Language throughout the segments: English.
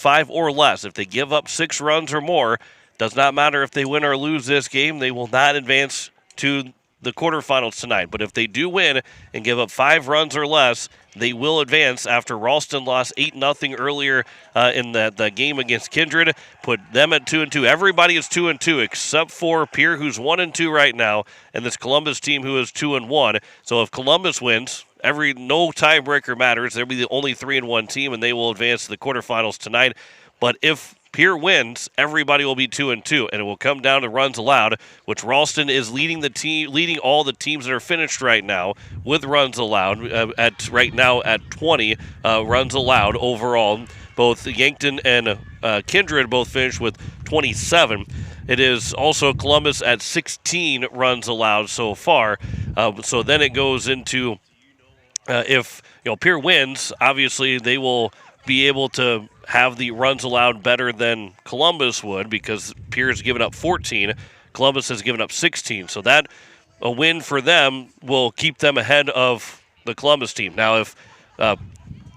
5 or less. If they give up 6 runs or more, does not matter if they win or lose this game, they will not advance to the quarterfinals tonight. But if they do win and give up 5 runs or less, they will advance after Ralston lost 8-0 earlier in the game against Kindred. Put them at 2-2. Everybody is 2-2 except for Pierre, who's 1-2 right now, and this Columbus team who is 2-1. So if Columbus wins, no tiebreaker matters. They'll be the only 3-1 team, and they will advance to the quarterfinals tonight. But if Pierre wins, everybody will be 2-2, and it will come down to runs allowed, which Ralston is leading all the teams that are finished right now with runs allowed right now at 20 runs allowed overall. Both Yankton and Kindred both finished with 27. It is also Columbus at 16 runs allowed so far. So then it goes into if Pierre wins, obviously they will be able to have the runs allowed better than Columbus would, because Pierre's given up 14. Columbus has given up 16. So that a win for them will keep them ahead of the Columbus team. Now, if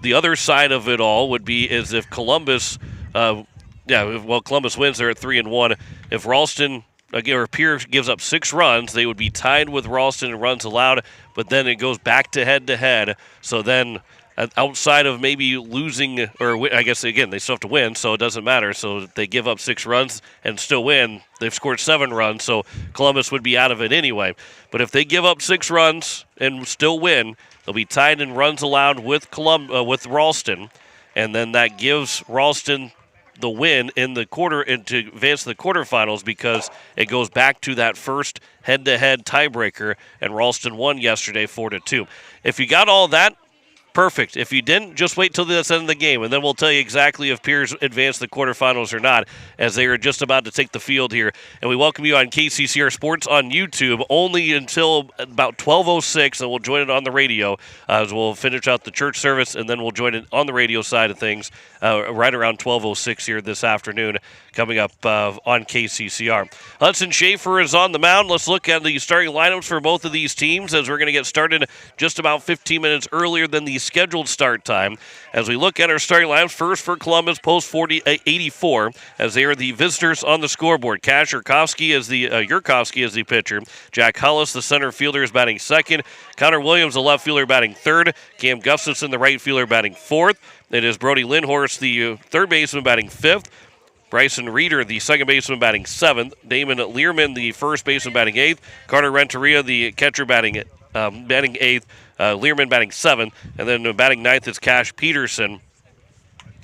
the other side of it all would be is if Columbus, Columbus wins, they're at 3-1. If Ralston or Pierre gives up 6 runs, they would be tied with Ralston in runs allowed. But then it goes back to head. So then, outside of maybe losing, or I guess, again, they still have to win, so it doesn't matter. So if they give up 6 runs and still win, they've scored 7 runs, so Columbus would be out of it anyway. But if they give up 6 runs and still win, they'll be tied in runs allowed with Ralston, and then that gives Ralston the win in the quarter and to advance to the quarterfinals, because it goes back to that first head-to-head tiebreaker, and Ralston won yesterday 4-2. If you got all that, perfect. If you didn't, just wait till the end of the game, and then we'll tell you exactly if Pierre's advanced the quarterfinals or not, as they are just about to take the field here. And we welcome you on KCCR Sports on YouTube only until about 12:06, and we'll join it on the radio as we'll finish out the church service, and then we'll join it on the radio side of things right around 12:06 here this afternoon, coming up on KCCR. Hudson Schaefer is on the mound. Let's look at the starting lineups for both of these teams, as we're going to get started just about 15 minutes earlier than the scheduled start time. As we look at our starting lineups, first for Columbus, post 84, as they are the visitors on the scoreboard. Cash Yurkovsky is the pitcher. Jack Hollis, the center fielder, is batting second. Connor Williams, the left fielder, batting third. Cam Gustafson, the right fielder, batting fourth. It is Brody Lindhorst, the third baseman, batting fifth. Bryson Reeder, the second baseman, batting seventh. Damon Learman, the first baseman, batting eighth. Carter Renteria, the catcher, batting eighth. Learman batting seventh. And then batting ninth is Cash Peterson,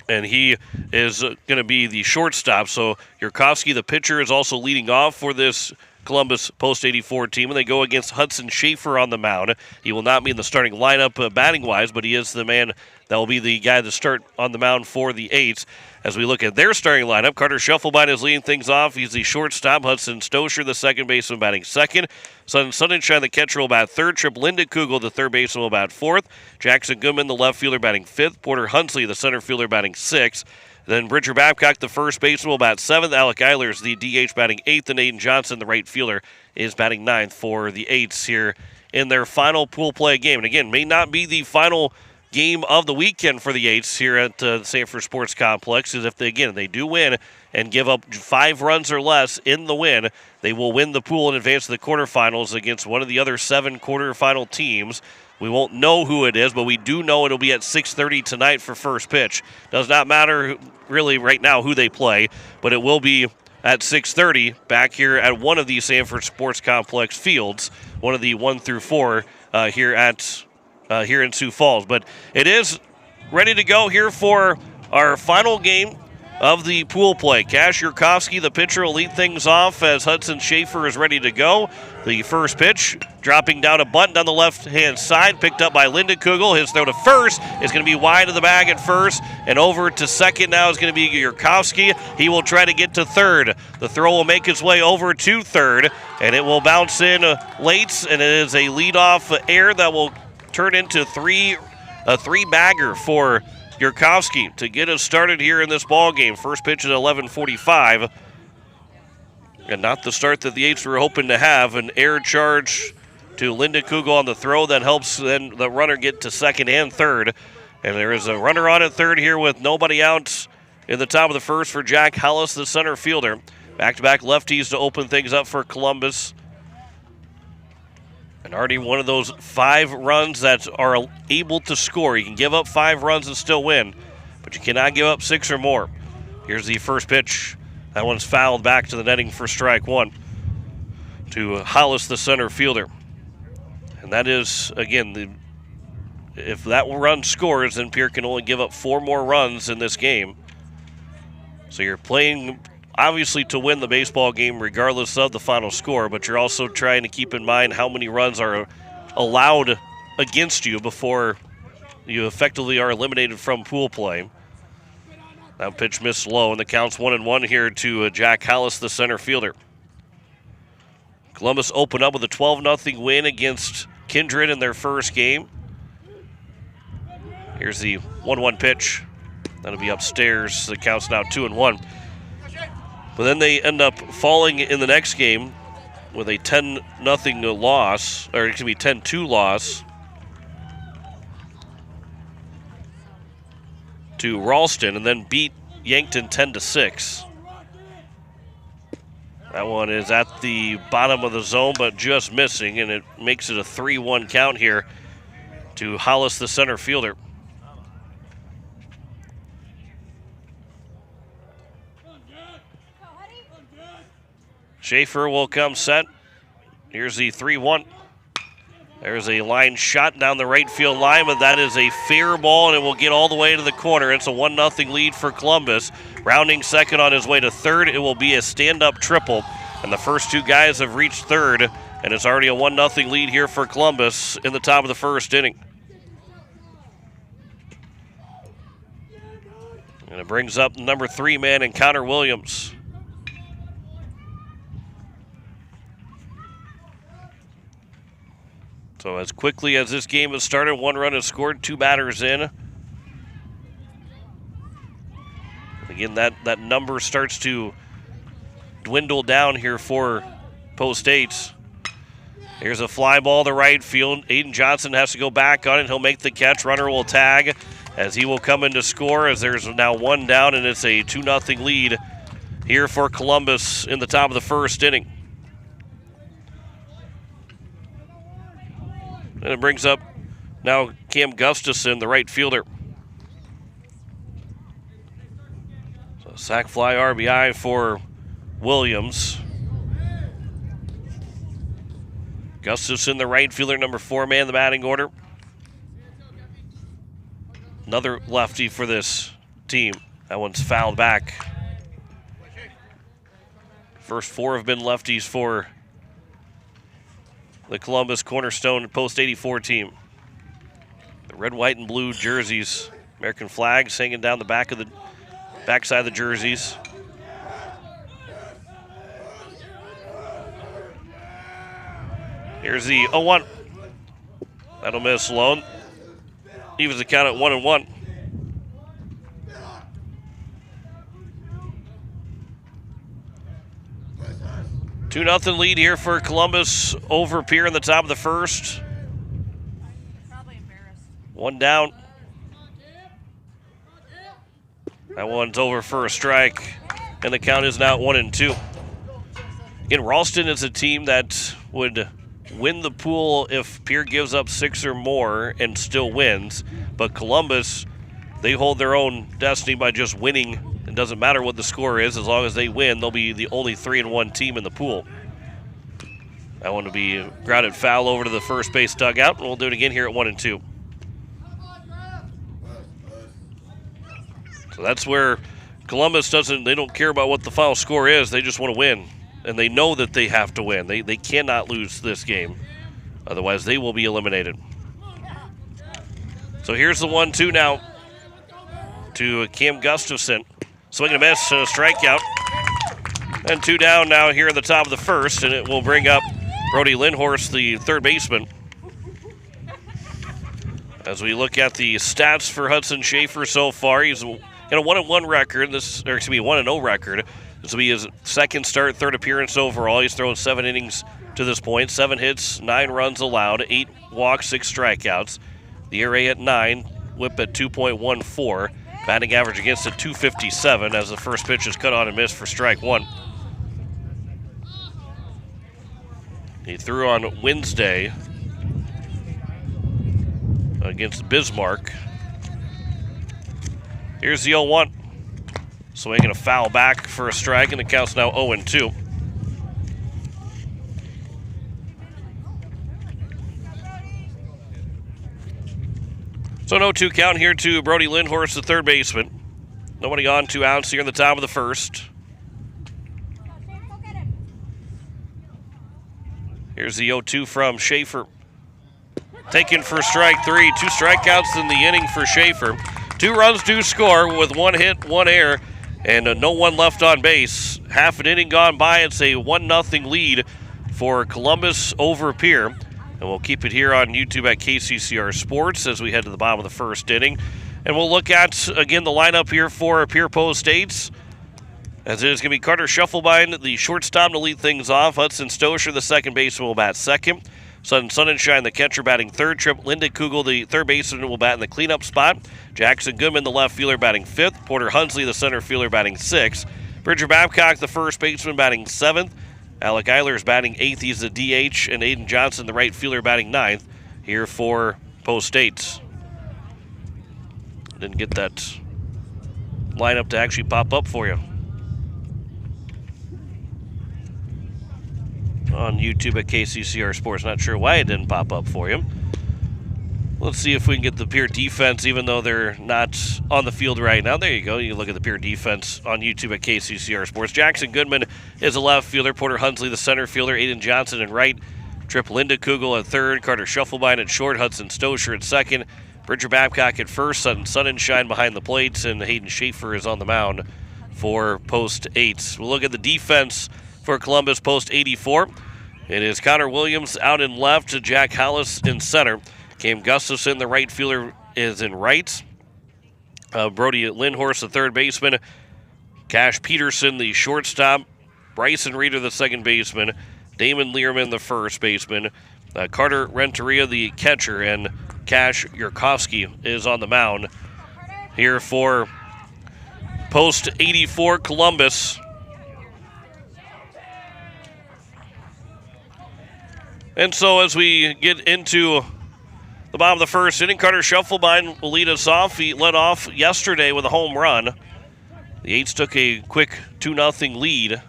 and he is going to be the shortstop. So Yurkovsky, the pitcher, is also leading off for this Columbus post-84 team, and they go against Hudson Schaefer on the mound. He will not be in the starting lineup batting-wise, but he is the man that will be the guy to start on the mound for the Eights. As we look at their starting lineup, Carter Scheffelbein is leading things off. He's the shortstop. Hudson Stosher, the second baseman, batting second. Sonnenschein, the catcher, will bat third. Trip Lindenkugel, the third baseman, will bat fourth. Jackson Goodman, the left fielder, batting fifth. Porter Hunsley, the center fielder, batting sixth. Then Bridger Babcock, the first baseman, will bat seventh. Alec Eilers, the DH, batting eighth. And Aiden Johnson, the right fielder, is batting ninth for the Eights here in their final pool play game. And again, may not be the final game of the weekend for the Eights here at the Sanford Sports Complex, is if they do win and give up 5 runs or less in the win, they will win the pool and advance to the quarterfinals against one of the other 7 quarterfinal teams. We won't know who it is, but we do know it'll be at 6:30 tonight for first pitch. Does not matter really right now who they play, but it will be at 6:30 back here at one of the Sanford Sports Complex fields, one of the 1 through 4 here in Sioux Falls. But it is ready to go here for our final game of the pool play. Cash Yurkovsky, the pitcher, will lead things off as Hudson Schaefer is ready to go. The first pitch, dropping down a bunt down the left-hand side, picked up by Lindenkugel. His throw to first is going to be wide of the bag at first, and over to second now is going to be Yurkovsky. He will try to get to third. The throw will make its way over to third, and it will bounce in late, and it is a leadoff error that will turn into a three-bagger for Yurkovsky to get us started here in this ball game. First pitch at 11:45, and not the start that the Eights were hoping to have. An error charge to Lindenkugel on the throw that helps then the runner get to second and third. And there is a runner on at third here with nobody out in the top of the first for Jack Hollis, the center fielder. Back-to-back lefties to open things up for Columbus. And already one of those 5 runs that are able to score. You can give up 5 runs and still win, but you cannot give up 6 or more. Here's the first pitch. That one's fouled back to the netting for strike 1 to Hollis, the center fielder. And that is, again, if that run scores, then Pierre can only give up 4 more runs in this game. So you're playing, obviously, to win the baseball game regardless of the final score, but you're also trying to keep in mind how many runs are allowed against you before you effectively are eliminated from pool play. That pitch missed low, and the count's 1-1 here to Jack Hollis, the center fielder. Columbus opened up with a 12-0 win against Kindred in their first game. Here's the 1-1 pitch. That'll be upstairs. The count's now 2-1. But then they end up falling in the next game with a 10-0 loss, or excuse me, 10-2 loss to Ralston, and then beat Yankton 10-6. That one is at the bottom of the zone, but just missing, and it makes it a 3-1 count here to Hollis, the center fielder. Schaefer will come set. Here's the 3-1. There's a line shot down the right field line, but that is a fair ball, and it will get all the way to the corner. It's a 1-0 lead for Columbus. Rounding second on his way to third, it will be a stand-up triple. And the first 2 guys have reached third, and it's already a 1-0 lead here for Columbus in the top of the first inning. And it brings up number 3 man, Encounter Williams. So as quickly as this game has started, 1 run is scored, 2 batters in. Again, that number starts to dwindle down here for Post 8. Here's a fly ball to right field. Aiden Johnson has to go back on it. He'll make the catch. Runner will tag as he will come in to score, as there's now 1 down, and it's a 2-0 lead here for Columbus in the top of the first inning. And it brings up now Cam Gustafson, the right fielder. So sac fly RBI for Williams. Gustafson, the right fielder, number 4 man in the batting order. Another lefty for this team. That one's fouled back. First 4 have been lefties for the Columbus Cornerstone Post 84 team. The red, white, and blue jerseys. American flags hanging down the backside of the jerseys. Here's the 0-1. That'll miss low. Evens the count at 1-1. Two nothing lead here for Columbus over Pierre in the top of the first. Probably embarrassed. 1 down. That one's over for a strike, and the count is now 1-2. Again, Ralston is a team that would win the pool if Pierre gives up 6 or more and still wins. But Columbus, they hold their own destiny by just winning. It doesn't matter what the score is. As long as they win, they'll be the only 3-1 team in the pool. That one will be grounded foul over to the first base dugout, and we'll do it again here at 1-2. So that's where Columbus they don't care about what the final score is. They just want to win. And they know that they have to win. They cannot lose this game. Otherwise, they will be eliminated. So here's the 1-2 now to Cam Gustafson. Swing and a miss, and a strikeout. And 2 down now here in the top of the first, and it will bring up Brody Lindhorst, the third baseman. As we look at the stats for Hudson Schaefer so far, he's got a 1-1 record. 1-0 record. This will be his second start, third appearance overall. He's thrown 7 innings to this point, 7 hits, 9 runs allowed, 8 walks, 6 strikeouts. The ERA at 9, whip at 2.14. Batting average against it, 257, as the first pitch is cut on and missed for strike one. He threw on Wednesday against Bismarck. Here's the 0-1. Swinging a foul back for a strike, and the count's now 0-2. So an 0-2 count here to Brody Lindhorst, the third baseman. Nobody on, 2 outs here in the top of the first. Here's the 0-2 from Schaefer. Taken for strike 3. 2 strikeouts in the inning for Schaefer. 2 runs do score with 1 hit, 1 error, and no one left on base. Half an inning gone by. It's a 1-0 lead for Columbus over Pierre. And we'll keep it here on YouTube at KCCR Sports as we head to the bottom of the first inning. And we'll look at, again, the lineup here for Pierre Post States. As it is going to be Carter Schuffelbein, the shortstop, to lead things off. Hudson Stosher, the second baseman, will bat second. Sonnenschein, the catcher, batting third. Linda Kugel, the third baseman, will bat in the cleanup spot. Jackson Goodman, the left fielder, batting fifth. Porter Hunsley, the center fielder, batting sixth. Bridger Babcock, the first baseman, batting seventh. Alec Eilers batting eighth. He's the DH. And Aiden Johnson, the right fielder, batting ninth here for Post States. Didn't get that lineup to actually pop up for you on YouTube at KCCR Sports. Not sure why it didn't pop up for you. Let's see if we can get the Pierre defense, even though they're not on the field right now. There you go. You can look at the Pierre defense on YouTube at KCCR Sports. Jackson Goodman is a left fielder. Porter Hunsley, the center fielder. Aiden Johnson in right. Linda Kugel at third. Carter Schuffelbein at short. Hudson Stosher at second. Bridger Babcock at first. Sonnenschein behind the plates. And Hayden Schaefer is on the mound for Post 8. We'll look at the defense for Columbus Post 84. It is Connor Williams out in left. Jack Hollis in center. Cam Gustafson, the right fielder, is in right. Brody Lindhorst, the third baseman. Cash Peterson, the shortstop. Bryson Reeder, the second baseman. Damon Learman, the first baseman. Carter Renteria, the catcher. And Cash Yurkovsky is on the mound here for Post 84 Columbus. And so as we get into the bottom of the first inning, Carter Schuffelbein will lead us off. He led off yesterday with a home run. The Eights took a quick 2-0 lead.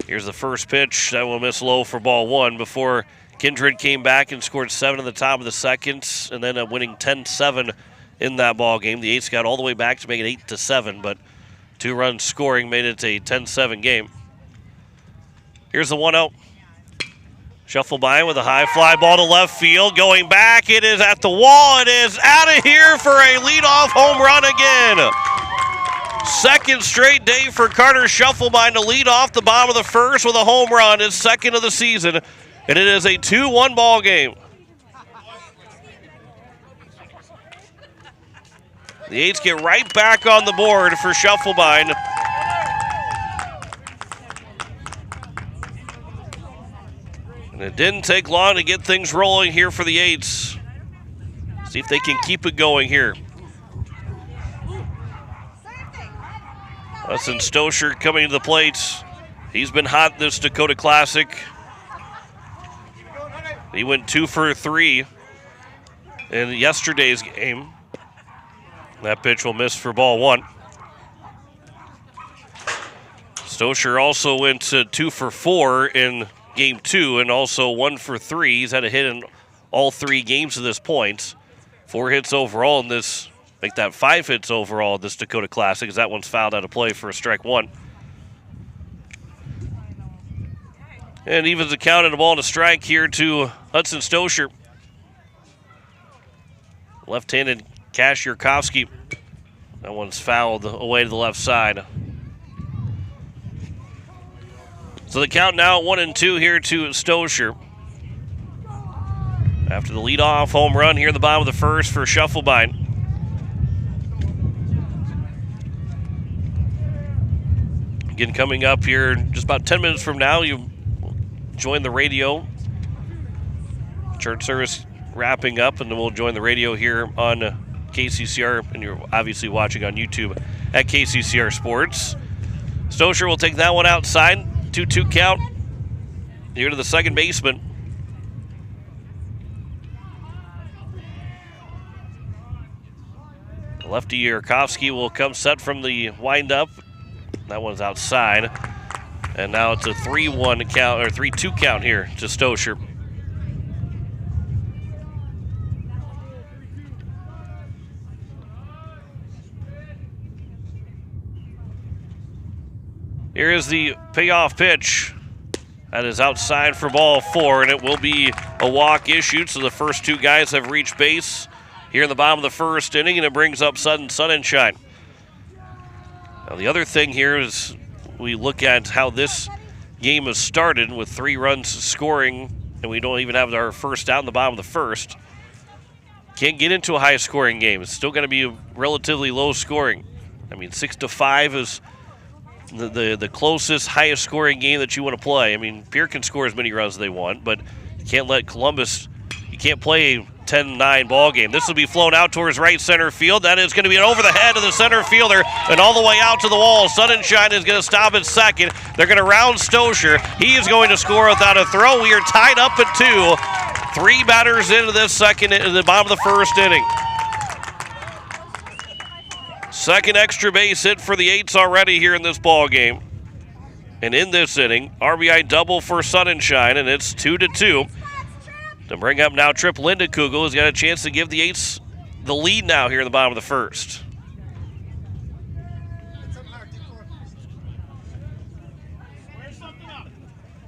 Here's the first pitch. That will miss low for ball one before Kindred came back and scored 7 in the top of the second, and then winning 10-7 in that ball game. The Eights got all the way back to make it 8-7, but 2 runs scoring made it a 10-7 game. Here's the 1-0. Schuffelbein with a high fly ball to left field. Going back, it is at the wall. It is out of here for a leadoff home run again. Second straight day for Carter Schuffelbein to lead off the bottom of the first with a home run. His second of the season, and it is a 2-1 ball game. The Eights get right back on the board for Schuffelbein. And it didn't take long to get things rolling here for the Eights. See if they can keep it going here. Hudson Stosher coming to the plate. He's been hot this Dakota Classic. He went 2 for 3 in yesterday's game. That pitch will miss for ball one. Stosher also went 2 for 4 in game 2 and also 1 for 3. He's had a hit in all 3 games to this point. 4 hits overall in this. Make that 5 hits overall this Dakota Classic, as that one's fouled out of play for a strike one. And evens the count and a ball and a strike here to Hudson Stosher. Left-handed Cash Yurkovsky. That one's fouled away to the left side. So the count now at 1-2 here to Stosher. After the leadoff home run here in the bottom of the first for Schuffelbein. Again, coming up here just about 10 minutes from now, you join the radio. Church service wrapping up, and then we'll join the radio here on KCCR, and you're obviously watching on YouTube at KCCR Sports. Stosher will take that one outside. 2-2 count. Here to the second baseman. Lefty Yurkovsky will come set from the windup. That one's outside. And now it's a 3-1 count, or 3-2 count here to Stosher. Here is the payoff pitch. That is outside for ball 4, and it will be a walk issued, so the first two guys have reached base here in the bottom of the first inning, and it brings up sudden sun and shine. Now the other thing here is we look at how this game has started with 3 runs scoring, and we don't even have our first out in the bottom of the first. Can't get into a high-scoring game. It's still going to be relatively low scoring. I mean, 6-5 is the closest, highest-scoring game that you want to play. I mean, Pierre can score as many runs as they want, but you can't let Columbus, you can't play a 10-9 ball game. This will be flown out towards right center field. That is going to be an over the head of the center fielder and all the way out to the wall. Sun and Shine is going to stop at second. They're going to round Stosher. He is going to score without a throw. We are tied up at 2. 3 batters into this second, in the bottom of the first inning. Second extra base hit for the Eights already here in this ball game. And in this inning, RBI double for Sun and Shine, and it's 2-2. To bring up now Trip Lindekugel, has got a chance to give the Eights the lead now here in the bottom of the first.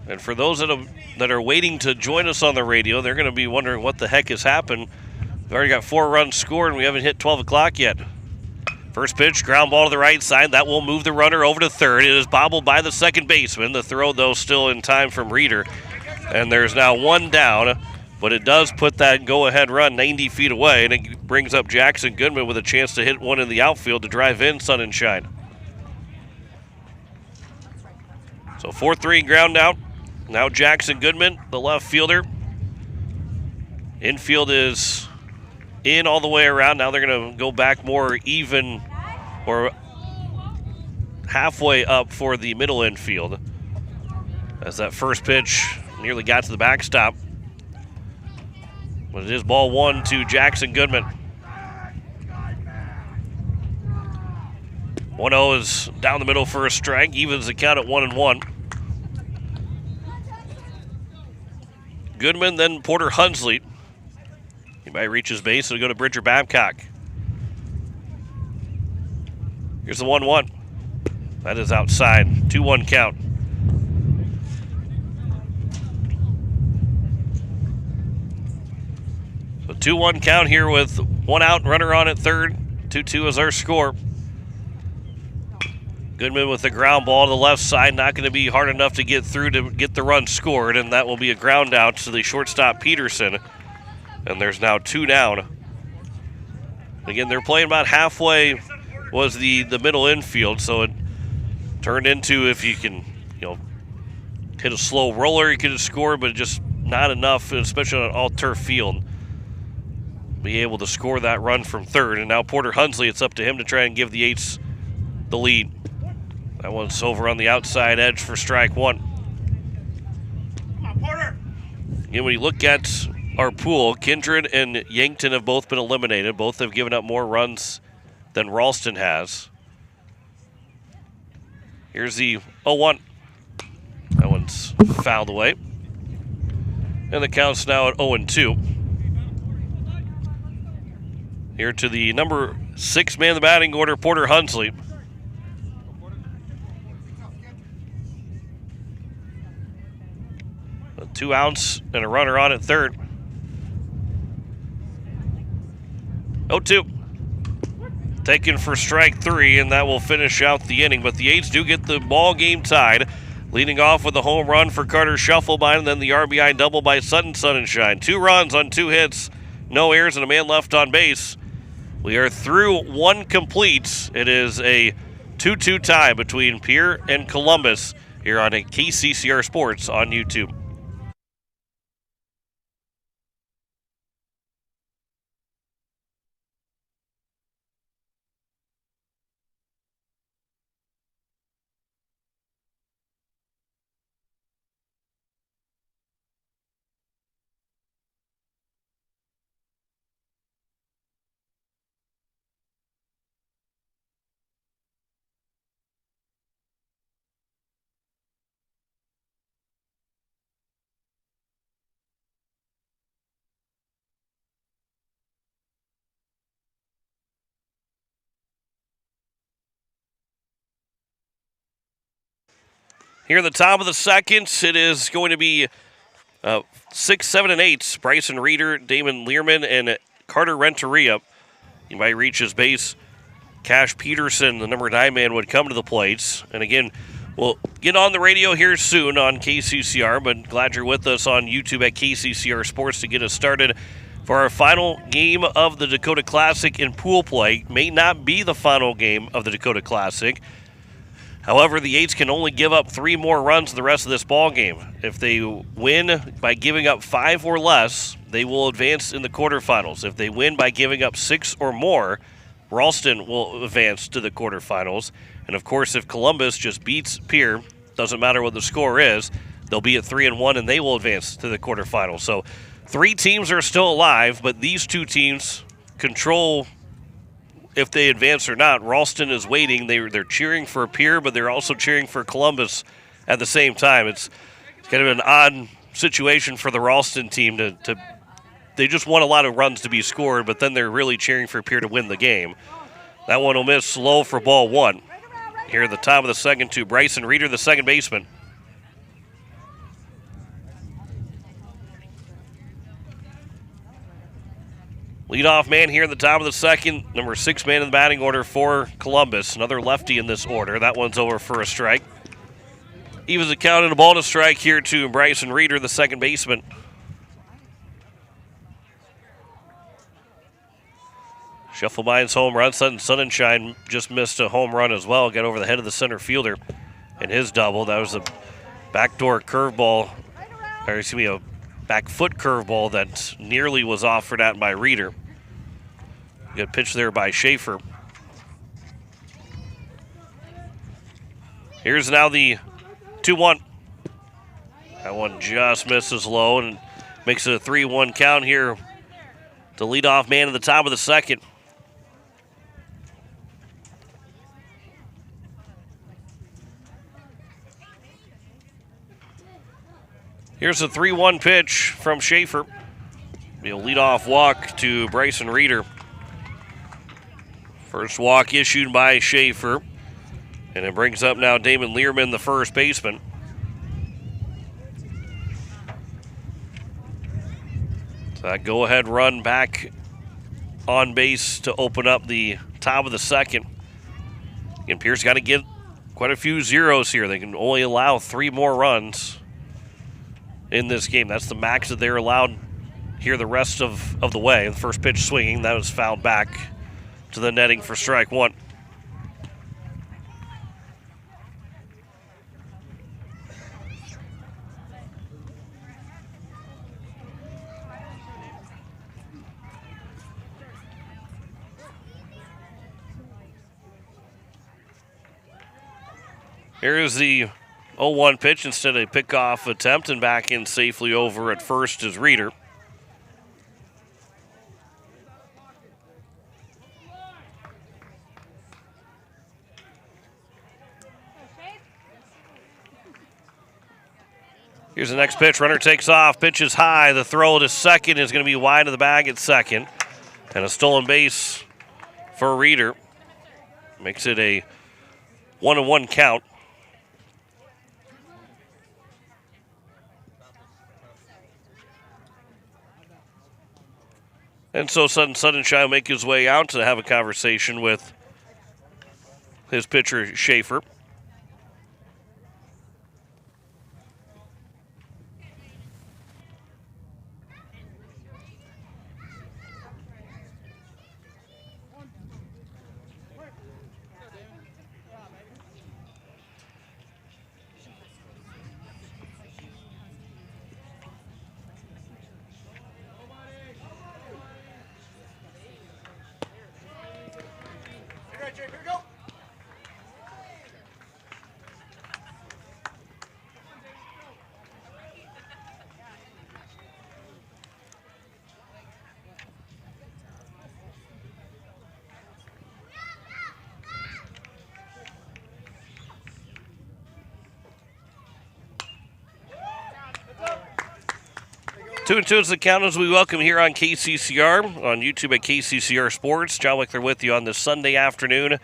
And for those that are waiting to join us on the radio, they're going to be wondering what the heck has happened. We've already got 4 runs scored, and we haven't hit 12 o'clock yet. First pitch, ground ball to the right side. That will move the runner over to third. It is bobbled by the second baseman. The throw, though, still in time from Reeder. And there's now 1 down, but it does put that go-ahead run 90 feet away, and it brings up Jackson Goodman with a chance to hit one in the outfield to drive in Sun and Shine. So 4-3 ground out. Now Jackson Goodman, the left fielder. Infield is in all the way around. Now they're going to go back more even or halfway up for the middle infield. As that first pitch nearly got to the backstop. But it is ball 1 to Jackson Goodman. 1-0 is down the middle for a strike. Evens the count at 1-1. Goodman, then Porter Hunsley. He might reach his base. It'll go to Bridger Babcock. Here's the 1-1. That is outside. 2-1 count. So 2-1 count here with 1 out, runner on at third. 2-2 is our score. Goodman with the ground ball to the left side. Not going to be hard enough to get through to get the run scored, and that will be a ground out to the shortstop Peterson. And there's now 2 down. Again, they're playing about halfway was the middle infield, so it turned into, if you can, hit a slow roller, you could have scored, but just not enough, especially on an all-turf field, be able to score that run from third. And now Porter Hunsley, it's up to him to try and give the Eights the lead. That one's over on the outside edge for strike 1. Come on, Porter. Again, when you look at our pool, Kindred and Yankton have both been eliminated. Both have given up more runs than Ralston has. Here's the 0-1. That one's fouled away. And the count's now at 0-2. Here to the number 6 man in the batting order, Porter Hunsley. A 2 outs and a runner on at third. 0-2. Taken for strike 3, and that will finish out the inning. But the Eights do get the ball game tied, leading off with a home run for Carter Shufflebine, and then the RBI double by Sun and Shine. 2 runs on 2 hits, no errors, and a man left on base. We are through 1 complete. It is a 2-2 tie between Pierre and Columbus here on KCCR Sports on YouTube. Here in the top of the second, it is going to be 6, 7, and 8. Bryson Reeder, Damon Learman, and Carter Renteria. He might reach his base. Cash Peterson, the number 9 man, would come to the plates. And again, we'll get on the radio here soon on KCCR, but glad you're with us on YouTube at KCCR Sports to get us started for our final game of the Dakota Classic in pool play. May not be the final game of the Dakota Classic. However, the Eights can only give up 3 more runs in the rest of this ball game. If they win by giving up 5 or less, they will advance in the quarterfinals. If they win by giving up 6 or more, Ralston will advance to the quarterfinals. And of course, if Columbus just beats Pierre, doesn't matter what the score is, they'll be at 3-1 and they will advance to the quarterfinals. So 3 teams are still alive, but these 2 teams control if they advance or not. Ralston is waiting. They're cheering for Pierre, but they're also cheering for Columbus at the same time. It's kind of an odd situation for the Ralston team to they just want a lot of runs to be scored, but then they're really cheering for Pierre to win the game. That one will miss low for ball 1. Here at the top of the second to Bryson Reeder, the second baseman. Leadoff man here at the top of the second, number 6 man in the batting order for Columbus. Another lefty in this order. That one's over for a strike. Evens the count and a ball to strike here to Bryson Reeder, the second baseman. Scheffelbein's home run. Sonnenschein just missed a home run as well. Got over the head of the center fielder in his double. That was a backdoor curveball, or excuse me, a back foot curveball that nearly was offered at by Reeder. Good pitch there by Schaefer. Here's now the 2-1. That one just misses low and makes it a 3-1 count here. The leadoff man at the top of the second. Here's a 3-1 pitch from Schaefer. Be a leadoff walk to Bryson Reeder. First walk issued by Schaefer. And it brings up now Damon Learman, the first baseman. So that go-ahead run back on base to open up the top of the second. And Pierce got to get quite a few zeros here. They can only allow 3 more runs in this game. That's the max that they're allowed here the rest of the way. The first pitch swinging, that was fouled back to the netting for strike 1. Here is the 0-1 pitch instead of a pickoff attempt, and back in safely over at first is Reeder. Here's the next pitch. Runner takes off. Pitch is high. The throw to second is going to be wide of the bag at second. And a stolen base for Reeder. Makes it a 1-1 count. And so Sonnenschein will make his way out to have a conversation with his pitcher, Schaefer. Here we go. 2-2 is the count as we welcome here on KCCR, on YouTube at KCCR Sports. John Wickler with you on this Sunday afternoon.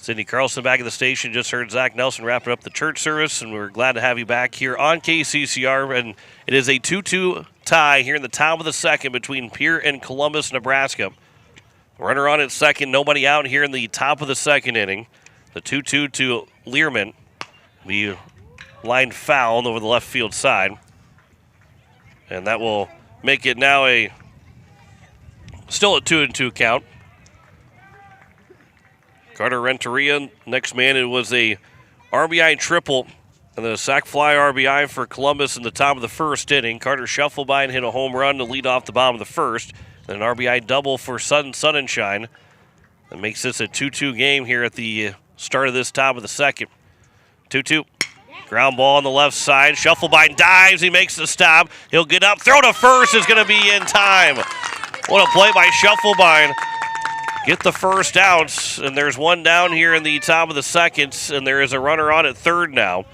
Sidney Carlson back at the station. Just heard Zach Nelson wrapping up the church service, and we're glad to have you back here on KCCR. And it is a 2-2 tie here in the top of the second between Pierre and Columbus, Nebraska. Runner on at second, nobody out here in the top of the second inning. The 2-2 to Learman. Be lined foul over the left field side. And that will make it now still a 2-2 count. Carter Renteria, next man, it was a RBI triple and the sac fly RBI for Columbus in the top of the first inning. Carter Scheffelbein hit a home run to lead off the bottom of the first. Then an RBI double for Sonnenschein. That makes this a 2-2 game here at the start of this top of the second. 2-2. Ground ball on the left side. Scheffelbein dives. He makes the stop. He'll get up. Throw to first is going to be in time. What a play by Scheffelbein. Get the first out, and there's one down here in the top of the second, and there is a runner on at third now.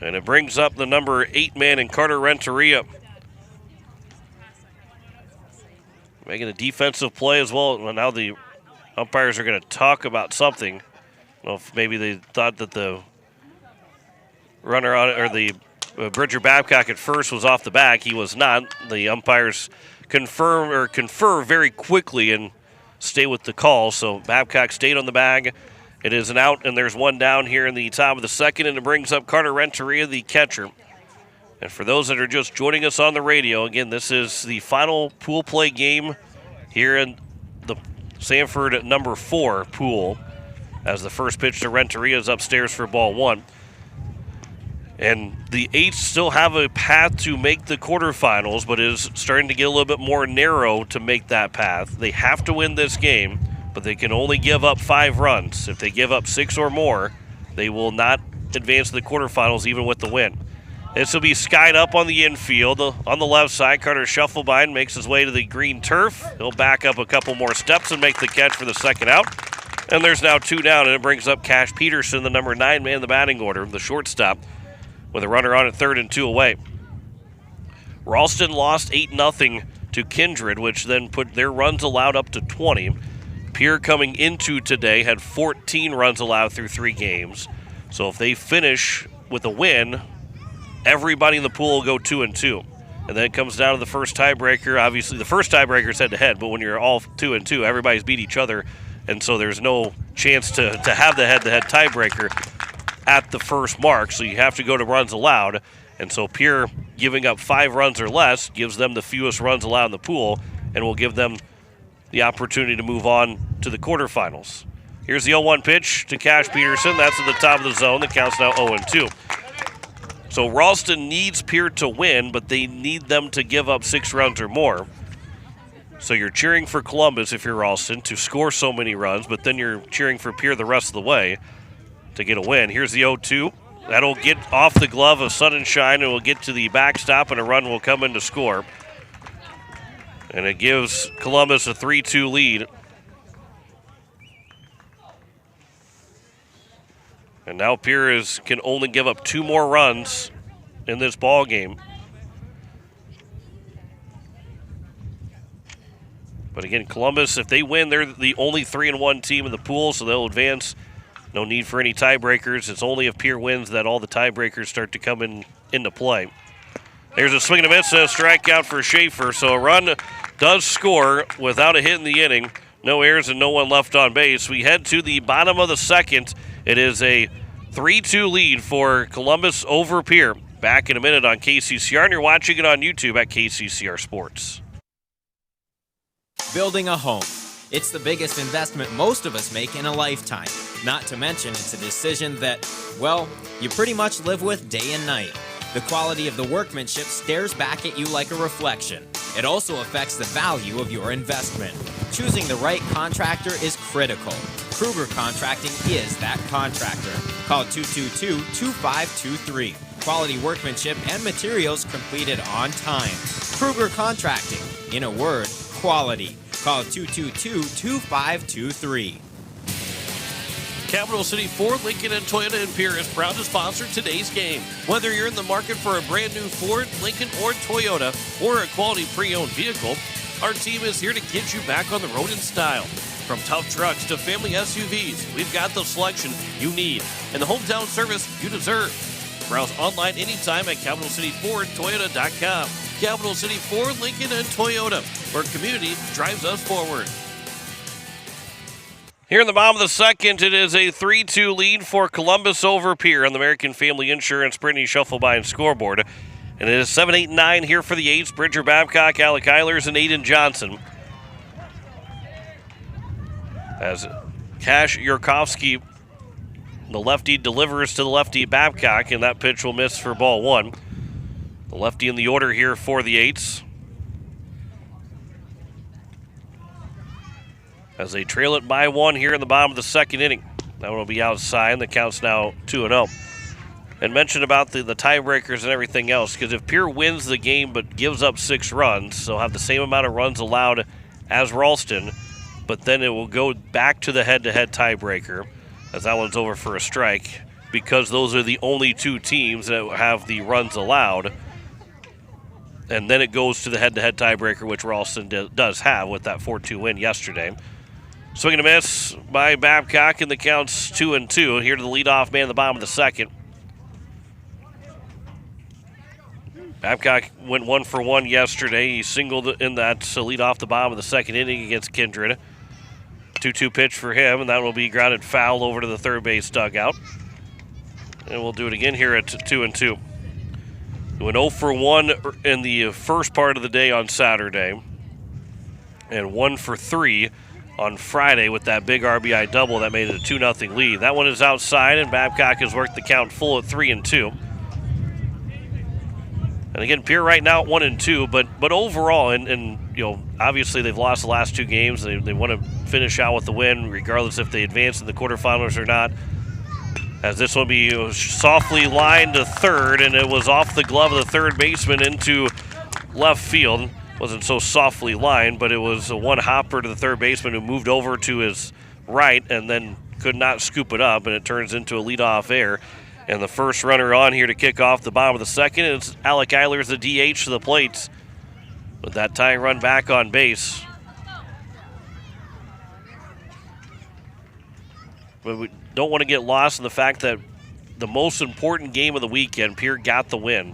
And it brings up the number 8 man in Carter Renteria. Making a defensive play as well. Well, now the umpires are going to talk about something. I don't know if maybe they thought that the runner on or the Bridger Babcock at first was off the back. He was not. The umpires confer very quickly and stay with the call. So Babcock stayed on the bag. It is an out, and there's one down here in the top of the second, and it brings up Carter Renteria, the catcher. And for those that are just joining us on the radio, again, this is the final pool play game here in the Sanford number 4 pool, as the first pitch to Renteria is upstairs for ball 1. And the Eights still have a path to make the quarterfinals, but is starting to get a little bit more narrow to make that path. They have to win this game, but they can only give up 5 runs. If they give up 6 or more, they will not advance to the quarterfinals even with the win. This will be skied up on the infield. On the left side, Carter Scheffelbein makes his way to the green turf. He'll back up a couple more steps and make the catch for the second out. And there's now 2 down, and it brings up Cash Peterson, the number 9 man in the batting order, the shortstop, with a runner on at third and 2 away. Ralston lost 8-0 to Kindred, which then put their runs allowed up to 20. Pierre coming into today had 14 runs allowed through 3 games. So if they finish with a win, everybody in the pool will go 2-2. And then it comes down to the first tiebreaker. Obviously, the first tiebreaker is head-to-head, but when you're all 2-2, everybody's beat each other, and so there's no chance to have the head-to-head tiebreaker at the first mark, so you have to go to runs allowed. And so Pierre giving up 5 runs or less gives them the fewest runs allowed in the pool and will give them the opportunity to move on to the quarterfinals. Here's the 0-1 pitch to Cash Peterson. That's at the top of the zone. The count's now 0-2. So Ralston needs Pierre to win, but they need them to give up 6 runs or more. So you're cheering for Columbus if you're Ralston to score so many runs, but then you're cheering for Pierre the rest of the way to get a win. Here's the 0-2. That'll get off the glove of Sonnenschein and will get to the backstop, and a run will come in to score. And it gives Columbus a 3-2 lead. And now Pierre can only give up 2 more runs in this ball game. But again, Columbus, if they win, they're the only 3-1 team in the pool, so they'll advance. No need for any tiebreakers. It's only if Pierre wins that all the tiebreakers start to come into play. There's a swing and a miss, a strikeout for Schaefer. So a run does score without a hit in the inning. No errors and no one left on base. We head to the bottom of the second. It is a 3-2 lead for Columbus over Pierre. Back in a minute on KCCR, and you're watching it on YouTube at KCCR Sports. Building a home. It's the biggest investment most of us make in a lifetime. Not to mention, it's a decision that, well, you pretty much live with day and night. The quality of the workmanship stares back at you like a reflection. It also affects the value of your investment. Choosing the right contractor is critical. Kruger Contracting is that contractor. Call 222-2523. Quality workmanship and materials completed on time. Kruger Contracting. In a word, quality. Call 222-2523. Capital City Ford, Lincoln, and Toyota in Pierre is proud to sponsor today's game. Whether you're in the market for a brand new Ford, Lincoln, or Toyota, or a quality pre-owned vehicle, our team is here to get you back on the road in style. From tough trucks to family SUVs, we've got the selection you need and the hometown service you deserve. Browse online anytime at CapitalCityFordToyota.com. Capital City Ford, Lincoln, and Toyota, where community drives us forward. Here in the bottom of the second, it is a 3-2 lead for Columbus over Pierre on the American Family Insurance Brittany Shuffleby scoreboard. And it is 7-8-9 here for the Eights. Bridger Babcock, Alec Eilers, and Aiden Johnson. As Cash Yurkovsky, the lefty, delivers to the lefty Babcock, and that pitch will miss for ball one. The lefty in the order here for the Eights, as they trail it by one here in the bottom of the second inning. That one will be outside, and the count's now 2-0. And mention about the tiebreakers and everything else, because if Pierre wins the game but gives up 6 runs, they'll have the same amount of runs allowed as Ralston, but then it will go back to the head-to-head tiebreaker, as that one's over for a strike, because those are the only 2 teams that have the runs allowed. And then it goes to the head-to-head tiebreaker, which Ralston does have with that 4-2 win yesterday. Swing and a miss by Babcock, and the count's 2-2. Here to the leadoff man in the bottom of the second. Babcock went 1 for 1 yesterday. He singled in that to lead off the bottom of the second inning against Kindred. 2-2 pitch for him, and that will be grounded foul over to the third base dugout. And we'll do it again here at 2-2. He went 0 for 1 in the first part of the day on Saturday, and 1 for 3 on Friday with that big RBI double that made it a 2-0 lead. That one is outside, and Babcock has worked the count full at 3-2. And again, Pierre right now at 1-2, but overall, and you know, obviously they've lost the last 2 games. They want to finish out with the win, regardless if they advance in the quarterfinals or not. As this one be softly lined to third, and it was off the glove of the third baseman into left field. Wasn't so softly lined, but it was a one hopper to the third baseman who moved over to his right and then could not scoop it up, and it turns into a leadoff error. And the first runner on here to kick off the bottom of the second is Alec Eilers, the DH, to the plate with that tying run back on base. But we don't want to get lost in the fact that the most important game of the weekend, Pierre got the win.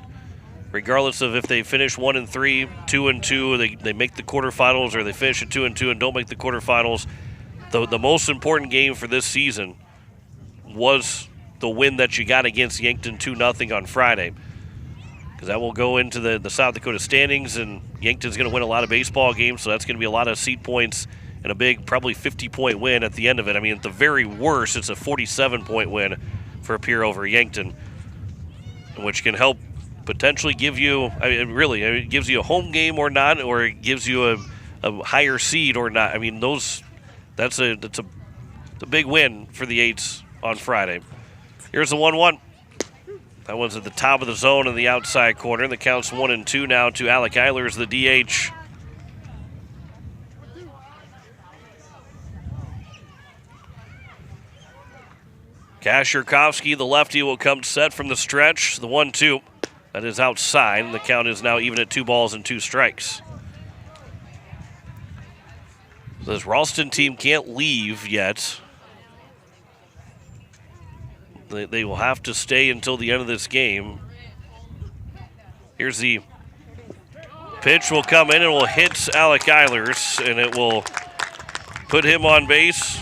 Regardless of if they finish 1-3, 2-2, they make the quarterfinals, or they finish at 2-2 and don't make the quarterfinals. The most important game for this season was the win that you got against Yankton 2-0 on Friday, because that will go into the South Dakota standings, and Yankton's going to win a lot of baseball games, so that's going to be a lot of seat points and a big, probably 50-point win at the end of it. I mean, at the very worst, it's a 47-point win for Pierre over Yankton, which can help potentially give you, it gives you a home game or not, or it gives you a higher seed or not. I mean, that's a big win for the Eights on Friday. Here's the 1-1. That one's at the top of the zone in the outside corner. The count's 1-2 now to Alec Eilers, the DH. Cash Yurkovsky, the lefty, will come set from the stretch. The 1-2. That is outside, and the count is now even at 2 balls and 2 strikes. This Ralston team can't leave yet. They will have to stay until the end of this game. Here's the pitch, will come in and will hit Alec Eilers, and it will put him on base.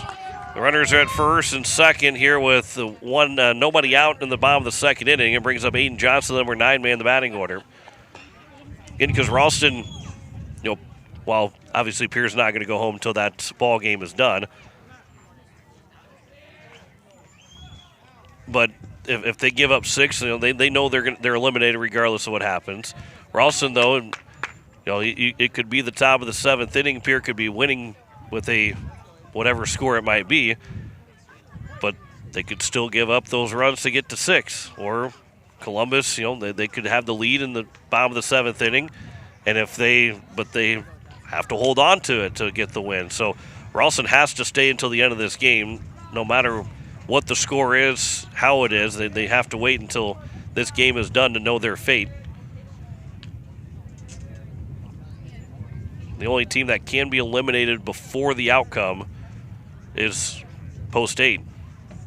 The runners are at first and second here with nobody out in the bottom of the second inning. It brings up Aiden Johnson, number 9 man in the batting order. Again, because Ralston, while obviously Pierre's not going to go home until that ball game is done, but if they give up 6, they know they're eliminated regardless of what happens. Ralston, though, it could be the top of the 7th inning. Pierre could be winning with a whatever score it might be, but they could still give up those runs to get to 6. Or Columbus, they could have the lead in the bottom of the 7th inning, and they have to hold on to it to get the win. So Ralston has to stay until the end of this game, no matter what the score is, how it is. They have to wait until this game is done to know their fate. The only team that can be eliminated before the outcome is post 8.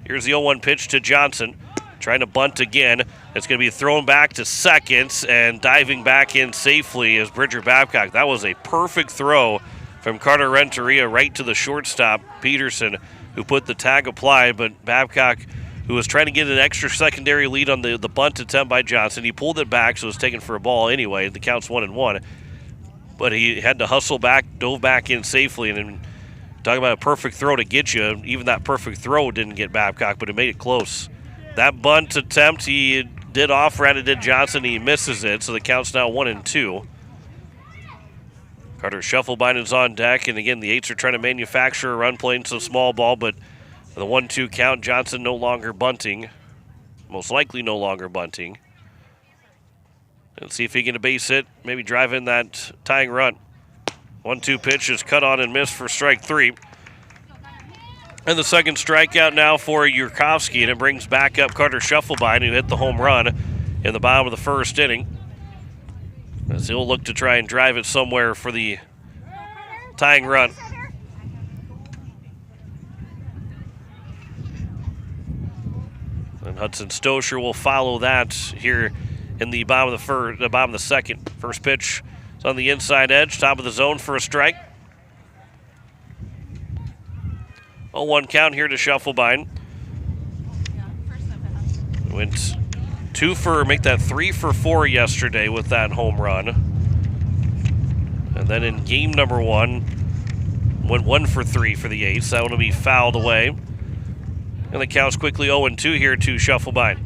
Here's the 0-1 pitch to Johnson. Trying to bunt again. It's going to be thrown back to second, and diving back in safely is Bridger Babcock. That was a perfect throw from Carter Renteria right to the shortstop, Peterson, who put the tag applied, but Babcock, who was trying to get an extra secondary lead on the bunt attempt by Johnson, he pulled it back, so it was taken for a ball anyway. The count's 1-1. But he had to hustle back, dove back in safely, and then talking about a perfect throw to get you. Even that perfect throw didn't get Babcock, but it made it close. That bunt attempt, he did off-rat, it did Johnson. He misses it, so the count's now 1-2. Carter Shufflebein is on deck, and again, the Eights are trying to manufacture a run playing some small ball, but the 1-2 count, Johnson no longer bunting. Most likely no longer bunting. Let's see if he can base hit, maybe drive in that tying run. 1-2 pitch is cut on and missed for strike 3. And the second strikeout now for Yurkovsky, and it brings back up Carter Shufflebein, who hit the home run in the bottom of the first inning. As he'll look to try and drive it somewhere for the tying run. And Hudson Stosher will follow that here in the bottom of the second. First pitch is on the inside edge, top of the zone for a strike. 0-1 count here to Shufflebein. Went 3 for 4 yesterday with that home run. And then in game number 1, went 1 for 3 for the Eights. That one will be fouled away. And the count's quickly 0-2 here to Shufflebein.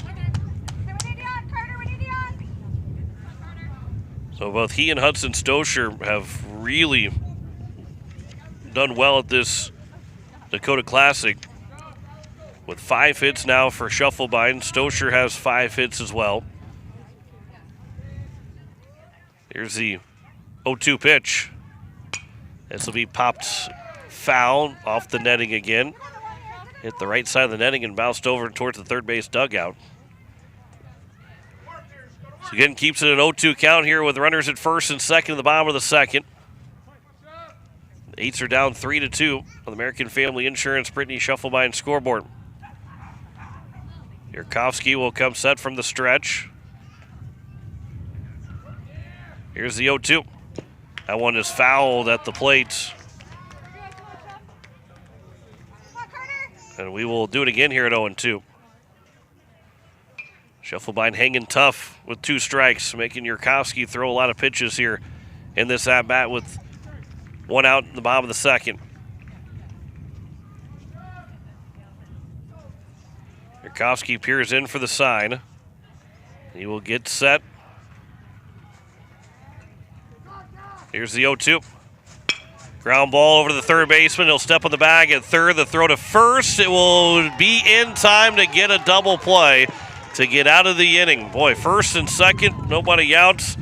So both he and Hudson Stosher have really done well at this Dakota Classic, with 5 hits now for Shufflebein. Stosher has 5 hits as well. Here's the 0-2 pitch. This will be popped foul off the netting again. Hit the right side of the netting and bounced over towards the third base dugout. So again, keeps it an 0-2 count here with runners at first and second in the bottom of the second. The Eights are down 3-2 on the American Family Insurance Brittany Shufflebein scoreboard. Yurkovsky will come set from the stretch. Here's the 0-2. That one is fouled at the plate. And we will do it again here at 0-2. Shufflebein hanging tough with 2 strikes, making Yurkovsky throw a lot of pitches here in this at-bat with 1 out in the bottom of the second. Yurkovsky peers in for the sign. He will get set. Here's the 0-2. Ground ball over to the third baseman. He'll step on the bag at third. The throw to first. It will be in time to get a double play to get out of the inning. Boy, first and second, nobody outs.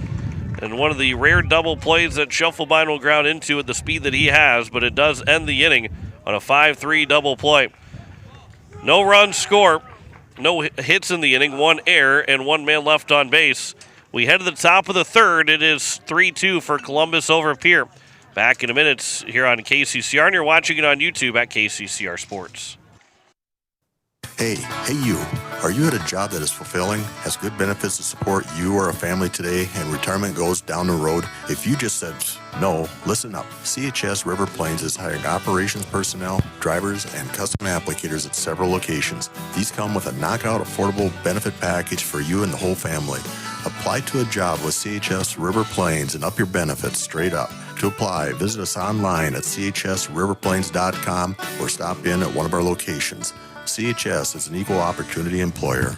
And one of the rare double plays that Shufflebein will ground into at the speed that he has, but it does end the inning on a 5-3 double play. No runs score, no hits in the inning, 1 error, and 1 man left on base. We head to the top of the third. It is 3-2 for Columbus over Pierre. Back in a minute here on KCCR, and you're watching it on YouTube at KCCR Sports. Hey you. Are you at a job that is fulfilling, has good benefits to support you or a family today, and retirement goes down the road? If you just said no, listen up. CHS River Plains is hiring operations personnel, drivers, and custom applicators at several locations. These come with a knockout affordable benefit package for you and the whole family. Apply to a job with CHS River Plains and up your benefits straight up. To apply, visit us online at chsriverplains.com or stop in at one of our locations. CHS is an equal opportunity employer.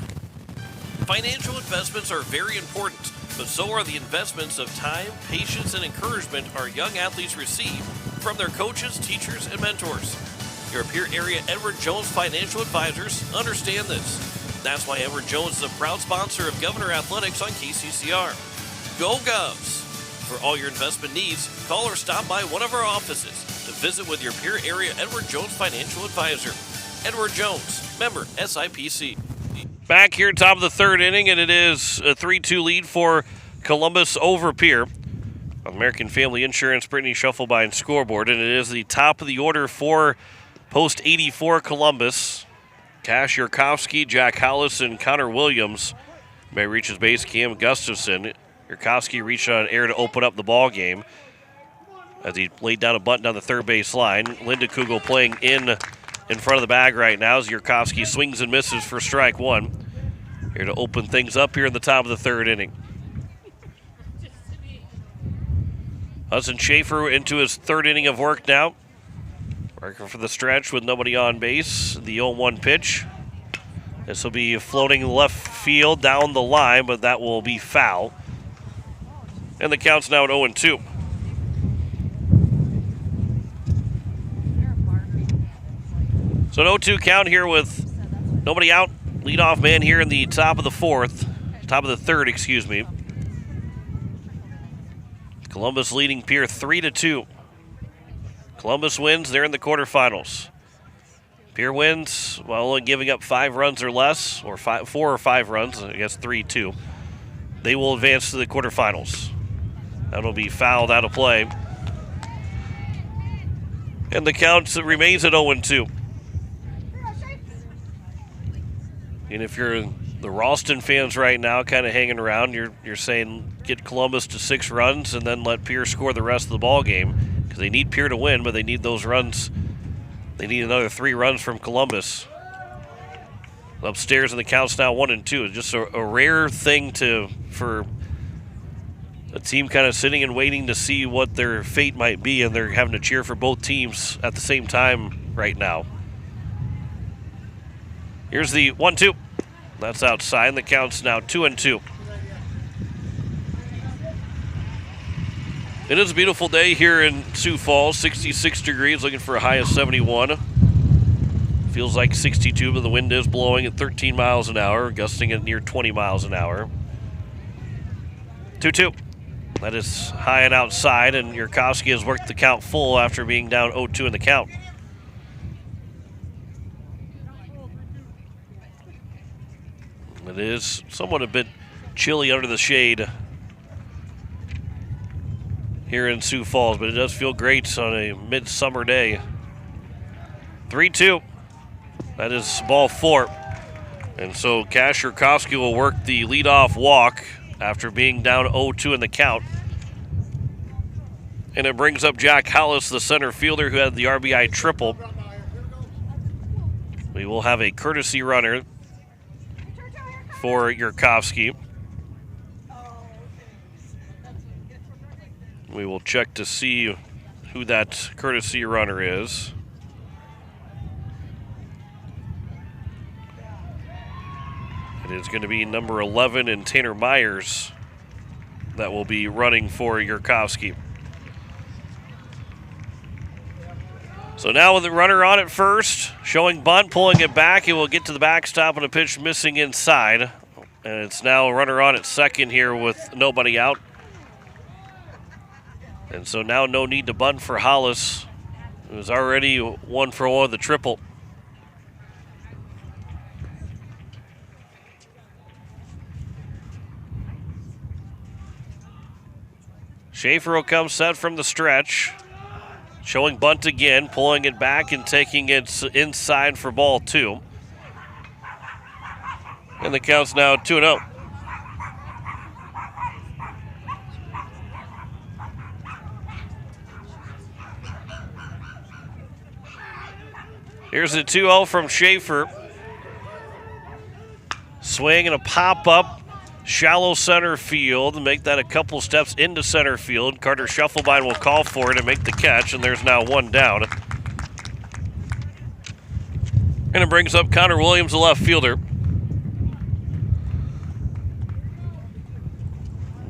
Financial investments are very important, but so are the investments of time, patience, and encouragement our young athletes receive from their coaches, teachers, and mentors. Your Pierre area Edward Jones Financial Advisors understand this. That's why Edward Jones is a proud sponsor of Governor Athletics on KCCR. Go Govs! For all your investment needs, call or stop by one of our offices to visit with your Pierre area Edward Jones Financial Advisor. Edward Jones, member SIPC. Back here, top of the third inning, and it is a 3-2 lead for Columbus over Pierre. American Family Insurance Brittany Shufflebein scoreboard, and it is the top of the order for Post 84 Columbus. Cash Yurkovsky, Jack Hollis, and Connor Williams may reach his base. Cam Gustafson. Yurkovsky reached on air to open up the ball game as he laid down a bunt down the third base line. Linda Kugel playing in front of the bag right now as Yurkovsky swings and misses for strike one. Here to open things up here in the top of the third inning. Hudson Schaefer into his third inning of work now. Working for the stretch with nobody on base. The 0-1 pitch. This will be floating left field down the line, but that will be foul. And the count's now at 0-2. So an 0-2 count here with nobody out. Leadoff man here in the top of the third, excuse me. Columbus leading Pierre 3-2. Columbus wins, they're in the quarterfinals. Pierre wins while only giving up 5 runs or less, or 4 or 5 runs, I guess 3-2. They will advance to the quarterfinals. That'll be fouled out of play. And the count remains at 0-2. And if you're the Ralston fans right now kind of hanging around, you're saying get Columbus to 6 runs and then let Pierre score the rest of the ball game. Because they need Pierre to win, but they need those runs. They need another 3 runs from Columbus. Upstairs, and the count's now 1-2. It's just a rare thing for a team kind of sitting and waiting to see what their fate might be, and they're having to cheer for both teams at the same time right now. Here's the 1-2. That's outside, and the count's now 2-2. It is a beautiful day here in Sioux Falls, 66 degrees, looking for a high of 71. Feels like 62, but the wind is blowing at 13 miles an hour, gusting at near 20 miles an hour. 2-2. That is high and outside, and Yurkovsky has worked the count full after being down 0-2 in the count. It is somewhat a bit chilly under the shade here in Sioux Falls, but it does feel great on a midsummer day. 3-2. That is ball 4. And so Cash Yurkovsky will work the leadoff walk after being down 0-2 in the count. And it brings up Jack Hollis, the center fielder who had the RBI triple. We will have a courtesy runner for Yurkovsky. We will check to see who that courtesy runner is. It is going to be number 11 and Tanner Myers that will be running for Yurkovsky. So now with the runner on at first, showing bunt, pulling it back, it will get to the backstop and a pitch missing inside. And it's now a runner on at second here with nobody out. And so now no need to bunt for Hollis, who's already 1 for 1 with the triple. Schaefer will come set from the stretch. Showing bunt again, pulling it back and taking it inside for ball 2. And the count's now 2-0. Here's the 2-0 from Schaefer. Swing and a pop-up. Shallow center field. Make that a couple steps into center field. Carter Shufflebein will call for it and make the catch, and there's now 1 down. And it brings up Connor Williams, the left fielder.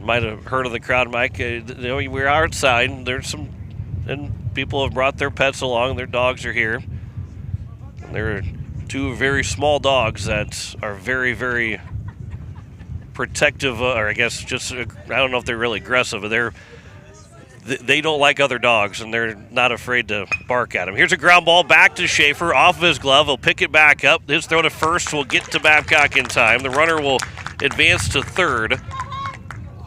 Might have heard of the crowd, Mike. We're outside. There's some, and people have brought their pets along. Their dogs are here. And there are 2 very small dogs that are very, very protective, or I guess just, I don't know if they're really aggressive, but they don't like other dogs, and they're not afraid to bark at them. Here's a ground ball back to Schaefer, off of his glove. He'll pick it back up. His throw to first will get to Babcock in time. The runner will advance to third.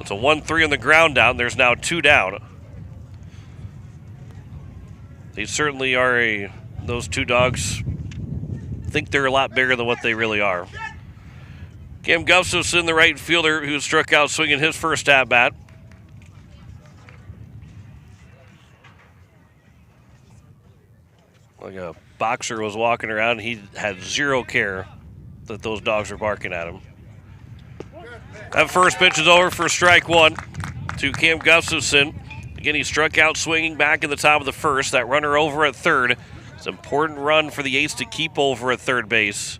It's a 1-3 on the ground down. There's now 2 down. They certainly are a those two dogs think they're a lot bigger than what they really are. Cam Gustafson, the right fielder, who struck out swinging his first at-bat. Like a boxer was walking around, he had zero care that those dogs were barking at him. That first pitch is over for strike one to Cam Gustafson. Again, he struck out swinging back in the top of the first. That runner over at third. It's an important run for the A's to keep over at third base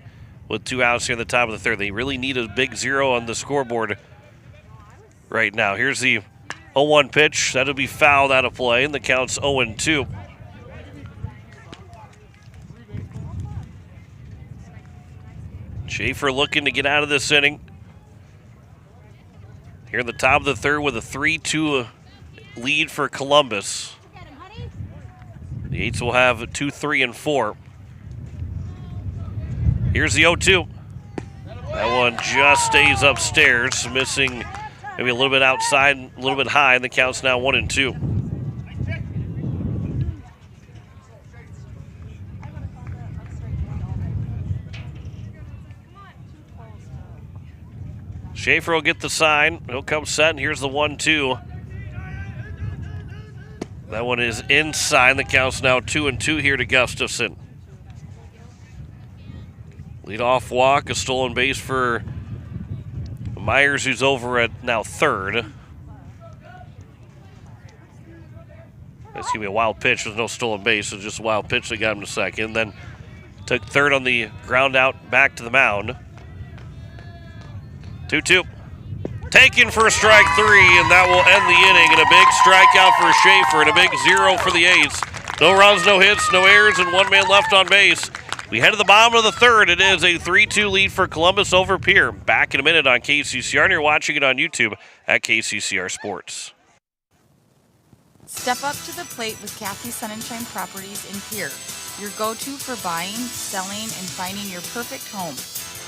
with 2 outs here in the top of the third. They really need a big zero on the scoreboard right now. Here's the 0-1 pitch. That'll be fouled out of play, and the count's 0-2. Schaefer looking to get out of this inning. Here in the top of the third with a 3-2 lead for Columbus. The Eights will have 2, 3, and 4. Here's the 0-2. That one just stays upstairs, missing maybe a little bit outside, a little bit high, and the count's now 1-2. Schaefer will get the sign. He'll come set, and here's the 1-2. That one is inside. The count's now 2-2 here to Gustafson. Leadoff walk, a stolen base for Myers, who's over at now third. That's going to be a wild pitch. There's no stolen base. It's just a wild pitch that got him to second. Then took third on the ground out back to the mound. 2-2. Taken for strike three, and that will end the inning. And a big strikeout for Schaefer and a big zero for the A's. No runs, no hits, no errors, and one man left on base. We head to the bottom of the third. It is a 3-2 lead for Columbus over Pierre. Back in a minute on KCCR, and you're watching it on YouTube at KCCR Sports. Step up to the plate with Kathy Sunshine Properties in Pierre, your go-to for buying, selling, and finding your perfect home.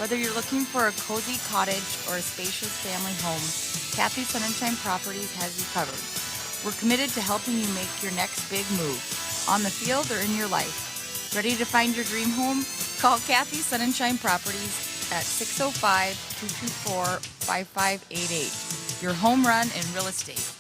Whether you're looking for a cozy cottage or a spacious family home, Kathy Sunshine Properties has you covered. We're committed to helping you make your next big move, on the field or in your life. Ready to find your dream home? Call Kathy Sunshine Properties at 605-224-5588. Your home run in real estate.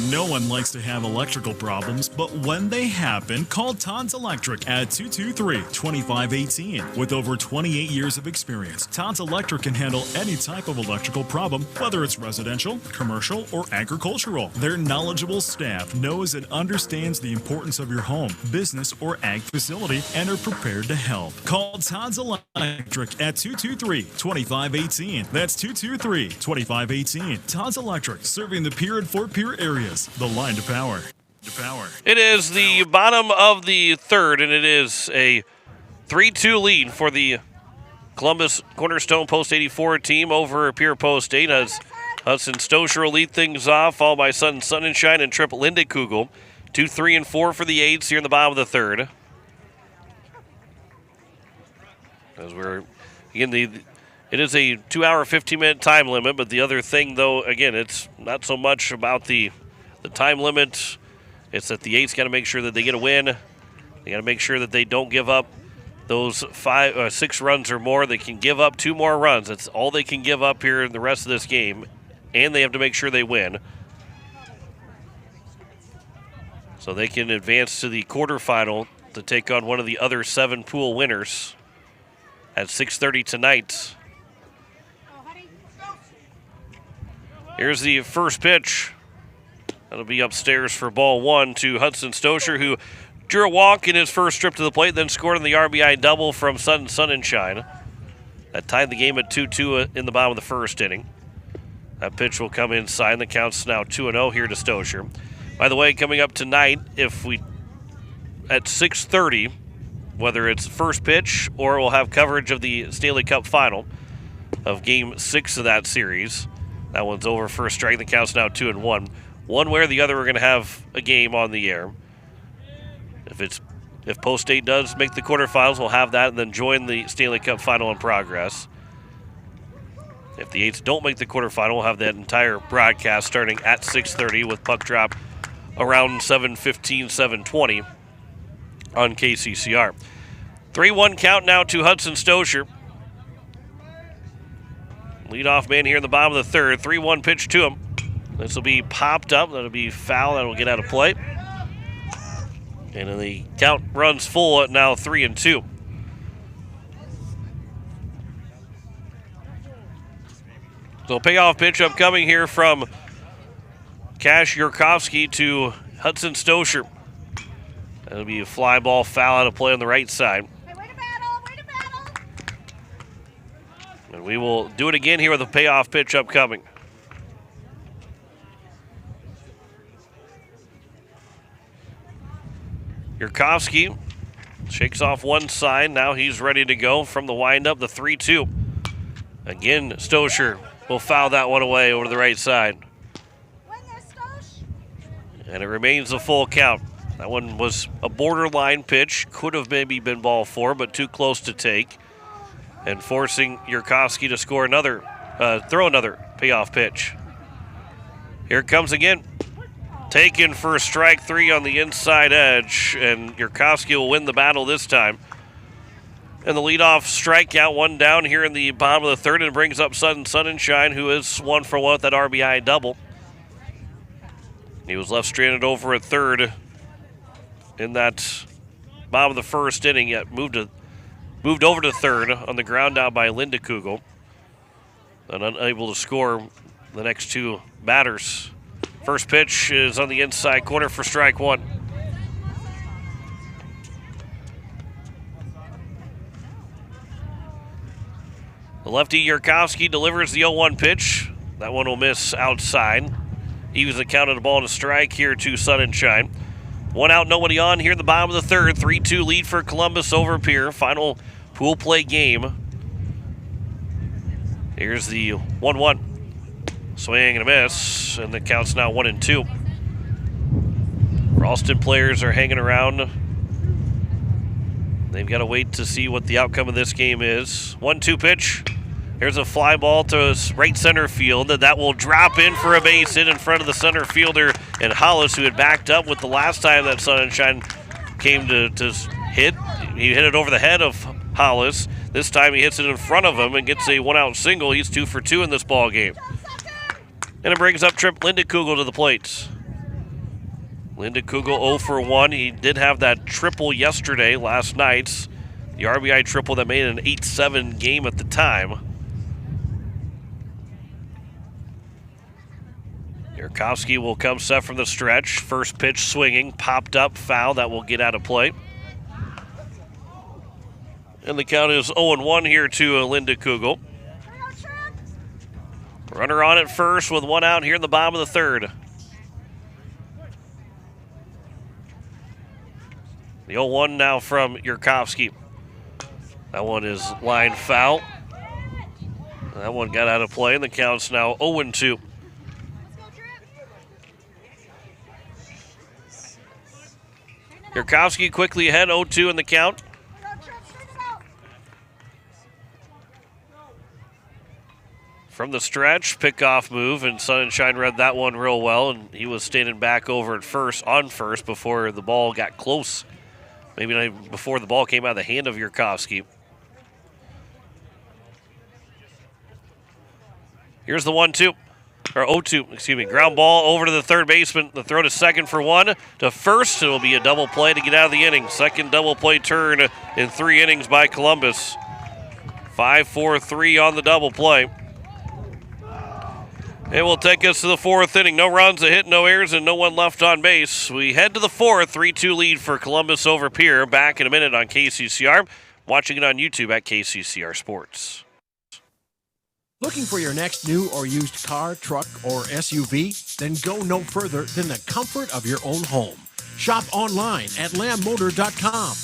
No one likes to have electrical problems, but when they happen, call Todd's Electric at 223-2518. With over 28 years of experience, Todd's Electric can handle any type of electrical problem, whether it's residential, commercial, or agricultural. Their knowledgeable staff knows and understands the importance of your home, business, or ag facility and are prepared to help. Call Todd's Electric at 223-2518. That's 223-2518. Todd's Electric, serving the Pierre and Fort Pierre areas. The line to power. It is the bottom of the third, and it is a 3-2 lead for the Columbus Cornerstone Post 84 team over Pierre Post 8 as Hudson Stosher will lead things off, followed by Sunshine and Trip Lindekugel. 2, 3, and 4 for the Aids here in the bottom of the third. As we're, again, it is a 2-hour, 15-minute time limit, but the other thing, though, again, it's not so much about the time limit. It's that the Eights got to make sure that they get a win. They got to make sure that they don't give up those 6 runs or more. They can give up 2 more runs. That's all they can give up here in the rest of this game, and they have to make sure they win, so they can advance to the quarterfinal to take on one of the other 7 pool winners at 6:30 tonight. Here's the first pitch. That'll be upstairs for ball 1 to Hudson Stosher, who drew a walk in his first trip to the plate, then scored on the RBI double from Sunshine. That tied the game at 2-2 in the bottom of the first inning. That pitch will come inside, and the count's now 2-0 here to Stosher. By the way, coming up tonight, at 6:30, whether it's first pitch or we'll have coverage of the Stanley Cup final of Game 6 of that series. That one's over for a strike. The count's now 2-1. One way or the other, we're going to have a game on the air. If Post 8 does make the quarterfinals, we'll have that and then join the Stanley Cup final in progress. If the Eights don't make the quarterfinal, we'll have that entire broadcast starting at 6:30 with puck drop around 7:15, 7:20 on KCCR. 3-1 count now to Hudson Stosher. Leadoff man here in the bottom of the third. 3-1 pitch to him. This will be popped up. That'll be foul. That'll get out of play. And then the count runs full at now 3-2. So payoff pitch upcoming here from Cash Yurkovsky to Hudson Stosher. That'll be a fly ball foul out of play on the right side. Hey, way to battle, way to battle. And we will do it again here with a payoff pitch upcoming. Yurkovsky shakes off one side. Now he's ready to go from the windup, the 3-2. Again, Stosher will foul that one away over to the right side. And it remains a full count. That one was a borderline pitch. Could have maybe been ball four, but too close to take. And forcing Yurkovsky to score another, throw another payoff pitch. Here it comes again. Taken for strike three on the inside edge, and Yurkovsky will win the battle this time. And the leadoff strikeout, one down here in the bottom of the third, and brings up Sudden Sunshine, who is 1 for 1 with that RBI double. He was left stranded over at third in that bottom of the first inning, yet moved over to third on the ground out by Linda Kugel, and unable to score the next two batters. First pitch is on the inside corner for strike one. The lefty Yurkovsky delivers the 0-1 pitch. That one will miss outside. He was accounted a ball and a strike here to Sunshine. One out, nobody on here in the bottom of the third. 3-2 lead for Columbus over Pierre. Final pool play game. Here's the 1-1. Swing and a miss, and the count's now 1-2. Ralston players are hanging around. They've got to wait to see what the outcome of this game is. 1-2 pitch. Here's a fly ball to right center field, and that will drop in for a base hit in front of the center fielder and Hollis, who had backed up with the last time that Sunshine came to hit. He hit it over the head of Hollis. This time he hits it in front of him and gets a one-out single. He's 2 for 2 in this ball game. And it brings up Linda Kugel to the plate. Linda Kugel 0 for 1. He did have that triple yesterday, last night's. The RBI triple that made an 8-7 game at the time. Yurkovsky will come set from the stretch. First pitch swinging, popped up, foul. That will get out of play. And the count is 0-1 here to Linda Kugel. Runner on at first with one out here in the bottom of the third. The 0-1 now from Yurkovsky. That one is line foul. That one got out of play, and the count's now 0-2. Yurkovsky quickly ahead, 0-2 in the count. From the stretch, pickoff move, and Sunshine read that one real well, and he was standing back over at first, on first, before the ball got close. Maybe not even before the ball came out of the hand of Yurkovsky. Here's the 1-2, or 0-2, excuse me. Ground ball over to the third baseman. The throw to second for one. To first, it will be a double play to get out of the inning. Second double play turn in 3 innings by Columbus. 5-4-3 on the double play. It will take us to the 4th inning. No runs, a hit, no errors, and no one left on base. We head to the 4th, 3-2 lead for Columbus over Pierre. Back in a minute on KCCR. Watching it on YouTube at KCCR Sports. Looking for your next new or used car, truck, or SUV? Then go no further than the comfort of your own home. Shop online at lambmotor.com.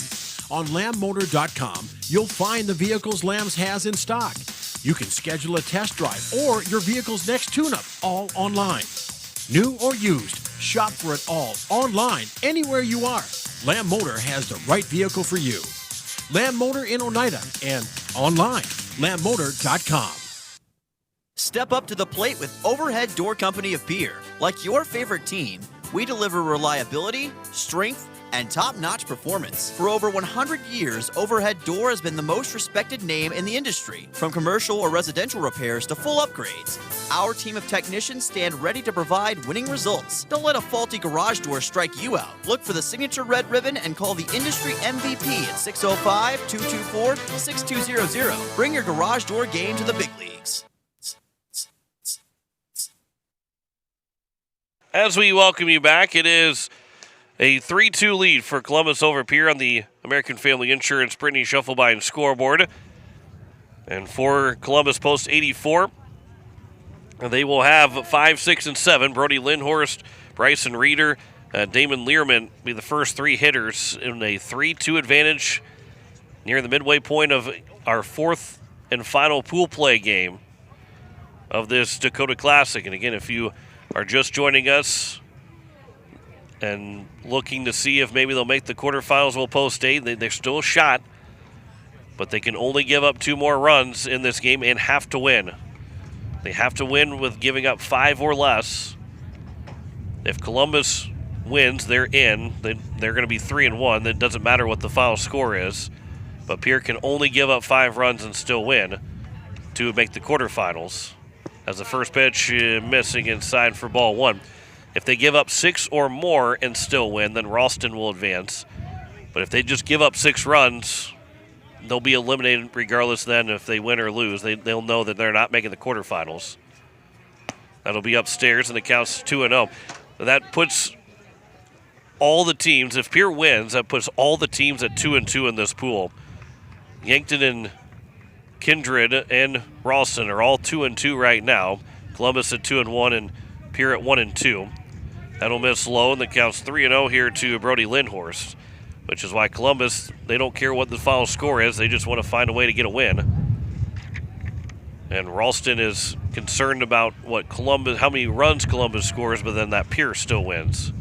On lambmotor.com, you'll find the vehicles Lambs has in stock. You can schedule a test drive or your vehicle's next tune-up, all online. New or used, shop for it all online, anywhere you are. Lamb Motor has the right vehicle for you. Lamb Motor in Oneida and online, lambmotor.com. Step up to the plate with Overhead Door Company of Pierre. Like your favorite team, We deliver reliability, strength, and top-notch performance. For over 100 years, Overhead Door has been the most respected name in the industry. From commercial or residential repairs to full upgrades, our team of technicians stand ready to provide winning results. Don't let a faulty garage door strike you out. Look for the signature red ribbon and call the industry MVP at 605-224-6200. Bring your garage door game to the big leagues. As we welcome you back, it is a 3-2 lead for Columbus over Pierre on the American Family Insurance Brittany Shufflebine scoreboard. And for Columbus post 84, they will have 5, 6, and 7. Brody Lindhorst, Bryson Reeder, Damon Learman be the first three hitters in a 3-2 advantage near the midway point of our fourth and final pool play game of this Dakota Classic. And again, if you are just joining us and looking to see if maybe they'll make the quarterfinals, will post 8. They're still a shot, but they can only give up 2 more runs in this game and have to win. They have to win with giving up 5 or less. If Columbus wins, they're in. They're going to be 3-1. It doesn't matter what the final score is, but Pierre can only give up 5 runs and still win to make the quarterfinals. As the first pitch missing inside for ball 1. If they give up 6 or more and still win, then Ralston will advance. But if they just give up 6 runs, they'll be eliminated regardless then if they win or lose. They'll know that they're not making the quarterfinals. That'll be upstairs, and the count's 2-0. That puts all the teams, if Pierre wins, that puts all the teams at 2-2 in this pool. Yankton and Kindred and Ralston are all 2-2 right now. Columbus at 2-1 and Pierre at 1-2. That'll miss low, and the count's 3-0 here to Brody Lindhorst, which is why Columbus, they don't care what the final score is. They just want to find a way to get a win. And Ralston is concerned about how many runs Columbus scores, but then that Pierre still wins.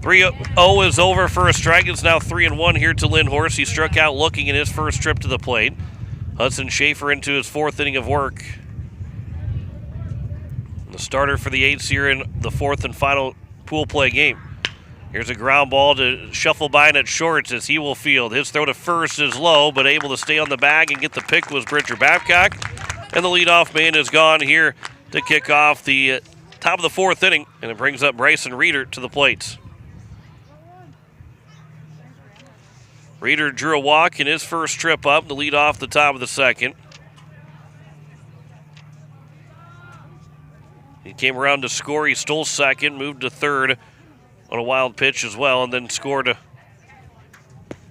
3-0 is over for a strike. It's now 3-1 here to Lindhorst. He struck out looking at his first trip to the plate. Hudson Schaefer into his 4th inning of work. The starter for the Eights here in the 4th and final pool play game. Here's a ground ball to Shufflebine at shorts as he will field. His throw to first is low, but able to stay on the bag and get the pick was Bridger Babcock. And the leadoff man is gone here to kick off the top of the 4th inning, and it brings up Bryson Reeder to the plate. Reeder drew a walk in his first trip up to lead off the top of the 2nd. He came around to score. He stole 2nd, moved to 3rd on a wild pitch as well, and then scored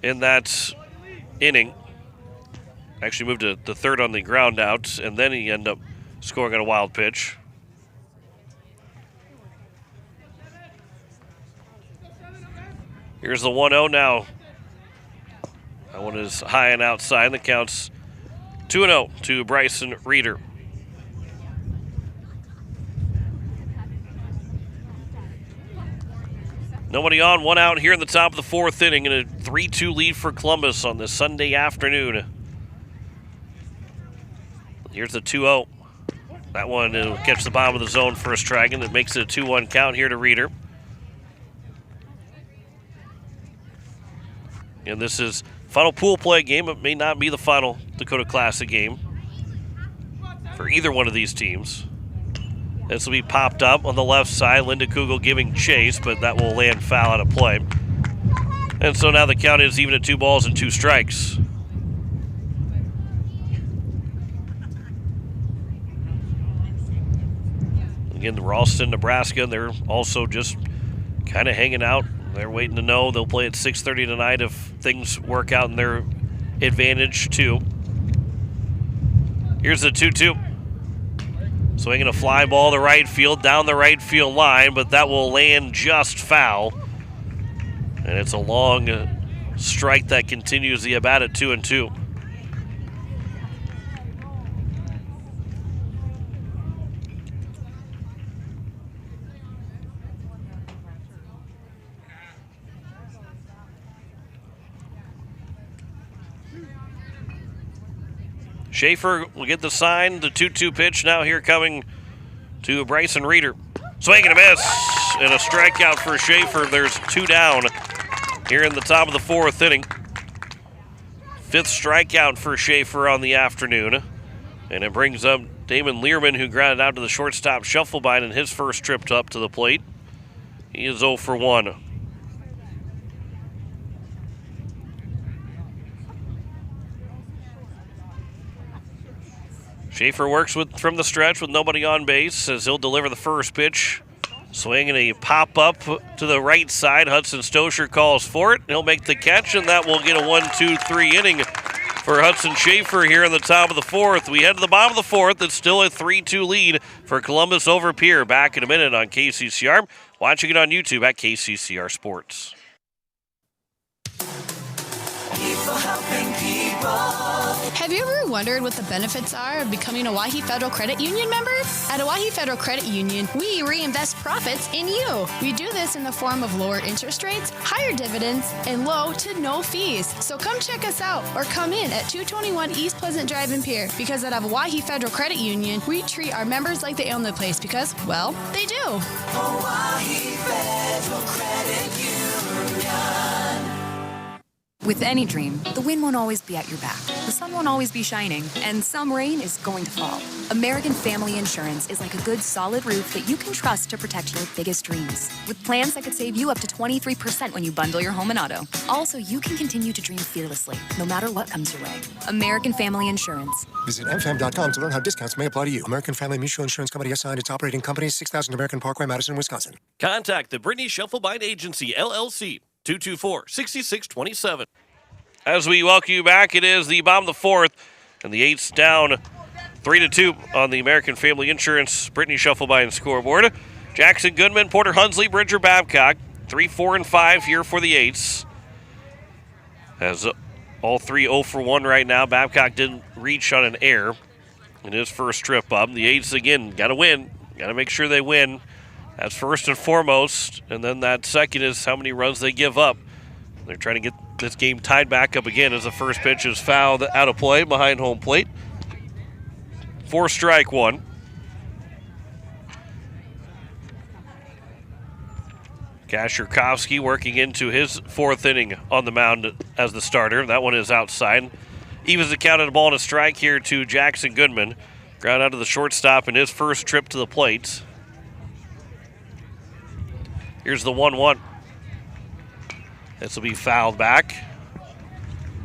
in that inning. Actually moved to 3rd on the ground out, and then he ended up scoring on a wild pitch. Here's the 1-0 now. That one is high and outside, and the count's 2-0 to Bryson Reeder. Nobody on, 1 out here in the top of the 4th inning, and a 3-2 lead for Columbus on this Sunday afternoon. Here's the 2-0. That one will catch the bottom of the zone for a strike, and it makes it a 2-1 count here to Reeder. And this is final pool play game. It may not be the final Dakota Classic game for either one of these teams. This will be popped up on the left side. Linda Kugel giving chase, but that will land foul out of play. And so now the count is even at 2 balls and 2 strikes. Again, Ralston, Nebraska, they're also just kind of hanging out. They're waiting to know. They'll play at 6:30 tonight if things work out in their advantage, too. Here's the 2-2. Swinging a fly ball to right field, down the right field line, but that will land just foul. And it's a long strike that continues the at-bat at 2-2. Schaefer will get the sign, the 2-2 pitch now here coming to Bryson Reeder. Swing and a miss, and a strikeout for Schaefer. There's 2 down here in the top of the 4th inning. 5th strikeout for Schaefer on the afternoon. And it brings up Damon Learman, who grounded out to the shortstop Schuffelbein in his first trip up to the plate. He is 0 for 1. Schaefer works from the stretch with nobody on base as he'll deliver the first pitch. Swing and a pop-up to the right side. Hudson Stosher calls for it. He'll make the catch, and that will get a 1-2-3 inning for Hudson Schaefer here in the top of the 4th. We head to the bottom of the 4th. It's still a 3-2 lead for Columbus over Pierre. Back in a minute on KCCR. Watching it on YouTube at KCCR Sports. People helping people. Have you ever wondered what the benefits are of becoming a Owyhee Federal Credit Union member? At Owyhee Federal Credit Union, we reinvest profits in you. We do this in the form of lower interest rates, higher dividends, and low to no fees. So come check us out or come in at 221 East Pleasant Drive in Pierre, because at Owyhee Federal Credit Union, we treat our members like they own the place because, well, they do. Owyhee Federal Credit Union. With any dream, the wind won't always be at your back, the sun won't always be shining, and some rain is going to fall. American Family Insurance is like a good, solid roof that you can trust to protect your biggest dreams. With plans that could save you up to 23% when you bundle your home and auto. Also, you can continue to dream fearlessly, no matter what comes your way. American Family Insurance. Visit mfam.com to learn how discounts may apply to you. American Family Mutual Insurance Company assigned its operating company, 6000 American Parkway, Madison, Wisconsin. Contact the Brittany Schuffelbein Agency, LLC. 224-6627. As we welcome you back, it is the bottom of the 4th, and the 8's down 3-2 on the American Family Insurance Brittany Schuffelbein scoreboard. Jackson Goodman, Porter Hunsley, Bridger Babcock, 3, 4, and 5 here for the 8's. As all 3 0 for 1 right now. Babcock didn't reach on an error in his first trip up. The 8's again got to win, got to make sure they win. That's first and foremost, and then that second is how many runs they give up. They're trying to get this game tied back up again as the first pitch is fouled out of play behind home plate. 4 strike 1. Kashirkovsky working into his 4th inning on the mound as the starter. That one is outside. Evens the count at a ball and a strike here to Jackson Goodman. Ground out to the shortstop in his first trip to the plate. Here's the 1-1. This will be fouled back.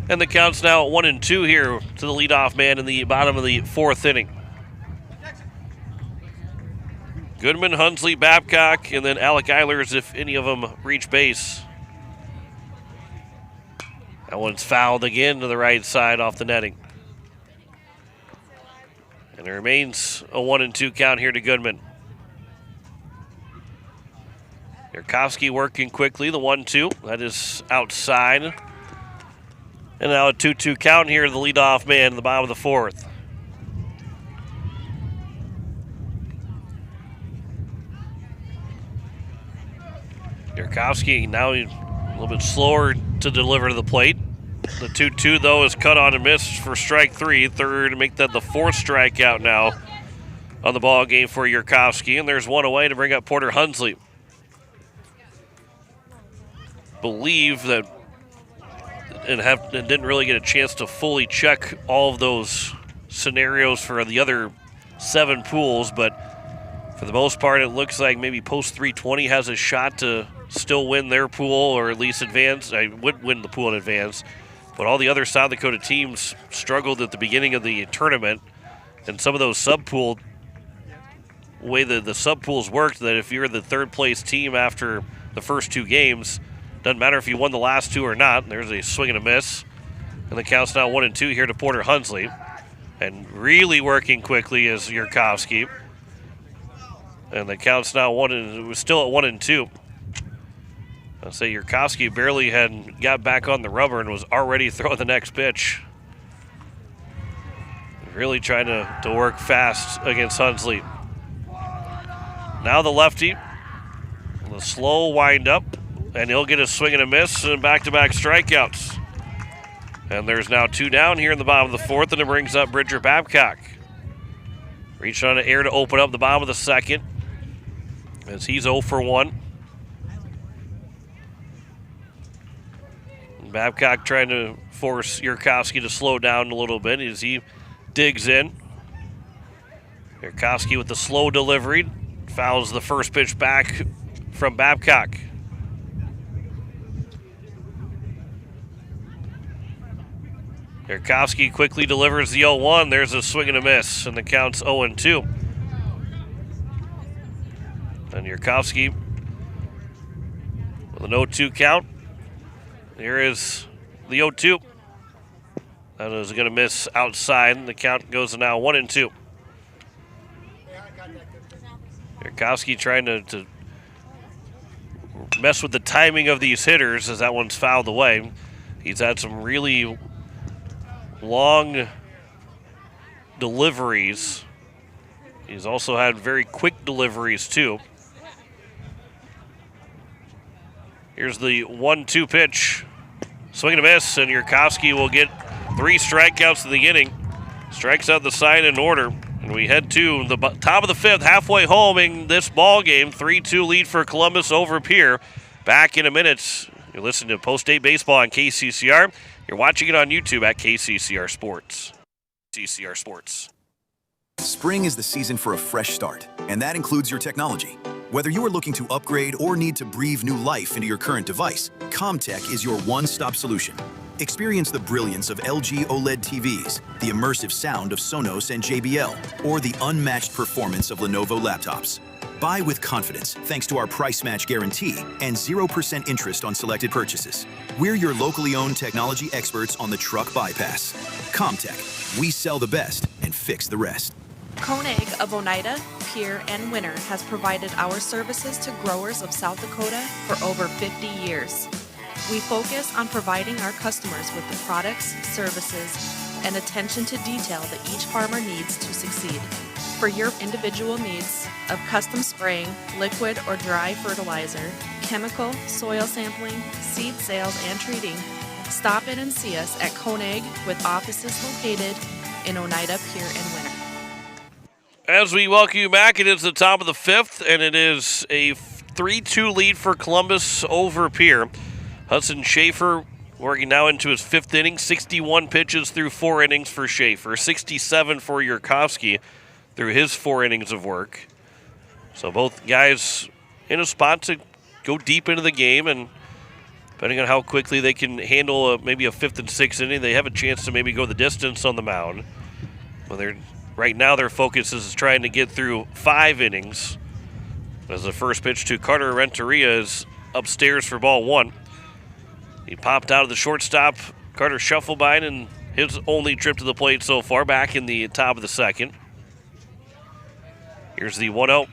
And the count's now at 1-2 here to the leadoff man in the bottom of the 4th inning. Goodman, Hunsley, Babcock, and then Alec Eilers if any of them reach base. That one's fouled again to the right side off the netting. And it remains a 1-2 count here to Goodman. Yarkovsky working quickly, the 1-2. That is outside. And now a 2-2 count here to the leadoff man in the bottom of the 4th. Yarkovsky now a little bit slower to deliver to the plate. The 2-2, though, is cut on and missed for strike 3. Third to make that the 4th strikeout now on the ball game for Yarkovsky. And there's one away to bring up Porter Hunsley. Believe that and didn't really get a chance to fully check all of those scenarios for the other 7 pools, but for the most part, it looks like maybe Post 320 has a shot to still win their pool or at least advance. I would win the pool in advance, but all the other South Dakota teams struggled at the beginning of the tournament, and some of those sub-pool, way the sub-pools worked, that if you're the 3rd place team after the first 2 games, doesn't matter if you won the last 2 or not. There's a swing and a miss. And the count's now 1-2 here to Porter Hunsley. And really working quickly is Yarkovsky. And the count's now still at 1-2. I'll say Yarkovsky barely had got back on the rubber and was already throwing the next pitch. Really trying to work fast against Hunsley. Now the lefty. The slow wind up. And he'll get a swing and a miss and back-to-back strikeouts. And there's now 2 down here in the bottom of the 4th, and it brings up Bridger Babcock. Reached on an air to open up the bottom of the 2nd. as he's 0 for 1. Babcock trying to force Yurkowski to slow down a little bit as he digs in. Yurkowski with the slow delivery, fouls the first pitch back from Babcock. Yurkowski quickly delivers the 0-1. There's a swing and a miss, and the count's 0-2. And Yurkowski with an 0-2 count. Here is the 0-2. That is going to miss outside, and the count goes to now 1-2. Yurkowski trying to mess with the timing of these hitters as that one's fouled away. He's had some really long deliveries. He's also had very quick deliveries too. Here's the 1-2 pitch. Swing and a miss, and Yurkowski will get 3 strikeouts in the inning. Strikes out the side in order. And we head to the top of the 5th, halfway home in this ball game. 3-2 lead for Columbus over Pierre. Back in a minute. You're listening to Post-State Baseball on KCCR. You're watching it on YouTube at KCCR Sports. KCCR Sports. Spring is the season for a fresh start, and that includes your technology. Whether you are looking to upgrade or need to breathe new life into your current device, CommTech is your one-stop solution. Experience the brilliance of LG OLED TVs, the immersive sound of Sonos and JBL, or the unmatched performance of Lenovo laptops. Buy with confidence thanks to our price match guarantee and 0% interest on selected purchases. We're your locally owned technology experts on the truck bypass. CommTech, we sell the best and fix the rest. Koenig of Oneida, Pierre, and Winter has provided our services to growers of South Dakota for over 50 years. We focus on providing our customers with the products, services, and attention to detail that each farmer needs to succeed. For your individual needs of custom spraying, liquid or dry fertilizer, chemical, soil sampling, seed sales, and treating, stop in and see us at Koenig with offices located in Oneida, Pierre, and Winter. As we welcome you back, it is the top of the 5th, and it is a 3-2 lead for Columbus over Pierre. Hudson Schaefer working now into his 5th inning, 61 pitches through 4 innings for Schaefer, 67 for Yurkowski through his 4 innings of work. So both guys in a spot to go deep into the game, and depending on how quickly they can handle maybe a 5th and 6th inning, they have a chance to maybe go the distance on the mound. Well, right now their focus is trying to get through 5 innings. As the first pitch to Carter Renteria is upstairs for ball 1. He popped out of the shortstop, Carter Schuffelbein, and his only trip to the plate so far, back in the top of the 2nd. Here's the 1-0.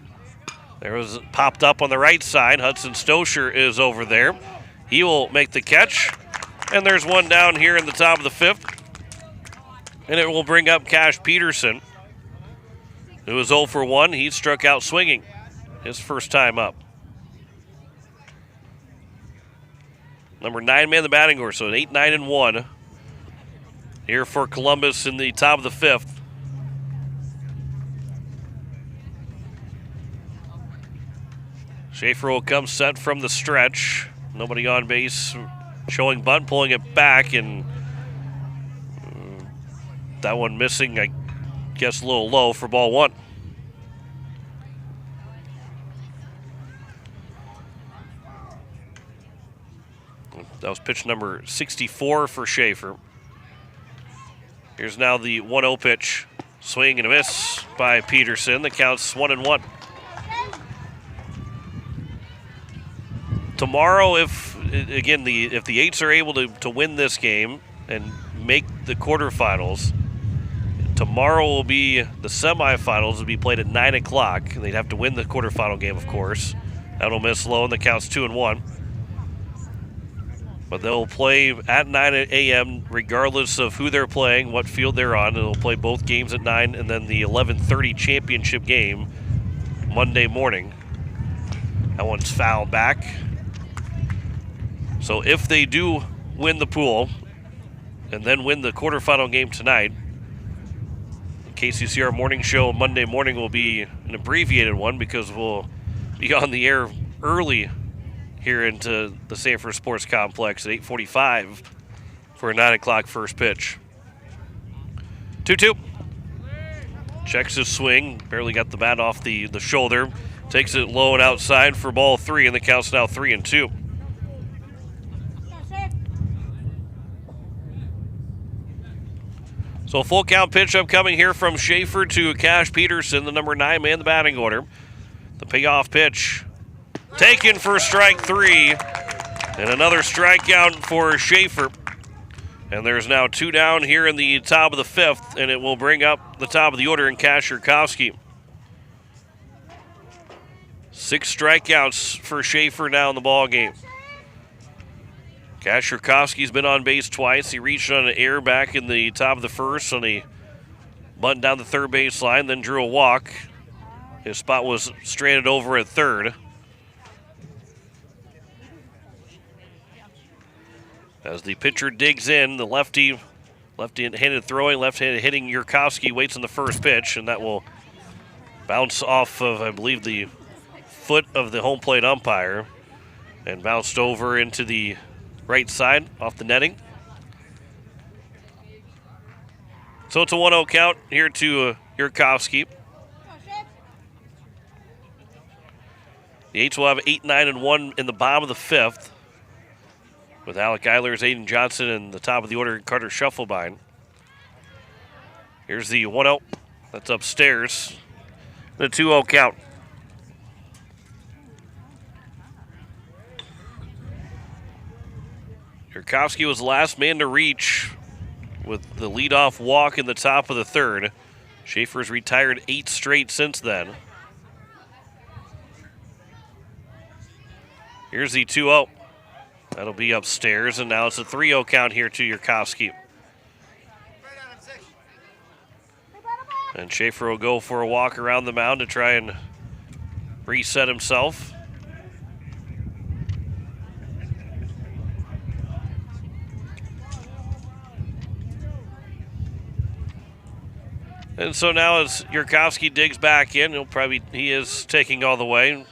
There was popped up on the right side. Hudson Stosher is over there. He will make the catch. And there's one down here in the top of the 5th. And it will bring up Cash Peterson, who was 0 for 1. He struck out swinging his first time up. Number 9 man in the batting order, so an 8-9-1 here for Columbus in the top of the 5th. Schaefer will come set from the stretch. Nobody on base, showing bunt, pulling it back, and that one missing, I guess, a little low for ball 1. That was pitch number 64 for Schaefer. Here's now the 1-0 pitch. Swing and a miss by Peterson. The count's 1-1. Tomorrow, if the Eights are able to win this game and make the quarterfinals, tomorrow will be the semifinals. Will be played at 9 o'clock. They'd have to win the quarterfinal game, of course. That'll miss low, and the count's 2-1. But they'll play at 9 a.m. regardless of who they're playing, what field they're on. They'll play both games at 9, and then the 11:30 championship game Monday morning. That one's fouled back. So if they do win the pool and then win the quarterfinal game tonight, the KCCR morning show Monday morning will be an abbreviated one because we'll be on the air early here into the Sanford Sports Complex at 8:45 for a 9 o'clock first pitch. 2-2. Checks his swing. Barely got the bat off the shoulder. Takes it low and outside for ball 3, and the count's now 3-2. So full count pitch upcoming here from Schaefer to Cash Peterson, the number 9 man in the batting order. The payoff pitch taken for strike 3, and another strikeout for Schaefer. And there's now 2 down here in the top of the 5th, and it will bring up the top of the order in Cash Yurkowski. 6 strikeouts for Schaefer now in the ball game. Cash Yurkowski's been on base twice. He reached on an error back in the top of the 1st on a bunt down the third base line, then drew a walk. His spot was stranded over at third. As the pitcher digs in, the left-handed throwing, left-handed hitting Yurkowski waits on the first pitch, and that will bounce off of, I believe, the foot of the home plate umpire and bounced over into the right side off the netting. So it's a 1-0 count here to Yurkowski. The Eights will have 8, 9, and 1 in the bottom of the 5th, with Alec Eilers, Aiden Johnson, and the top of the order, Carter Schuffelbein. Here's the 1-0. That's upstairs. The 2-0 count. Yurkowski was the last man to reach with the leadoff walk in the top of the 3rd. Schaefer's retired 8 straight since then. Here's the 2-0. That'll be upstairs, and now it's a 3-0 count here to Yurkowski. And Schaefer will go for a walk around the mound to try and reset himself. And so now as Yurkowski digs back in, he is taking all the way.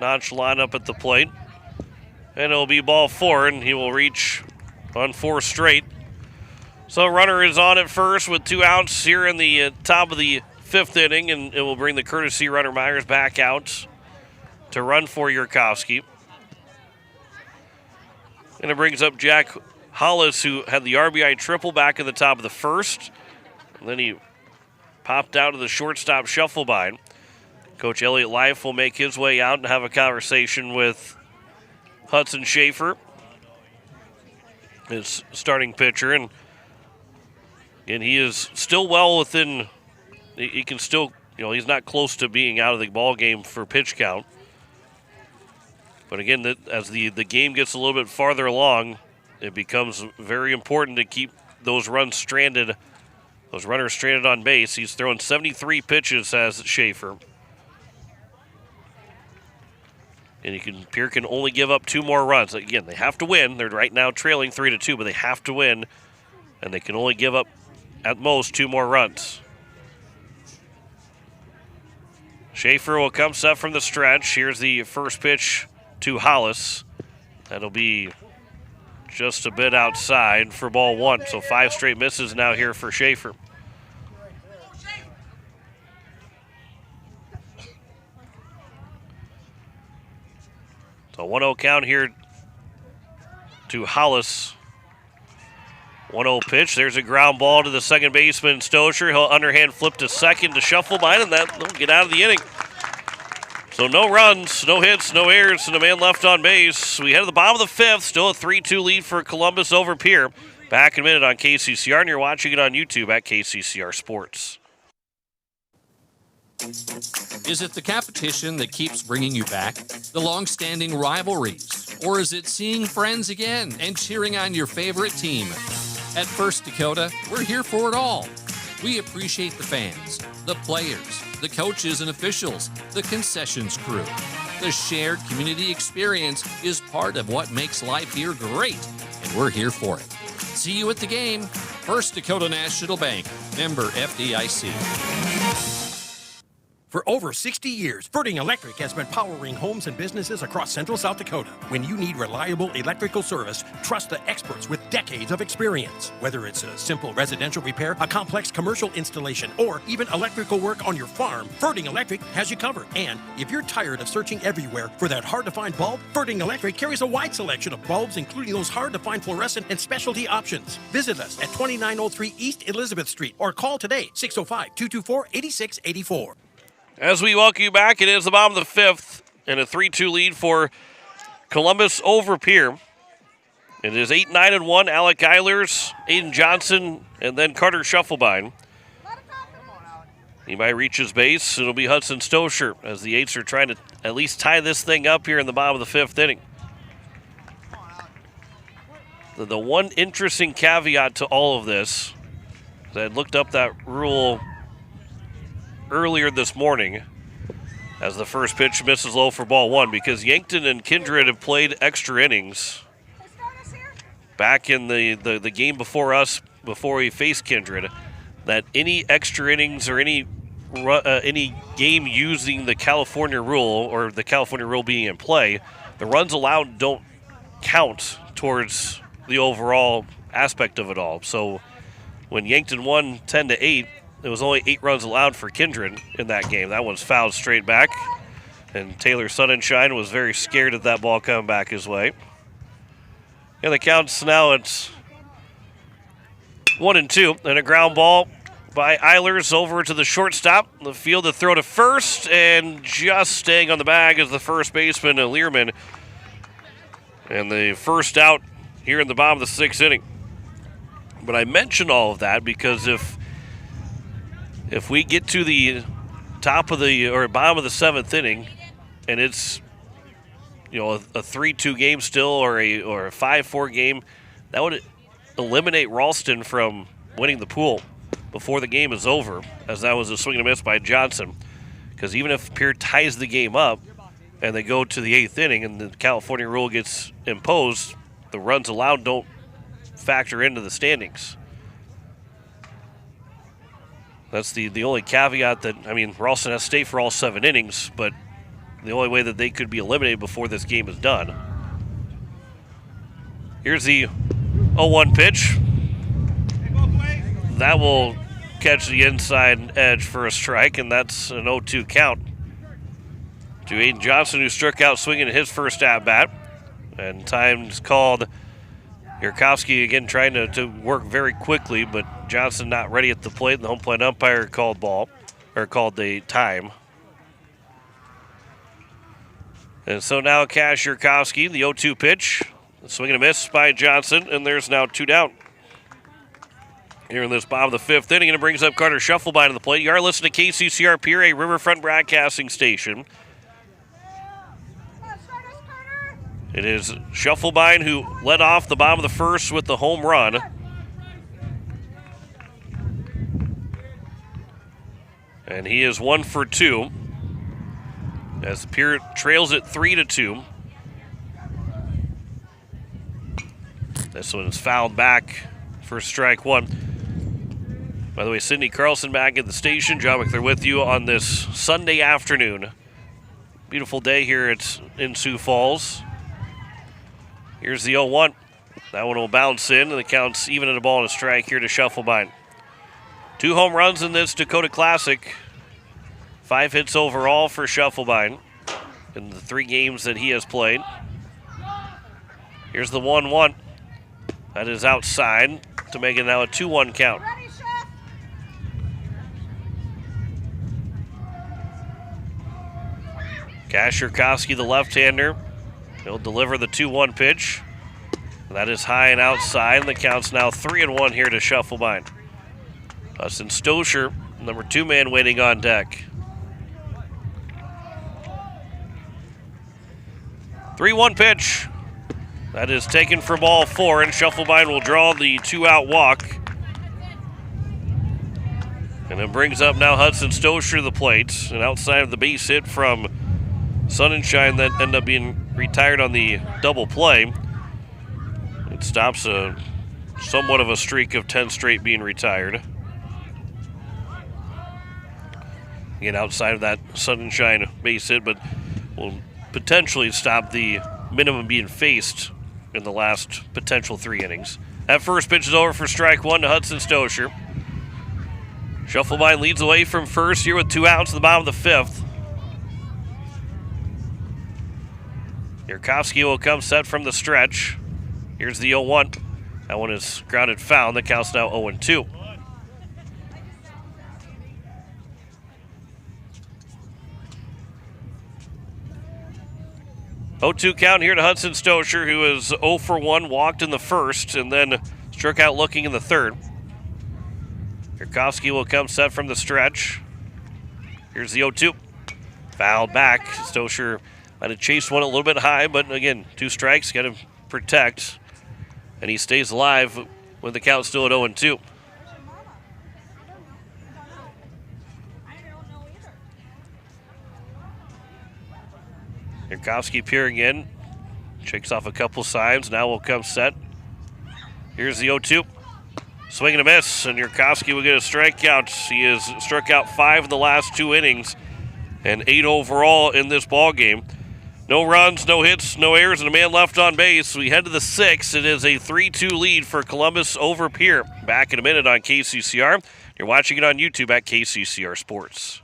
Nonchalant up at the plate. And it'll be ball 4, and he will reach on 4 straight. So runner is on at first with 2 outs here in the top of the 5th inning, and it will bring the courtesy runner Myers back out to run for Yurkowski. And it brings up Jack Hollis, who had the RBI triple back in the top of the 1st. And then he popped out to the shortstop Schuffelbein. Coach Elliott Life will make his way out and have a conversation with Hudson Schaefer, his starting pitcher, and he is still well within. He can still, he's not close to being out of the ball game for pitch count. But again, as the game gets a little bit farther along, it becomes very important to keep those runners stranded on base. He's thrown 73 pitches as Schaefer. And Pierre can only give up 2 more runs. Again, they have to win. They're right now trailing 3-2, but they have to win, and they can only give up at most 2 more runs. Schaefer will come set from the stretch. Here's the first pitch to Hollis. That'll be just a bit outside for ball 1. So 5 straight misses now here for Schaefer. So 1-0 count here to Hollis. 1-0 pitch. There's a ground ball to the second baseman, Stocher. He'll underhand flip to second to Schuffelbein, and that'll get out of the inning. So no runs, no hits, no errors, and a man left on base. We head to the bottom of the 5th. Still a 3-2 lead for Columbus over Pierre. Back in a minute on KCCR, and you're watching it on YouTube at KCCR Sports. Is it the competition that keeps bringing you back? The long-standing rivalries? Or is it seeing friends again and cheering on your favorite team? At First Dakota, we're here for it all. We appreciate the fans, the players, the coaches and officials, the concessions crew. The shared community experience is part of what makes life here great, and we're here for it. See you at the game. First Dakota National Bank, member FDIC. For over 60 years, Ferding Electric has been powering homes and businesses across central South Dakota. When you need reliable electrical service, trust the experts with decades of experience. Whether it's a simple residential repair, a complex commercial installation, or even electrical work on your farm, Ferding Electric has you covered. And if you're tired of searching everywhere for that hard-to-find bulb, Ferding Electric carries a wide selection of bulbs, including those hard-to-find fluorescent and specialty options. Visit us at 2903 East Elizabeth Street or call today, 605-224-8684. As we welcome you back, it is the bottom of the fifth and a 3-2 lead for Columbus over Pierre. It is 8-9-1, Alec Eilers, Aiden Johnson, and then Carter Shufflebine. He might reach his base. It'll be Hudson Stosher as the Eights are trying to at least tie this thing up here in the bottom of the fifth inning. The one interesting caveat to all of this, I had looked up that rule earlier this morning as the first pitch misses low for ball one, because Yankton and Kindred have played extra innings back in the game before us, before we faced Kindred, that any extra innings or any game using the California rule, or the California rule being in play, the runs allowed don't count towards the overall aspect of it all. So when Yankton won 10-8, there was only 8 runs allowed for Kindred in that game. That one's fouled straight back, and Taylor Sunshine was very scared of that ball coming back his way. And the count's now it's 1-2, and a ground ball by Eilers over to the shortstop. The field to throw to first, and just staying on the bag is the first baseman, Learman. And the first out here in the bottom of the sixth inning. But I mention all of that because if we get to the top of the, or bottom of the seventh inning, and it's, you know, a 3-2 game still, or a 5-4 game, that would eliminate Ralston from winning the pool before the game is over, as that was a swing and a miss by Johnson. Because even if Pierre ties the game up and they go to the eighth inning and the California rule gets imposed, the runs allowed don't factor into the standings. That's the only caveat that, I mean, Ralston has to stay for all 7 innings, but the only way that they could be eliminated before this game is done. Here's the 0-1 pitch. That will catch the inside edge for a strike, and that's an 0-2 count to Aiden Johnson, who struck out swinging at his first at-bat. And time's called. Yurkowski again trying to work very quickly, but Johnson not ready at the plate, and the home plate umpire called the time. And so now Cash Yurkowski, the 0-2 pitch. Swing and a miss by Johnson, and there's now 2 down. Here in this bottom of the fifth inning, and it brings up Carter Shufflebine to the plate. You are listening to KCCR Pierre, a Riverfront broadcasting station. It is Shufflebine who led off the bottom of the first with the home run. And he is 1 for 2 as Pierre trails it 3-2. This one is fouled back for strike one. By the way, Sidney Carlson back at the station. John McClure with you on this Sunday afternoon. Beautiful day here in Sioux Falls. Here's the 0-1. That one will bounce in, and the count's even at a ball and a strike here to Shufflebine. 2 home runs in this Dakota Classic. 5 hits overall for Shufflebine in the 3 games that he has played. Here's the 1-1. That is outside to make it now a 2-1 count. Cash Yurkowski, the left-hander. He'll deliver the 2-1 pitch. That is high and outside, and the count's now 3-1 here to Shufflebine. Hudson Stosher, number 2 man waiting on deck. 3-1 pitch. That is taken for ball 4, and Shufflebine will draw the 2-out walk. And it brings up now Hudson Stosher to the plate. And outside of the base hit from Sunshine that ended up being retired on the double play, it stops somewhat of a streak of 10 straight being retired. Again, outside of that Sunshine base hit, but will potentially stop the minimum being faced in the last potential 3 innings. That first pitch is over for strike 1 to Hudson Stosher. Shufflebein leads away from first here with 2 outs in the bottom of the 5th. Yurkovsky will come set from the stretch. Here's the 0-1. That one is grounded foul. The count's now 0-2. Oh-2 count here to Hudson Stosher, who is 0 for 1, walked in the first, and then struck out looking in the third. Yurkovsky will come set from the stretch. Here's the 0-2. Fouled back. Stosher might have chased one a little bit high, but again, 2 strikes, got to protect. And he stays alive with the count still at 0-2. Yurkovsky peering in. Shakes off a couple signs. Now will come set. Here's the 0-2. Swing and a miss, and Yurkovsky will get a strikeout. He has struck out 5 in the last 2 innings and 8 overall in this ball game. No runs, no hits, no errors, and a man left on base. We head to the 6th. It is a 3-2 lead for Columbus over Pierre. Back in a minute on KCCR. You're watching it on YouTube at KCCR Sports.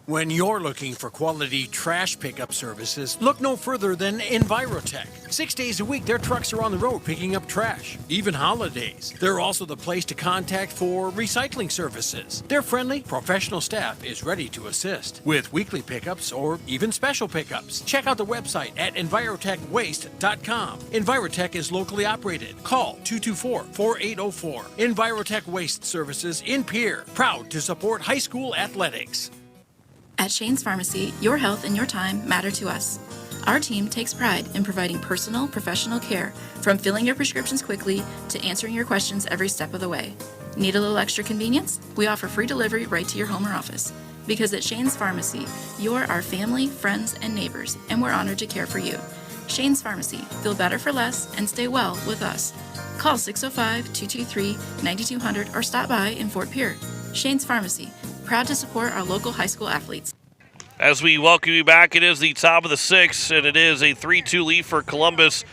When you're looking for quality trash pickup services, look no further than Envirotech. 6 days a week, their trucks are on the road picking up trash, even holidays. They're also the place to contact for recycling services. Their friendly, professional staff is ready to assist with weekly pickups or even special pickups. Check out the website at EnvirotechWaste.com. Envirotech is locally operated. Call 224-4804. Envirotech Waste Services in Pierre, proud to support high school athletics. At Shane's Pharmacy, your health and your time matter to us. Our team takes pride in providing personal, professional care, from filling your prescriptions quickly to answering your questions every step of the way. Need a little extra convenience? We offer free delivery right to your home or office. Because at Shane's Pharmacy, you're our family, friends, and neighbors, and we're honored to care for you. Shane's Pharmacy. Feel better for less and stay well with us. Call 605-223-9200 or stop by in Fort Pierre. Shane's Pharmacy. Proud to support our local high school athletes. As we welcome you back, it is the top of the 6th, and it is a 3-2 lead for Columbus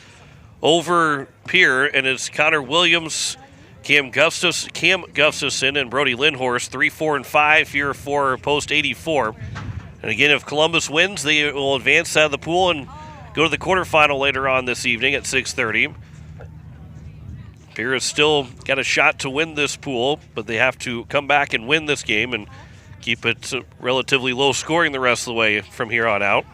over Pierre, and it's Connor Williams, Cam Gustafson, and Brody Lindhorst, 3-4-5 here for post 84. And again, if Columbus wins, they will advance out of the pool and go to the quarterfinal later on this evening at 6:30. Pierre has still got a shot to win this pool, but they have to come back and win this game and keep it relatively low scoring the rest of the way from here on out.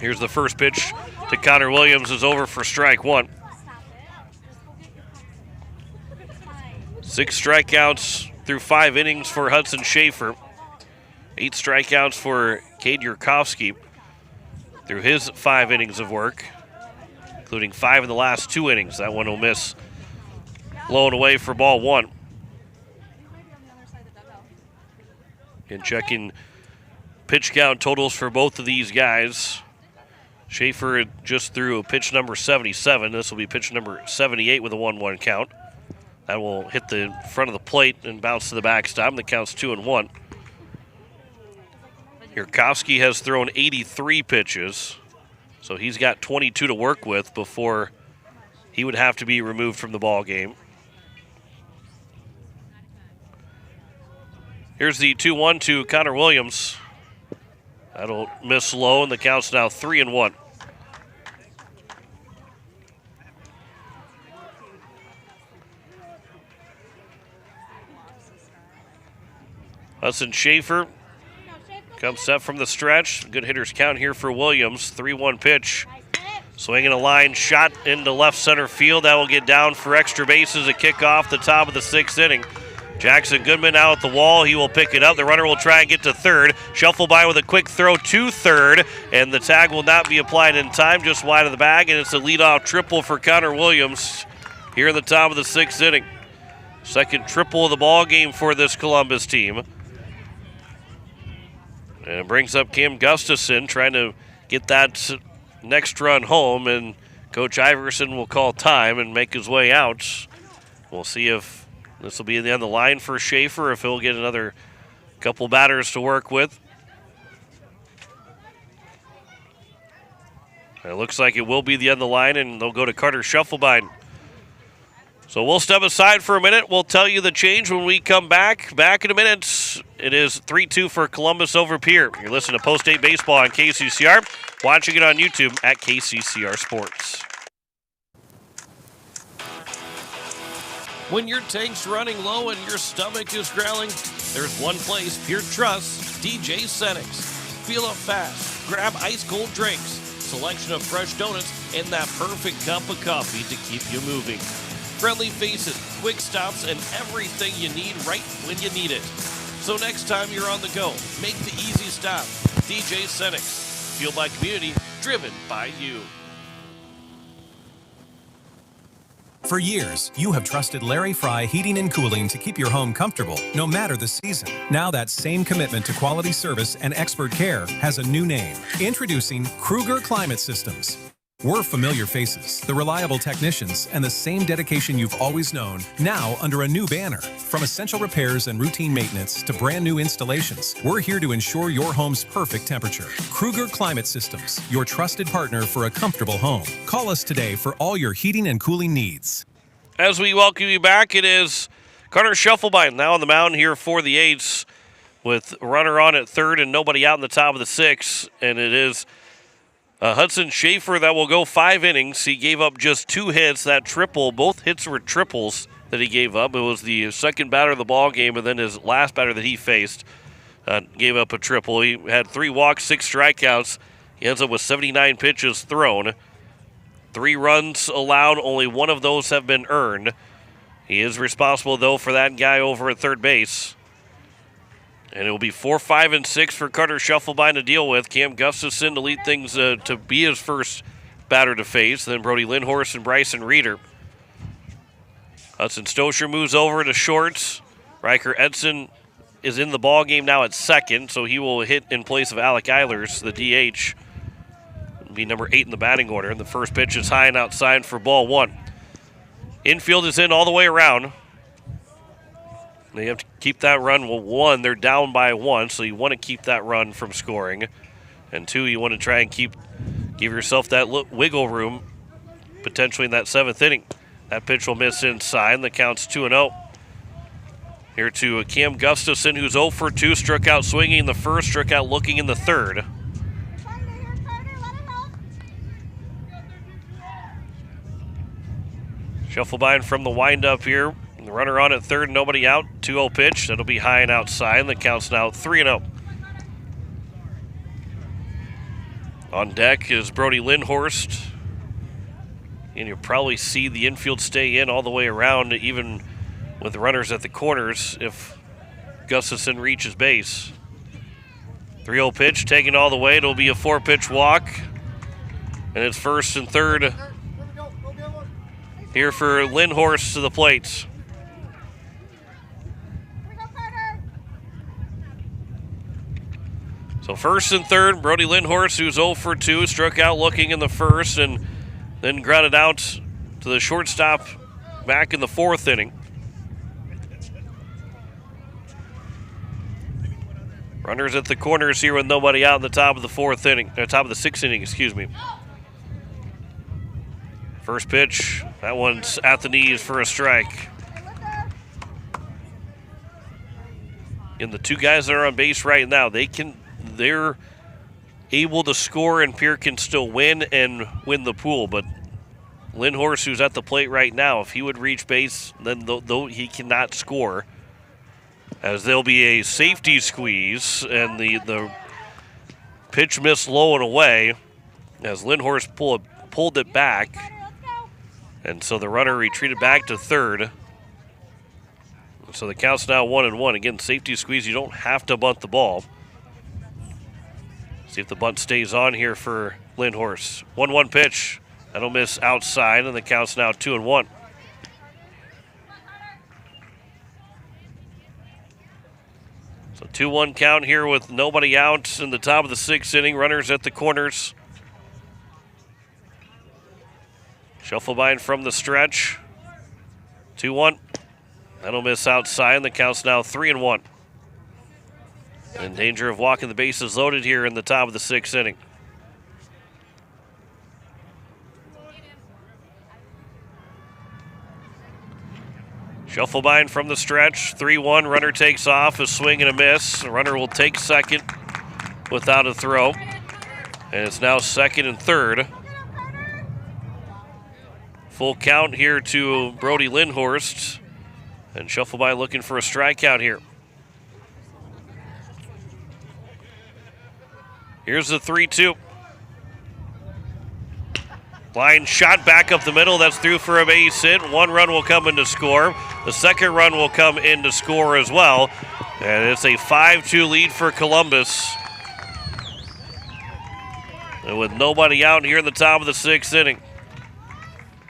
Here's the first pitch to Connor Williams, is over for strike 1. 6 strikeouts through 5 innings for Hudson Schaefer. 8 strikeouts for Cade Yurkovsky through his 5 innings of work, including 5 in the last 2 innings. That one will miss, blown away for ball 1. And checking pitch count totals for both of these guys. Schaefer just threw pitch number 77. This will be pitch number 78 with a 1-1 count. That will hit the front of the plate and bounce to the backstop. The count's 2-1. Yurkovsky has thrown 83 pitches, so he's got 22 to work with before he would have to be removed from the ball game. Here's the 2-1 to Connor Williams. That'll miss low, and the count's now 3-1. Hudson Schaefer comes set from the stretch. Good hitter's count here for Williams. 3-1 pitch. Swinging a line shot into left center field. That will get down for extra bases. A kickoff the top of the 6th inning. Jackson Goodman out at the wall. He will pick it up. The runner will try and get to third. Shuffle by with a quick throw to third, and the tag will not be applied in time, just wide of the bag, and it's a leadoff triple for Connor Williams here in the top of the 6th inning. Second triple of the ball game for this Columbus team. And it brings up Cam Gustafson trying to get that next run home, and Coach Iverson will call time and make his way out. We'll see if this will be the end of the line for Schaefer, if he'll get another Couple batters to work with. And it looks like it will be the end of the line, and they'll go to Carter Schuffelbein. So we'll step aside for a minute. We'll tell you the change when we come back. Back in a minute. It is 3-2 for Columbus over Pierre. You're listening to Post-8 Baseball on KCCR. Watching it on YouTube at KCCR Sports. When your tank's running low and your stomach is growling, there's one place Pierre trusts, DJ Senex. Feel up fast, grab ice-cold drinks, selection of fresh donuts, and that perfect cup of coffee to keep you moving. Friendly faces, quick stops, and everything you need right when you need it. So next time you're on the go, make the easy stop. DJ Senex. Fueled by community, driven by you. For years, you have trusted Larry Fry Heating and Cooling to keep your home comfortable, no matter the season. Now that same commitment to quality service and expert care has a new name. Introducing Kruger Climate Systems. We're familiar faces, the reliable technicians, and the same dedication you've always known, now under a new banner. From essential repairs and routine maintenance to brand new installations, we're here to ensure your home's perfect temperature. Kruger Climate Systems, your trusted partner for a comfortable home. Call us today for all your heating and cooling needs. As we welcome you back, it is Carter Schuffelbein now on the mound here for the Eights with a runner on at third and nobody out in the top of the sixth, and it is Hudson Schaefer that will go 5 innings. He gave up just 2 hits. That triple, both hits were triples that he gave up. It was the second batter of the ball game, and then his last batter that he faced gave up a triple. He had 3 walks, 6 strikeouts. He ends up with 79 pitches thrown. 3 runs allowed. Only 1 of those have been earned. He is responsible, though, for that guy over at third base. And it will be 4, 5, and 6 for Carter Schuffelbein to deal with. Cam Gustafson to lead things to be his first batter to face. Then Brody Lindhorst and Bryson Reeder. Hudson Stosher moves over to shorts. Riker Edson is in the ball game now at second, so he will hit in place of Alec Eilers, the DH. It'll be number 8 in the batting order. And the first pitch is high and outside for ball 1. Infield is in all the way around. They have to keep that run. Well, 1, they're down by 1, so you want to keep that run from scoring. And 2, you want to try and give yourself that wiggle room, potentially in that 7th inning. That pitch will miss inside, and the count's 2-0. Here to Cam Gustafson, who's 0 for 2, struck out swinging in the first, struck out looking in the third. Schuffelbein from the windup here. The runner on at third, nobody out. 2-0 pitch. That'll be high and outside, and the count's now 3-0. On deck is Brody Lindhorst. And you'll probably see the infield stay in all the way around, even with runners at the corners, if Gustafson reaches base. 3-0 pitch, taken all the way. It'll be a 4-pitch walk. And it's first and third here for Lindhorst to the plates. So first and third, Brody Lindhorst, who's 0 for 2, struck out looking in the first and then grounded out to the shortstop back in the 4th inning. Runners at the corners here with nobody out in the top of the 4th inning, top of the 6th inning, excuse me. First pitch, that one's at the knees for a strike. And the 2 guys that are on base right now, they're able to score, and Pierre can still win and win the pool. But Lindhorst, who's at the plate right now, if he would reach base, then though he cannot score, as there'll be a safety squeeze, and the pitch missed low and away as Lindhorst pulled it back. And so the runner retreated back to third. So the count's now 1-1. Again, safety squeeze, you don't have to bunt the ball. See if the bunt stays on here for Lindhorst. 1-1 pitch. That'll miss outside, and the count's now 2-1. So 2-1 count here with nobody out in the top of the 6th inning. Runners at the corners. Schuffelbein from the stretch. 2-1. That'll miss outside, and the count's now 3-1. In danger of walking the bases loaded here in the top of the 6th inning. Shufflebein from the stretch, 3-1, runner takes off, a swing and a miss. The runner will take second without a throw. And it's now second and third. Full count here to Brody Lindhorst. And Shufflebein looking for a strikeout here. Here's the 3-2. Line shot back up the middle. That's through for a base hit. One run will come in to score. The second run will come in to score as well. And it's a 5-2 lead for Columbus. And with nobody out here in the top of the 6th inning.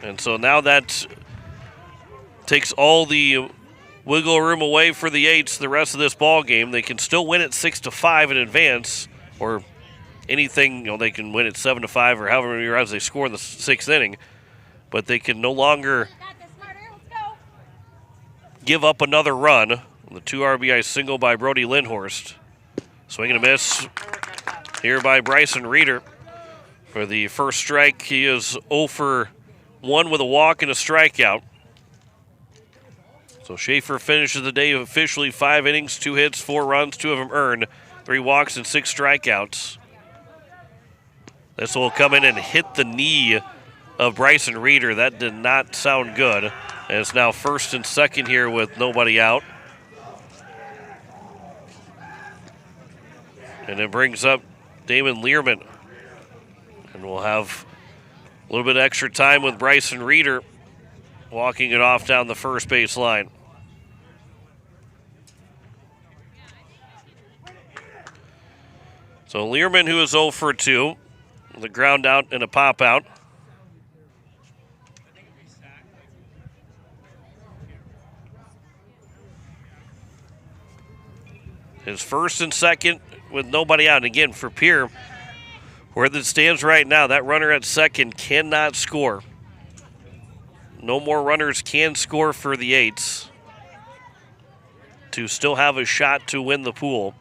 And so now that takes all the wiggle room away for the Eights the rest of this ball game. They can still win it 6-5 in advance, or anything, they can win it 7-5 or however many runs they score in the 6th inning, but they can no longer give up another run. The 2 RBI single by Brody Lindhorst. Swing and a miss here by Bryson Reeder. For the first strike, he is 0 for 1 with a walk and a strikeout. So Schaefer finishes the day officially 5 innings, 2 hits, 4 runs, 2 of them earned, 3 walks and 6 strikeouts. This will come in and hit the knee of Bryson Reeder. That did not sound good. And it's now first and second here with nobody out. And it brings up Damon Learman. And we'll have a little bit of extra time with Bryson Reeder walking it off down the first base line. So Learman, who is 0 for 2, the ground out and a pop out. His first and second with nobody out. And again, for Pierre, where it stands right now, that runner at second cannot score. No more runners can score for the Eights to still have a shot to win the pool.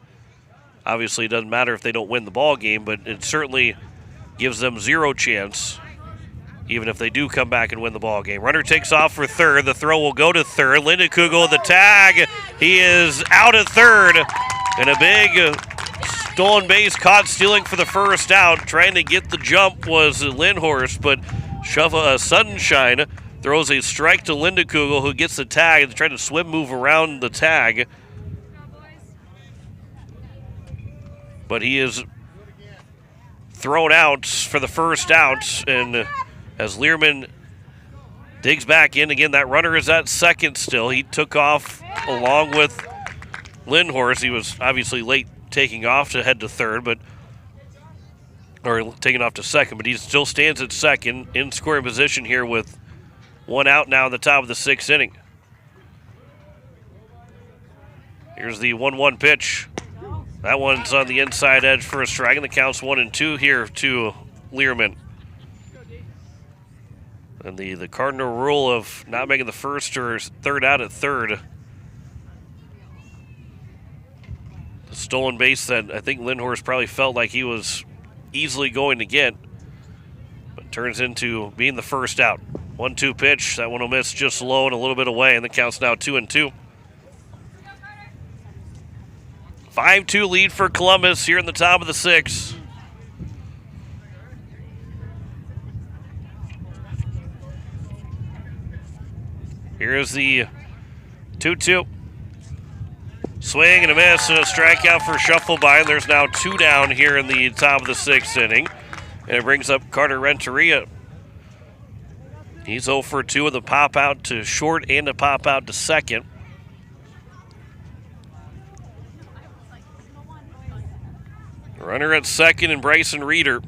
Obviously, it doesn't matter if they don't win the ball game, but it certainly gives them 0 chance, even if they do come back and win the ball game. Runner takes off for third. The throw will go to third. Lindekugel, the tag. He is out at third. And a big stolen base caught stealing for the first out. Trying to get the jump was Lindhorst, but Sunshine throws a strike to Lindekugel, who gets the tag and trying to swim move around the tag. But he is thrown out for the first out, and as Learman digs back in again, that runner is at second still. He took off along with Lindhorst. He was obviously late taking off to head to third, or taking off to second, but he still stands at second in scoring position here with 1 out now in the top of the 6th inning. Here's the 1-1 pitch. That one's on the inside edge for a strike, and the count's 1-2 here to Learman. And the cardinal rule of not making the first or third out at third. The stolen base that I think Lindhorst probably felt like he was easily going to get, but turns into being the first out. 1-2 pitch. That one will miss just low and a little bit away, and the count's now 2-2. 5-2 lead for Columbus here in the top of the 6th. Here's the 2-2. Swing and a miss and a strikeout for Shufflebein. There's now 2 down here in the top of the 6th inning. And it brings up Carter Renteria. He's 0 for 2 with a pop out to short and a pop out to second. Runner at second and Bryson Reeder.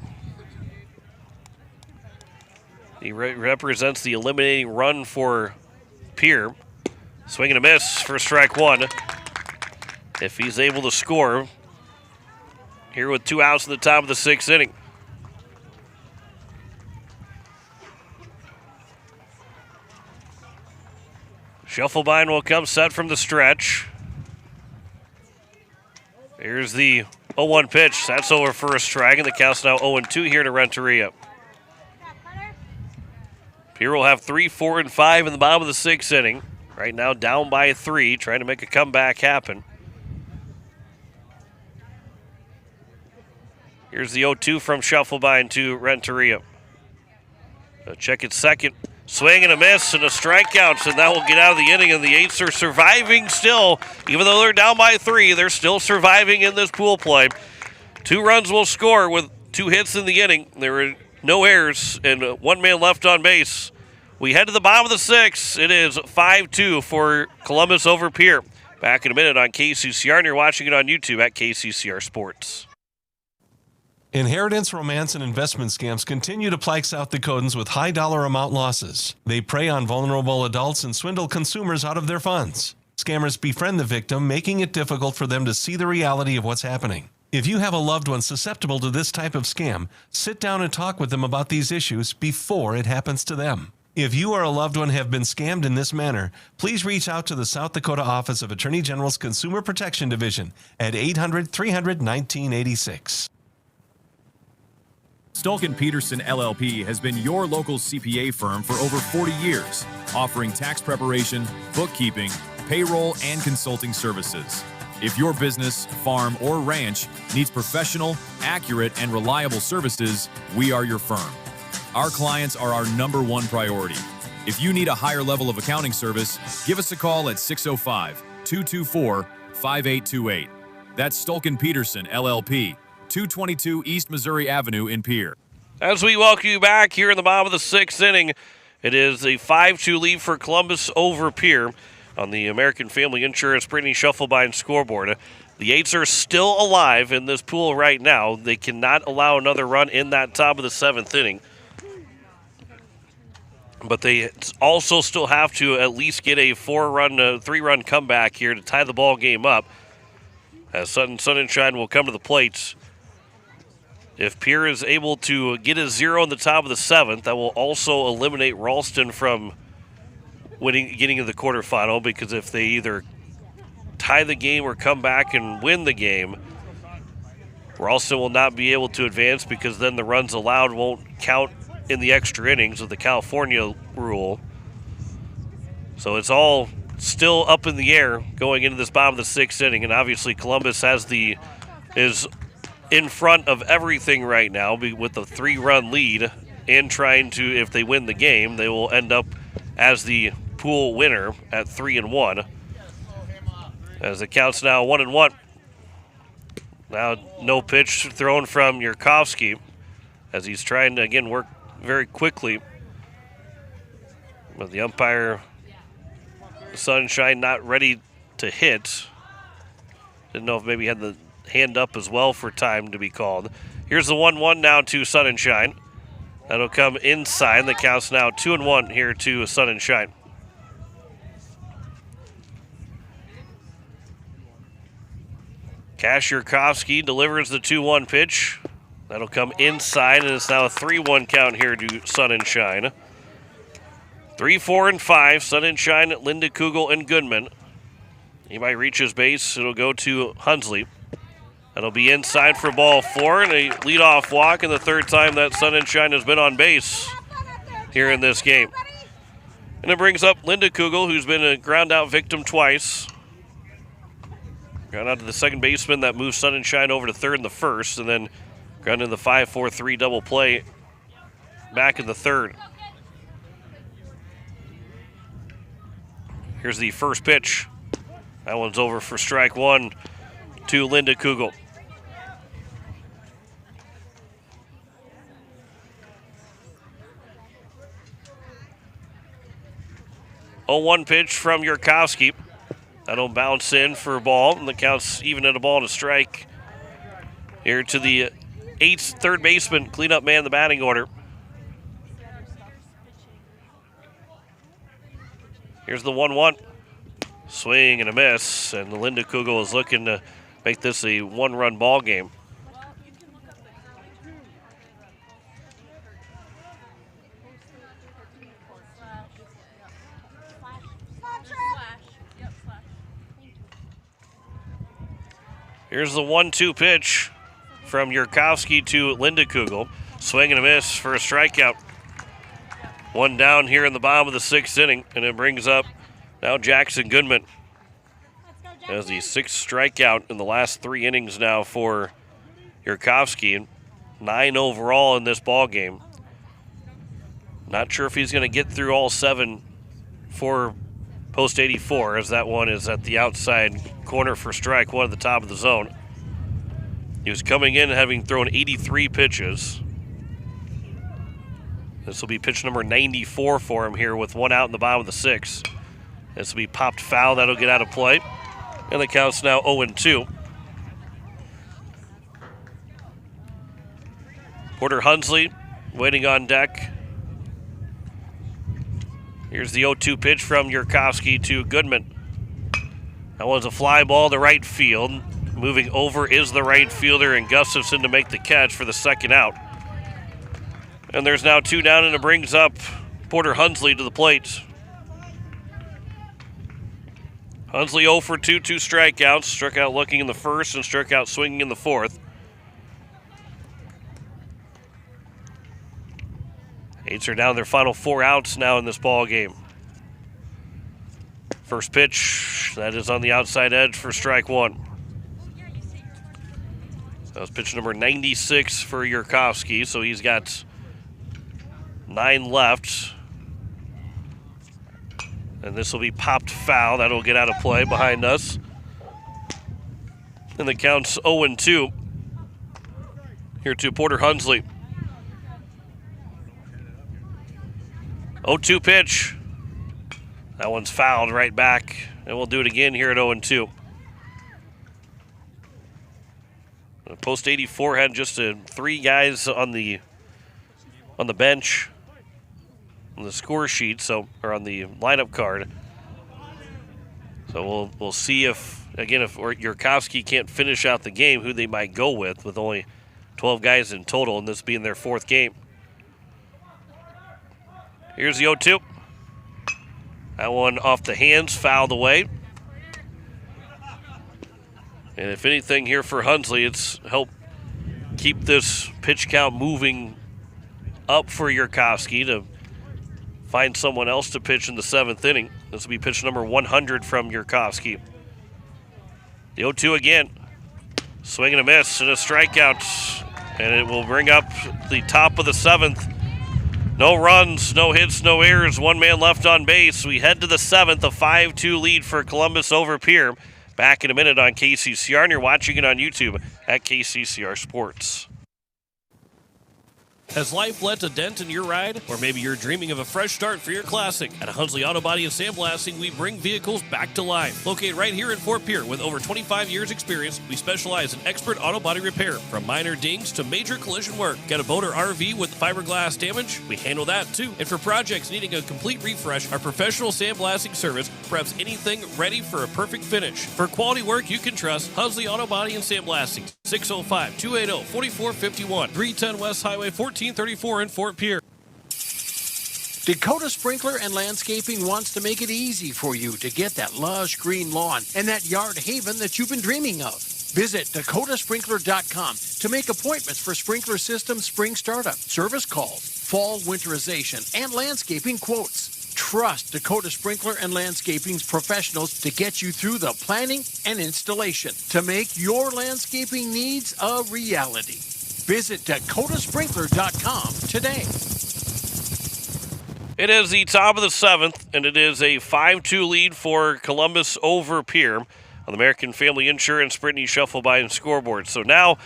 He represents the eliminating run for Pierre. Swing and a miss for strike 1. If he's able to score here with 2 outs in the top of the 6th inning. Shufflebein will come set from the stretch. Here's the 0-1 pitch. That's over for a strike, and the count's now 0-2 here to Renteria. Pierre will have 3, 4, and 5 in the bottom of the 6th inning. Right now down by 3, trying to make a comeback happen. Here's the 0-2 from Shufflebine to Renteria. Check it second. Swing and a miss and a strikeout, and that will get out of the inning, and the Eights are surviving still. Even though they're down by 3, they're still surviving in this pool play. 2 runs will score with 2 hits in the inning. There were no errors and 1 man left on base. We head to the bottom of the 6th. It is 5-2 for Columbus over Pierre. Back in a minute on KCCR, and you're watching it on YouTube at KCCR Sports. Inheritance, romance, and investment scams continue to plague South Dakotans with high dollar amount losses. They prey on vulnerable adults and swindle consumers out of their funds. Scammers befriend the victim, making it difficult for them to see the reality of what's happening. If you have a loved one susceptible to this type of scam, sit down and talk with them about these issues before it happens to them. If you or a loved one have been scammed in this manner, please reach out to the South Dakota Office of Attorney General's Consumer Protection Division at 800-300-1986. Stolken Peterson LLP has been your local CPA firm for over 40 years, offering tax preparation, bookkeeping, payroll, and consulting services. If your business, farm, or ranch needs professional, accurate, and reliable services, we are your firm. Our clients are our #1 priority. If you need a higher level of accounting service, give us a call at 605-224-5828. That's Stolken Peterson LLP. 222 East Missouri Avenue in Pierre. As we welcome you back here in the bottom of the 6th inning, it is a 5-2 lead for Columbus over Pierre on the American Family Insurance Brittany Shufflebine scoreboard. The Eights are still alive in this pool right now. They cannot allow another run in that top of the 7th inning. But they also still have to at least get a 3-run comeback here to tie the ball game up. As Sun and Shine will come to the plate. If Pierre is able to get a 0 in the top of the 7th, that will also eliminate Ralston from getting to the quarterfinal, because if they either tie the game or come back and win the game, Ralston will not be able to advance, because then the runs allowed won't count in the extra innings of the California rule. So it's all still up in the air going into this bottom of the 6th inning, and obviously Columbus is in front of everything right now with a 3-run lead, and trying to, if they win the game, they will end up as the pool winner at 3-1. As the count's now 1-1. Now no pitch thrown from Yurkovsky as he's trying to again work very quickly. But the umpire, Sunshine, not ready to hit. Didn't know if maybe he had the hand up as well for time to be called. Here's the 1-1 now to Sun and Shine. That'll come inside. The count's now 2-1 here to Sun and Shine. Cash Yurkovsky delivers the 2-1 pitch. That'll come inside, and it's now a 3-1 count here to Sun and Shine. 3, 4, and 5. Sun and Shine, Linda Kugel, and Goodman. He might reach his base. It'll go to Hunsley. That'll be inside for ball 4, and a leadoff walk, and the 3rd time that Sun and Shine has been on base here in this game. And it brings up Linda Kugel, who's been a ground-out victim twice. Ground out to the second baseman. That moves Sun and Shine over to third in the 1st, and then ground in the 5-4-3 double play back in the 3rd. Here's the first pitch. That one's over for strike 1 to Linda Kugel. Oh, 1 pitch from Yurkovsky. That'll bounce in for a ball, and the count's even at a ball and a strike. Here to the 8th third baseman, cleanup man in the batting order. Here's the 1-1. Swing and a miss, and Linda Kugel is looking to make this a 1-run ball game. Here's the 1-2 pitch from Yurkovsky to Linda Kugel. Swing and a miss for a strikeout. One down here in the bottom of the 6th inning, and it brings up now Jackson Goodman. As the 6th strikeout in the last 3 innings now for Yurkovsky. 9 overall in this ball game. Not sure if he's going to get through all 7 for post 84, as that one is at the outside corner for strike one at the top of the zone. He was coming in having thrown 83 pitches. This will be pitch number 94 for him here with 1 out in the bottom of the 6th. This will be popped foul. That'll get out of play. And the count's now 0-2. Porter Hunsley waiting on deck. Here's the 0-2 pitch from Yurkovsky to Goodman. That one's a fly ball to right field. Moving over is the right fielder, and Gustafson to make the catch for the 2nd out. And there's now 2 down, and it brings up Porter Hunsley to the plate. Hunsley 0 for 2, 2 strikeouts. Struck out looking in the 1st and struck out swinging in the 4th. Eights are down their final 4 outs now in this ball game. First pitch, that is on the outside edge for strike 1. That was pitch number 96 for Yurkovsky, so he's got 9 left. And this will be popped foul. That'll get out of play behind us. And the count's 0-2. Here to Porter Hunsley. 0-2 pitch. That one's fouled right back. And we'll do it again here at 0-2. Post 84 had just 3 guys on the bench on the score sheet, or on the lineup card. So we'll see if Yurkovsky can't finish out the game, who they might go with only 12 guys in total, and this being their 4th game. Here's the 0-2. That one off the hands, fouled away. And if anything here for Hunsley, it's help keep this pitch count moving up for Yurkovsky to find someone else to pitch in the 7th inning. This will be pitch number 100 from Yurkovsky. The 0-2 again. Swing and a miss and a strikeout. And it will bring up the top of the 7th. No runs, no hits, no errors, 1 man left on base. We head to the 7th, a 5-2 lead for Columbus over Pierre. Back in a minute on KCCR, and you're watching it on YouTube at KCCR Sports. Has life left a dent in your ride? Or maybe you're dreaming of a fresh start for your classic? At Hunsley Auto Body and Sandblasting, we bring vehicles back to life. Located right here in Fort Pierre with over 25 years experience, we specialize in expert auto body repair. From minor dings to major collision work. Got a boat or RV with fiberglass damage? We handle that too. And for projects needing a complete refresh, our professional sandblasting service preps anything ready for a perfect finish. For quality work you can trust, Hunsley Auto Body and Sandblasting. 605-280-4451. 310 West Highway 1434 in Fort Pierre. Dakota Sprinkler and Landscaping wants to make it easy for you to get that lush green lawn and that yard haven that you've been dreaming of. Visit dakotasprinkler.com to make appointments for sprinkler system spring startup, service calls, fall winterization, and landscaping quotes. Trust Dakota Sprinkler and Landscaping's professionals to get you through the planning and installation to make your landscaping needs a reality. Visit dakotasprinkler.com today. It is the top of the 7th, and it is a 5-2 lead for Columbus over Pierre on the American Family Insurance Brittany Shuffleby and scoreboard. So now,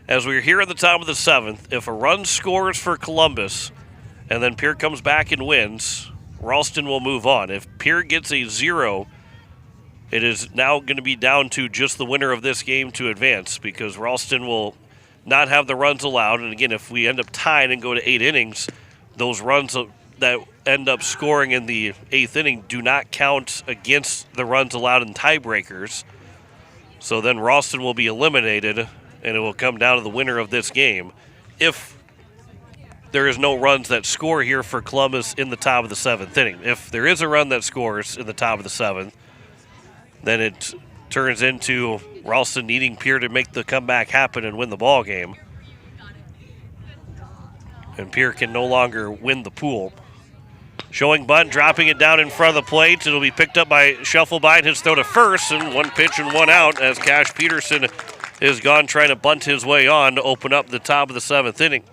as we're here at the top of the 7th, if a run scores for Columbus and then Pierre comes back and wins, Ralston will move on. If Pierre gets a 0, it is now going to be down to just the winner of this game to advance, because Ralston will not have the runs allowed. And again, if we end up tied and go to 8 innings, those runs that end up scoring in the 8th inning do not count against the runs allowed in tiebreakers. So then Ralston will be eliminated, and it will come down to the winner of this game if there is no runs that score here for Columbus in the top of the 7th inning. If there is a run that scores in the top of the 7th, then it turns into Ralston needing Pierre to make the comeback happen and win the ball game. And Pierre can no longer win the pool. Showing bunt, dropping it down in front of the plate. It'll be picked up by Scheffelbein. His throw to first, and one pitch and one out as Cash Peterson is gone trying to bunt his way on to open up the top of the 7th inning.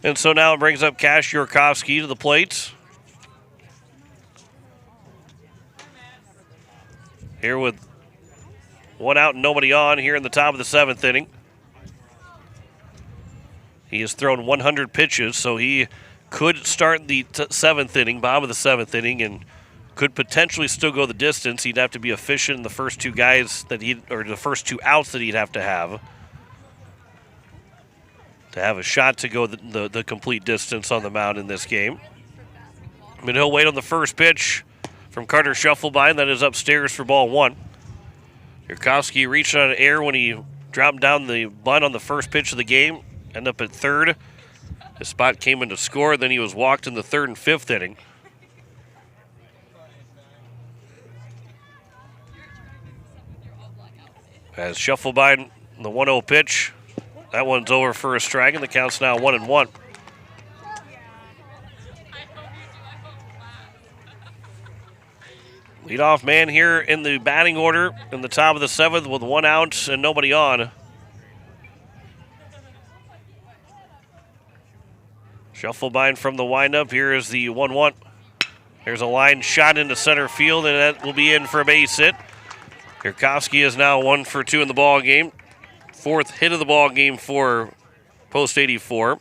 And so now it brings up Cash Yurkovsky to the plate. Here with one out and nobody on here in the top of the 7th inning. He has thrown 100 pitches, so he could start the 7th inning, bottom of the 7th inning, and could potentially still go the distance. He'd have to be efficient in the first two guys or the first two outs that he'd have to have a shot to go the complete distance on the mound in this game. But he'll wait on the first pitch from Carter Scheffelbein. That is upstairs for ball 1. Yurkovsky reached on air when he dropped down the bunt on the first pitch of the game. End up at third. His spot came in to score. Then he was walked in the 3rd and 5th inning. As Scheffelbein, the 1-0 pitch. That one's over for a strike, and the count's now 1-1. Leadoff man here in the batting order in the top of the 7th with 1 out and nobody on. Scheffelbein from the windup. Here is the 1-1. There's a line shot into center field, and that will be in for a base hit. Yurkovsky is now 1 for 2 in the ball game. 4th hit of the ball game for Post 84.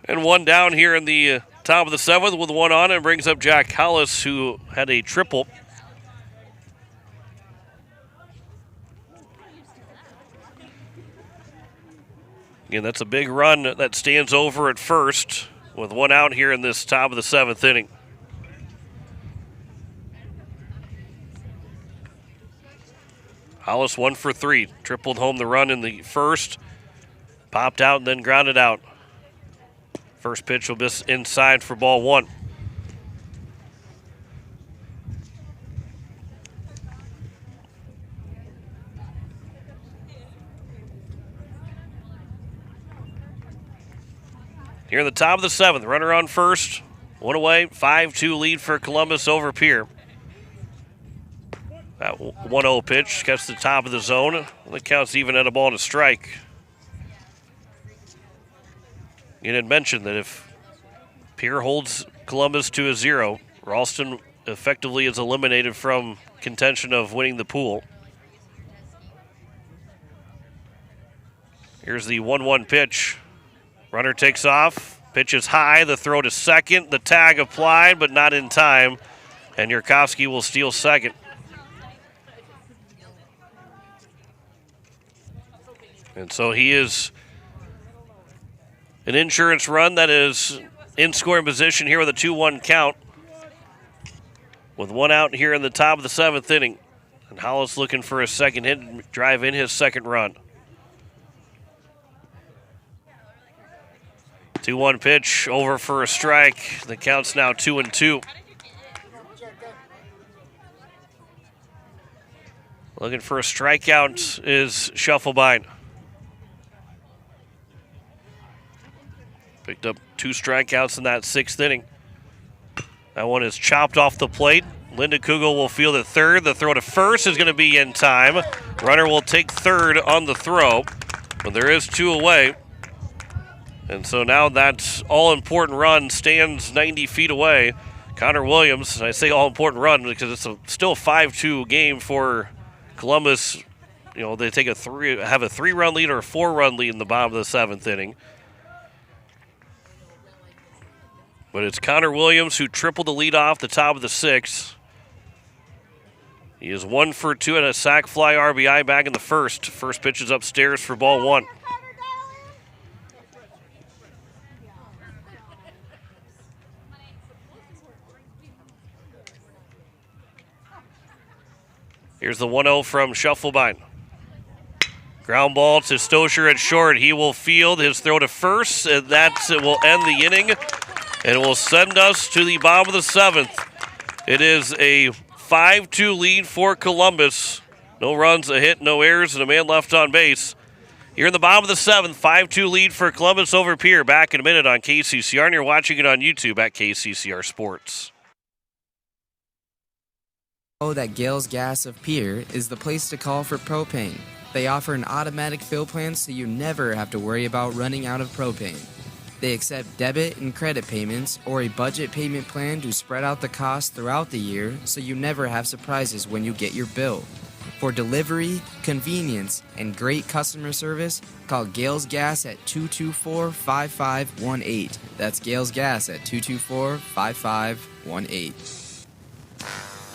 And 1 down here in the top of the 7th with 1 on, and brings up Jack Hollis, who had a triple. Again, that's a big run that stands over at first with 1 out here in this top of the 7th inning. Hollis 1 for 3. Tripled home the run in the first. Popped out and then grounded out. First pitch will be inside for ball 1. Here in the top of the 7th, runner on first. 1 away, 5-2 lead for Columbus over Pierre. That 1-0 pitch gets to the top of the zone. That counts even at a ball and a strike. You had mentioned that if Pierre holds Columbus to a 0, Ralston effectively is eliminated from contention of winning the pool. Here's the 1-1 pitch. Runner takes off, pitches high, the throw to second, the tag applied, but not in time, and Yurkovsky will steal second. And so he is an insurance run that is in scoring position here with a 2-1 count, with 1 out here in the top of the 7th inning. And Hollis looking for a second hit and drive in his second run. 2-1 pitch, over for a strike. The count's now 2-2. Looking for a strikeout is Scheffelbein. Picked up 2 strikeouts in that 6th inning. That one is chopped off the plate. Linda Kugel will field at third. The throw to first is going to be in time. Runner will take third on the throw, but there is 2 away. And so now that all-important run stands 90 feet away. Connor Williams, and I say all-important run because it's still a 5-2 game for Columbus. You know, they take have a 3-run lead or a 4-run lead in the bottom of the 7th inning. But it's Connor Williams who tripled the lead off the top of the 6th. He is 1 for 2 and a sac fly RBI back in the first. First pitch is upstairs for ball 1. Here's the 1-0 from Scheffelbein. Ground ball to Stosher at short. He will field his throw to first, and that will end the inning and will send us to the bottom of the 7th. It is a 5-2 lead for Columbus. No runs, a hit, no errors, and a man left on base. Here in the bottom of the 7th, 5-2 lead for Columbus over Pierre. Back in a minute on KCCR, and you're watching it on YouTube at KCCR Sports. Know that Gales Gas of Pierre is the place to call for propane. They offer an automatic fill plan so you never have to worry about running out of propane. They accept debit and credit payments or a budget payment plan to spread out the cost throughout the year so you never have surprises when you get your bill. For delivery, convenience, and great customer service, call Gales Gas at 224-5518. That's Gales Gas at 224-5518.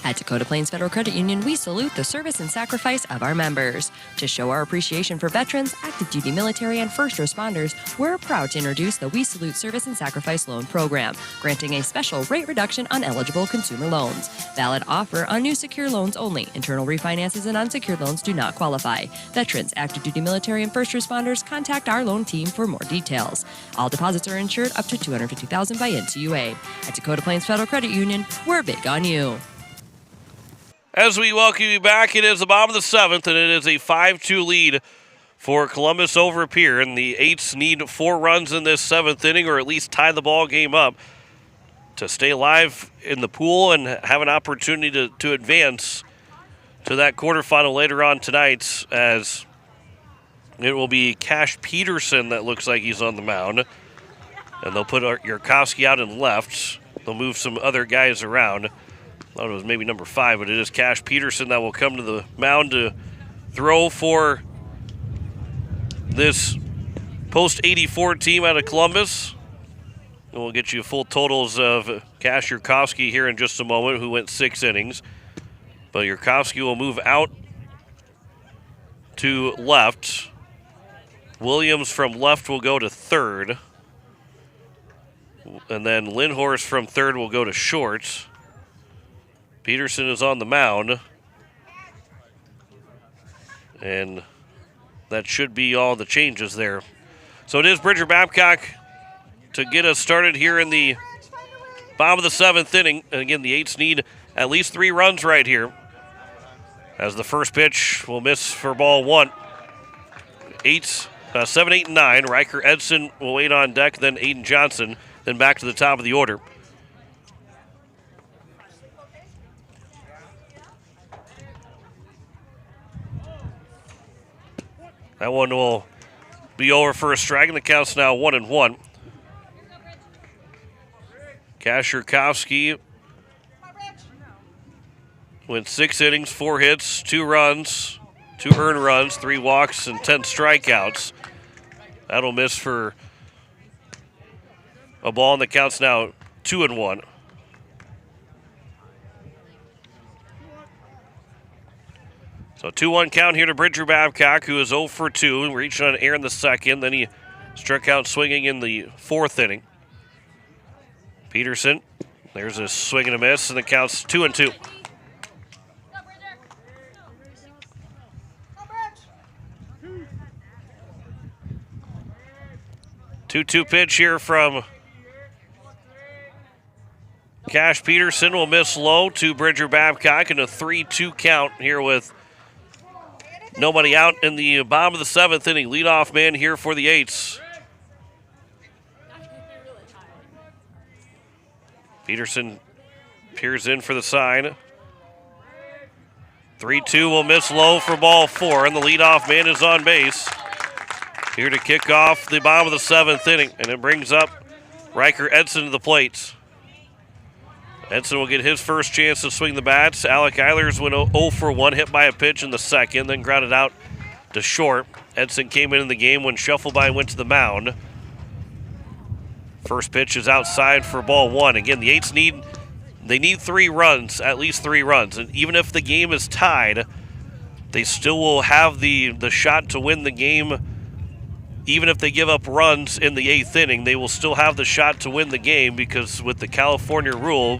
At Dakota Plains Federal Credit Union, we salute the service and sacrifice of our members. To show our appreciation for veterans, active duty military, and first responders, we're proud to introduce the We Salute Service and Sacrifice Loan Program, granting a special rate reduction on eligible consumer loans. Valid offer on new secure loans only. Internal refinances and unsecured loans do not qualify. Veterans, active duty military, and first responders, contact our loan team for more details. All deposits are insured up to $250,000 by NCUA. At Dakota Plains Federal Credit Union, we're big on you. As we welcome you back, it is the bottom of the 7th, and it is a 5-2 lead for Columbus over Pierre. And the Eights need 4 runs in this 7th inning, or at least tie the ball game up to stay alive in the pool and have an opportunity to advance to that quarterfinal later on tonight, as it will be Cash Peterson that looks like he's on the mound. And they'll put Yurkowski out in left. They'll move some other guys around. I thought it was maybe number 5, but it is Cash Peterson that will come to the mound to throw for this post-84 team out of Columbus. And we'll get you full totals of Cash Yurkowski here in just a moment, who went 6 innings. But Yurkowski will move out to left. Williams from left will go to third. And then Lindhorst from third will go to short. Peterson is on the mound. And that should be all the changes there. So it is Bridger Babcock to get us started here in the bottom of the 7th inning. And again, the Eights need at least 3 runs right here, as the first pitch will miss for ball 1. 7, 8, and 9. Riker Edson will wait on deck, then Aiden Johnson, then back to the top of the order. That one will be over for a strike, and the count's now 1-1. Cash Yurkowski went 6 innings, 4 hits, 2 runs, 2 earned runs, 3 walks, and 10 strikeouts. That'll miss for a ball, and the count's now 2-1. So 2-1 count here to Bridger Babcock, who is 0 for 2, reaching on air in the second. Then he struck out swinging in the 4th inning. Peterson, there's a swing and a miss, and the count's 2-2. Two pitch here from Cash Peterson will miss low to Bridger Babcock, and a 3-2 count here with nobody out in the bottom of the 7th inning. Leadoff man here for the Eights. Peterson peers in for the sign. 3-2 will miss low for ball 4, and the leadoff man is on base. Here to kick off the bottom of the 7th inning, and it brings up Riker Edson to the plate. Edson will get his first chance to swing the bats. Alec Eilers went 0 for 1, hit by a pitch in the second, then grounded out to short. Edson came in the game when Shuffleby went to the mound. First pitch is outside for ball 1. Again, the Eights need 3 runs, at least 3 runs. And even if the game is tied, they still will have the shot to win the game. Even if they give up runs in the 8th inning, they will still have the shot to win the game, because with the California rule,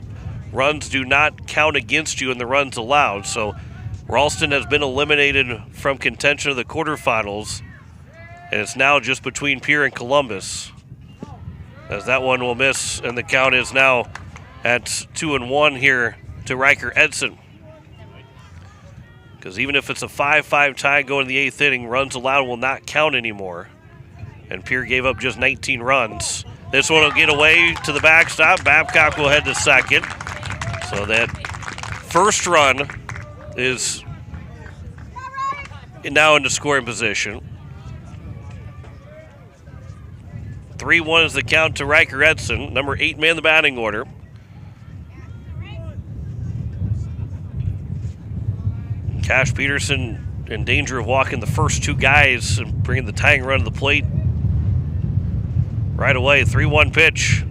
runs do not count against you in the runs allowed. So Ralston has been eliminated from contention of the quarterfinals, and it's now just between Pierre and Columbus, as that one will miss, and the count is now at 2-1 here to Riker Edson. Because even if it's a 5-5 tie going to the 8th inning, runs allowed will not count anymore. And Pierre gave up just 19 runs. This one will get away to the backstop. Babcock will head to second. So that first run is now into scoring position. 3-1 is the count to Riker Edson, number 8 man in the batting order. Cash Peterson in danger of walking the first 2 guys and bringing the tying run to the plate right away. 3-1 pitch.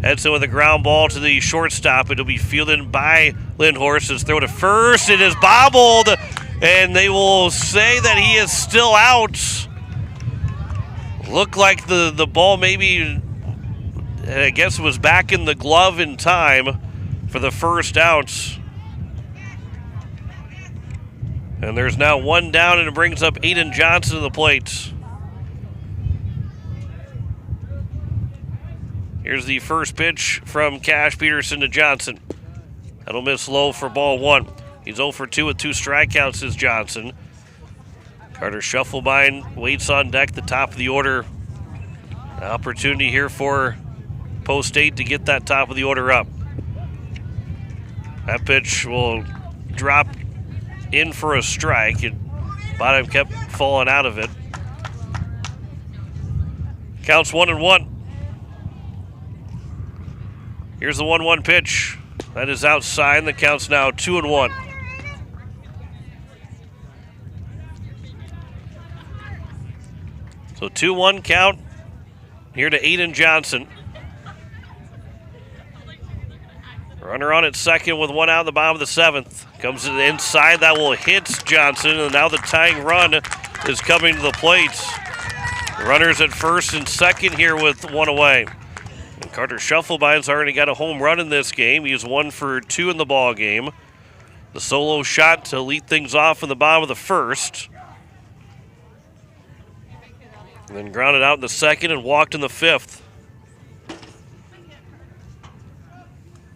Edson with a ground ball to the shortstop. It'll be fielded by Lindhorst. His throw to first. It is bobbled, and they will say that he is still out. Looked like the ball maybe, I guess, was back in the glove in time for the first out. And there's now 1 down, and it brings up Aiden Johnson to the plate. Here's the first pitch from Cash Peterson to Johnson. That'll miss low for ball 1. He's 0 for 2 with 2 strikeouts is Johnson. Carter Schuffelbein waits on deck, the top of the order. An opportunity here for Post 8 to get that top of the order up. That pitch will drop in for a strike, and bottom kept falling out of it. Counts 1-1. Here's the 1-1 pitch. That is outside. The count's now 2-1. So 2-1 count here to Aiden Johnson. Runner on at second with 1 out in the bottom of the 7th. Comes to the inside. That will hit Johnson, and now the tying run is coming to the plate. The runners at first and second here with 1 away. And Carter Schuffelbein's already got a home run in this game. He's 1 for 2 in the ball game. The solo shot to lead things off in the bottom of the 1st. And then grounded out in the 2nd and walked in the 5th.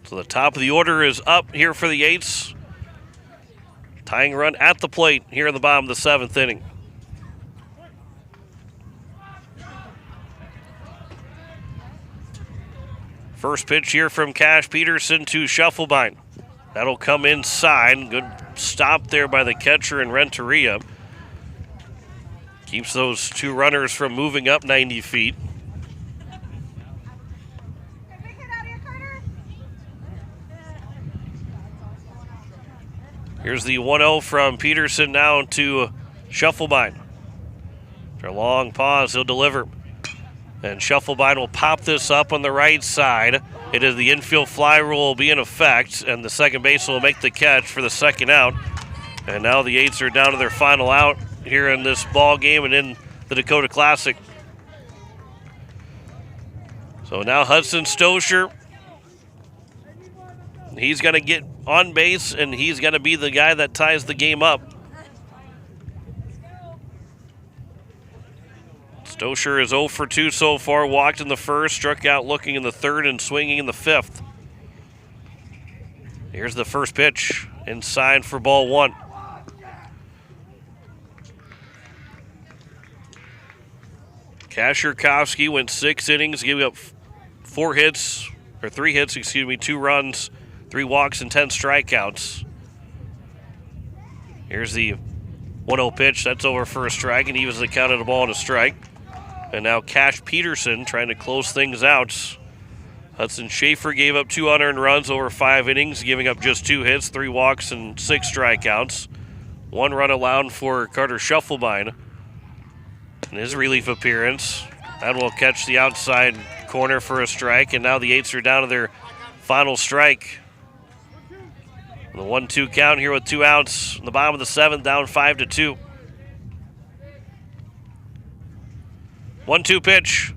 So the top of the order is up here for the 8s. Tying run at the plate here in the bottom of the 7th inning. First pitch here from Cash Peterson to Schuffelbein. That'll come inside. Good stop there by the catcher and Renteria. Keeps those 2 runners from moving up 90 feet. Here's the 1-0 from Peterson now to Schuffelbein. After a long pause, he'll deliver. And Schuffelbein will pop this up on the right side. It is the infield fly rule will be in effect, and the second baseman will make the catch for the 2nd out. And now the 8s are down to their final out here in this ball game and in the Dakota Classic. So now Hudson Stoscher, he's going to get on base, and he's going to be the guy that ties the game up. Stoscher is 0 for 2 so far, walked in the 1st, struck out looking in the 3rd, and swinging in the 5th. Here's the first pitch, inside for ball 1. Kashirkovsky went 6 innings, giving up 3 hits, 2 runs, 3 walks, and 10 strikeouts. Here's the 1-0 pitch. That's over for a strike, and he was the count of the ball and a strike. And now Cash Peterson trying to close things out. Hudson Schaefer gave up 2 unearned runs over 5 innings, giving up just 2 hits, 3 walks, and 6 strikeouts. 1 run allowed for Carter Schuffelbein in his relief appearance. That will catch the outside corner for a strike, and now the 8s are down to their final strike. The 1-2 count here with 2 outs in the bottom of the 7th, down 5-2. 1-2 pitch.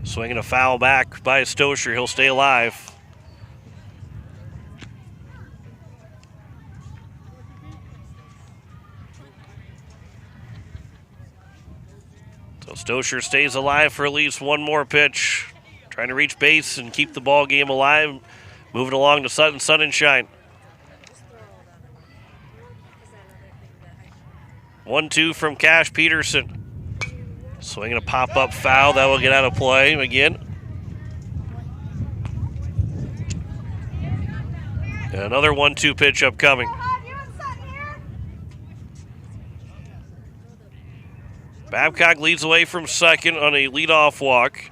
Swinging a foul back by Stoscher. He'll stay alive. So Stoscher stays alive for at least 1 more pitch. Trying to reach base and keep the ball game alive. Moving along to Sutton Sun and Shine. 1-2 from Cash Peterson. Swinging a pop-up foul. That will get out of play again. And another 1-2 pitch upcoming. Babcock leads away from second on a leadoff walk.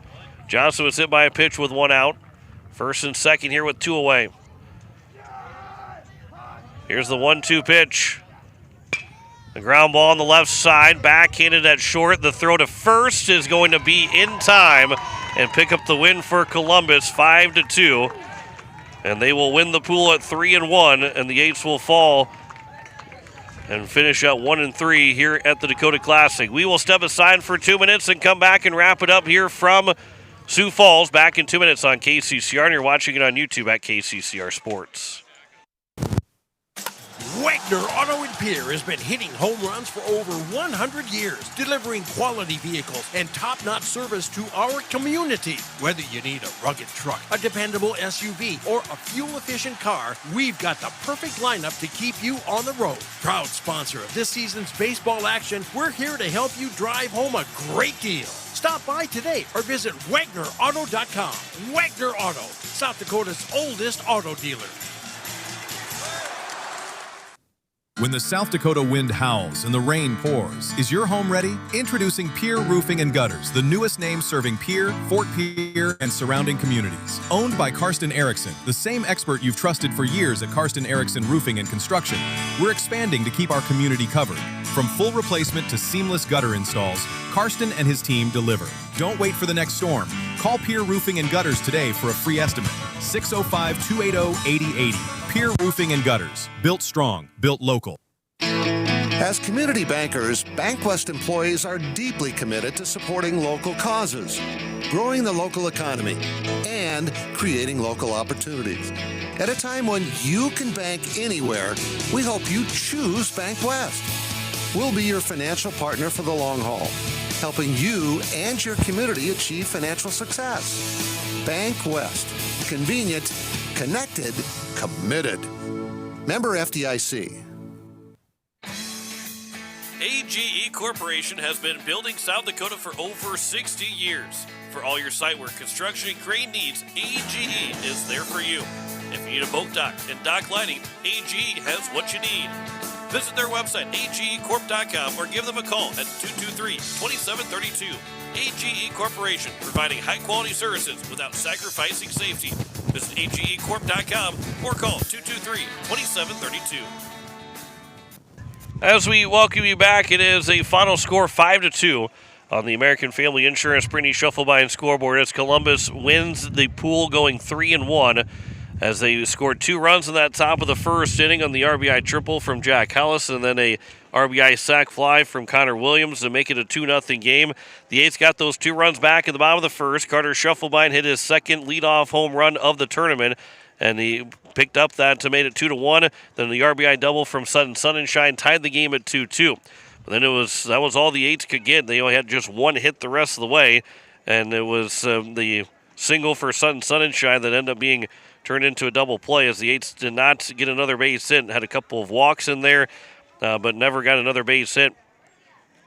Johnson was hit by a pitch with 1 out. First and second here with 2 away. Here's the 1-2 pitch. The ground ball on the left side, backhanded at short. The throw to first is going to be in time and pick up the win for Columbus, 5-2. And they will win the pool at 3-1, and the Eights will fall and finish at 1-3 here at the Dakota Classic. We will step aside for 2 minutes and come back and wrap it up here from Sioux Falls. Back in 2 minutes on KCCR, and you're watching it on YouTube at KCCR Sports. Wagner Auto in Pierre has been hitting home runs for over 100 years, delivering quality vehicles and top-notch service to our community. Whether you need a rugged truck, a dependable SUV, or a fuel-efficient car, we've got the perfect lineup to keep you on the road. Proud sponsor of this season's baseball action, we're here to help you drive home a great deal. Stop by today or visit WagnerAuto.com. Wagner Auto, South Dakota's oldest auto dealer. When the South Dakota wind howls and the rain pours, is your home ready? Introducing Pierre Roofing and Gutters, the newest name serving Pierre, Fort Pierre, and surrounding communities. Owned by Karsten Erickson, the same expert you've trusted for years at Karsten Erickson Roofing and Construction, we're expanding to keep our community covered. From full replacement to seamless gutter installs, Karsten and his team deliver. Don't wait for the next storm. Call Pierre Roofing and Gutters today for a free estimate. 605-280-8080. Pierre Roofing and Gutters. Built strong, built local. As community bankers, BankWest employees are deeply committed to supporting local causes, growing the local economy, and creating local opportunities. At a time when you can bank anywhere, we hope you choose BankWest. We'll be your financial partner for the long haul, helping you and your community achieve financial success. BankWest. Convenient, connected, committed. Member FDIC. AGE Corporation has been building South Dakota for over 60 years. For all your site work, construction, and crane needs, AGE is there for you. If you need a boat dock and dock lighting, AGE has what you need. Visit their website, agecorp.com, or give them a call at 223-2732. AGE Corporation, providing high-quality services without sacrificing safety. Visit agecorp.com or call 223-2732. As we welcome you back, it is a final score 5-2 on the American Family Insurance Brittany Shufflebind scoreboard as Columbus wins the pool going 3-1 as they scored 2 runs in that top of the first inning on the RBI triple from Jack Hollis and then a RBI sac fly from Connor Williams to make it a 2-0 game. The Eights got those 2 runs back in the bottom of the first. Carter Shufflebind hit his second leadoff home run of the tournament, and he picked up that to make it 2-1. Then the RBI double from Sutton Sunshine tied the game at 2-2. But then that was all the Eights could get. They only had just 1 hit the rest of the way, and it was the single for Sutton Sunshine that ended up being turned into a double play as the Eights did not get another base hit. Had a couple of walks in there, but never got another base hit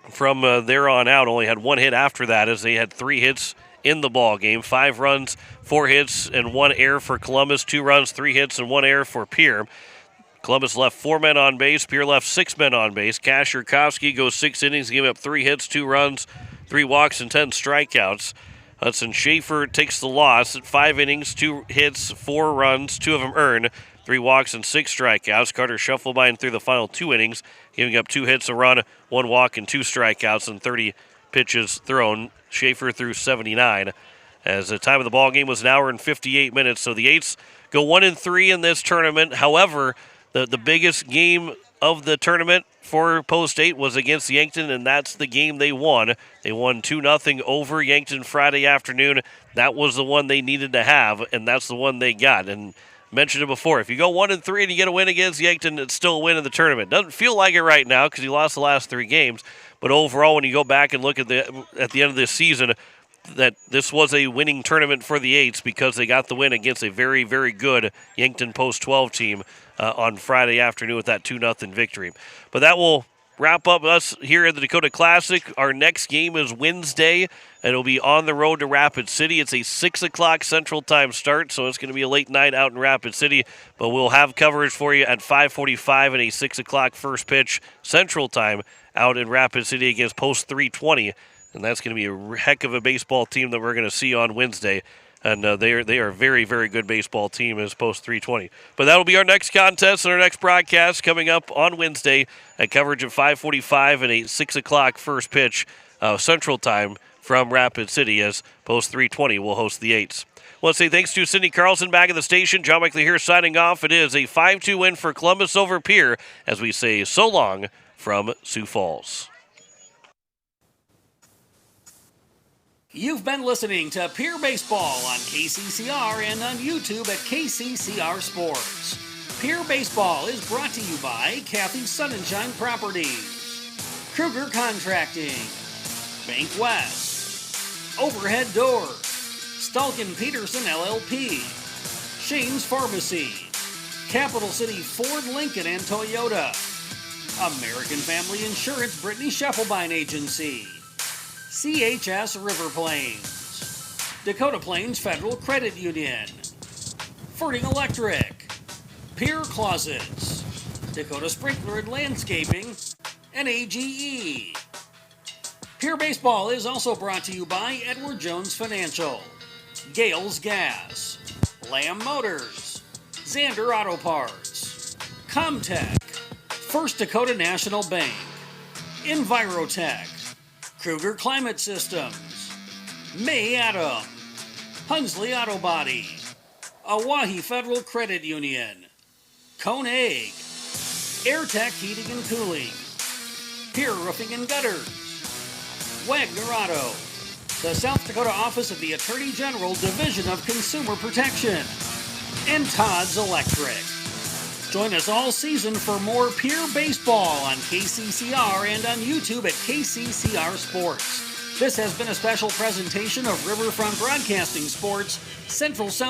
from there on out. Only had 1 hit after that as they had 3 hits in the ball game. 5 runs, 4 hits, and 1 error for Columbus. 2 runs, 3 hits, and 1 error for Pierre. Columbus left 4 men on base. Pierre left 6 men on base. Cash Yurkowski goes 6 innings, gave up 3 hits, 2 runs, 3 walks, and 10 strikeouts. Hudson Schaefer takes the loss at 5 innings, 2 hits, 4 runs, 2 of them earned, 3 walks, and 6 strikeouts. Carter Shufflebind through the final 2 innings, giving up 2 hits, a run, 1 walk, and 2 strikeouts, and 30 pitches thrown. Schaefer threw 79. As the time of the ball game was an hour and 58 minutes, so the Eights go 1-3 in this tournament. However, the biggest game of the tournament for Post 8 was against Yankton, and that's the game they won. They won 2-0 over Yankton Friday afternoon. That was the one they needed to have, and that's the one they got. And mentioned it before, if you go 1-3 and you get a win against Yankton, it's still a win in the tournament. Doesn't feel like it right now because you lost the last 3 games, but overall, when you go back and look at the end of this season, that this was a winning tournament for the Eights because they got the win against a very, very good Yankton Post 12 team on Friday afternoon with that 2-0 victory. But that will wrap up us here at the Dakota Classic. Our next game is Wednesday, and it'll be on the road to Rapid City. It's a 6 o'clock Central Time start, so it's going to be a late night out in Rapid City. But we'll have coverage for you at 5:45 and a 6 o'clock first pitch Central Time out in Rapid City against Post 320. And that's going to be a heck of a baseball team that we're going to see on Wednesday. And they are a very, very good baseball team as Post 320. But that'll be our next contest and our next broadcast coming up on Wednesday at coverage at 5:45 and a 6 o'clock first pitch Central Time from Rapid City as Post 320 will host the 8s. Well, let's say thanks to Cindy Carlson back at the station. John Mickley here signing off. It is a 5-2 win for Columbus over Pierre as we say so long from Sioux Falls. You've been listening to Pierre Baseball on KCCR and on YouTube at KCCR Sports. Pierre Baseball is brought to you by Kathy Sunshine Properties, Kruger Contracting, Bank West, Overhead Doors, Stalkin Peterson LLP, Shane's Pharmacy, Capital City Ford, Lincoln, and Toyota, American Family Insurance Brittany Scheffelbein Agency, CHS River Plains, Dakota Plains Federal Credit Union, Ferding Electric, Pierre Closets, Dakota Sprinkler and Landscaping, and AGE. Pierre Baseball is also brought to you by Edward Jones Financial, Gales Gas, Lamb Motors, Xander Auto Parts, Comtech, First Dakota National Bank, Envirotech, Kruger Climate Systems, May Adam, Hunsley Auto Body, Owyhee Federal Credit Union, Cone Egg, AirTech Heating and Cooling, Pierre Roofing and Gutters, Wagner Auto, the South Dakota Office of the Attorney General Division of Consumer Protection, and Todd's Electric. Join us all season for more Pierre Baseball on KCCR and on YouTube at KCCR Sports. This has been a special presentation of Riverfront Broadcasting Sports, Central South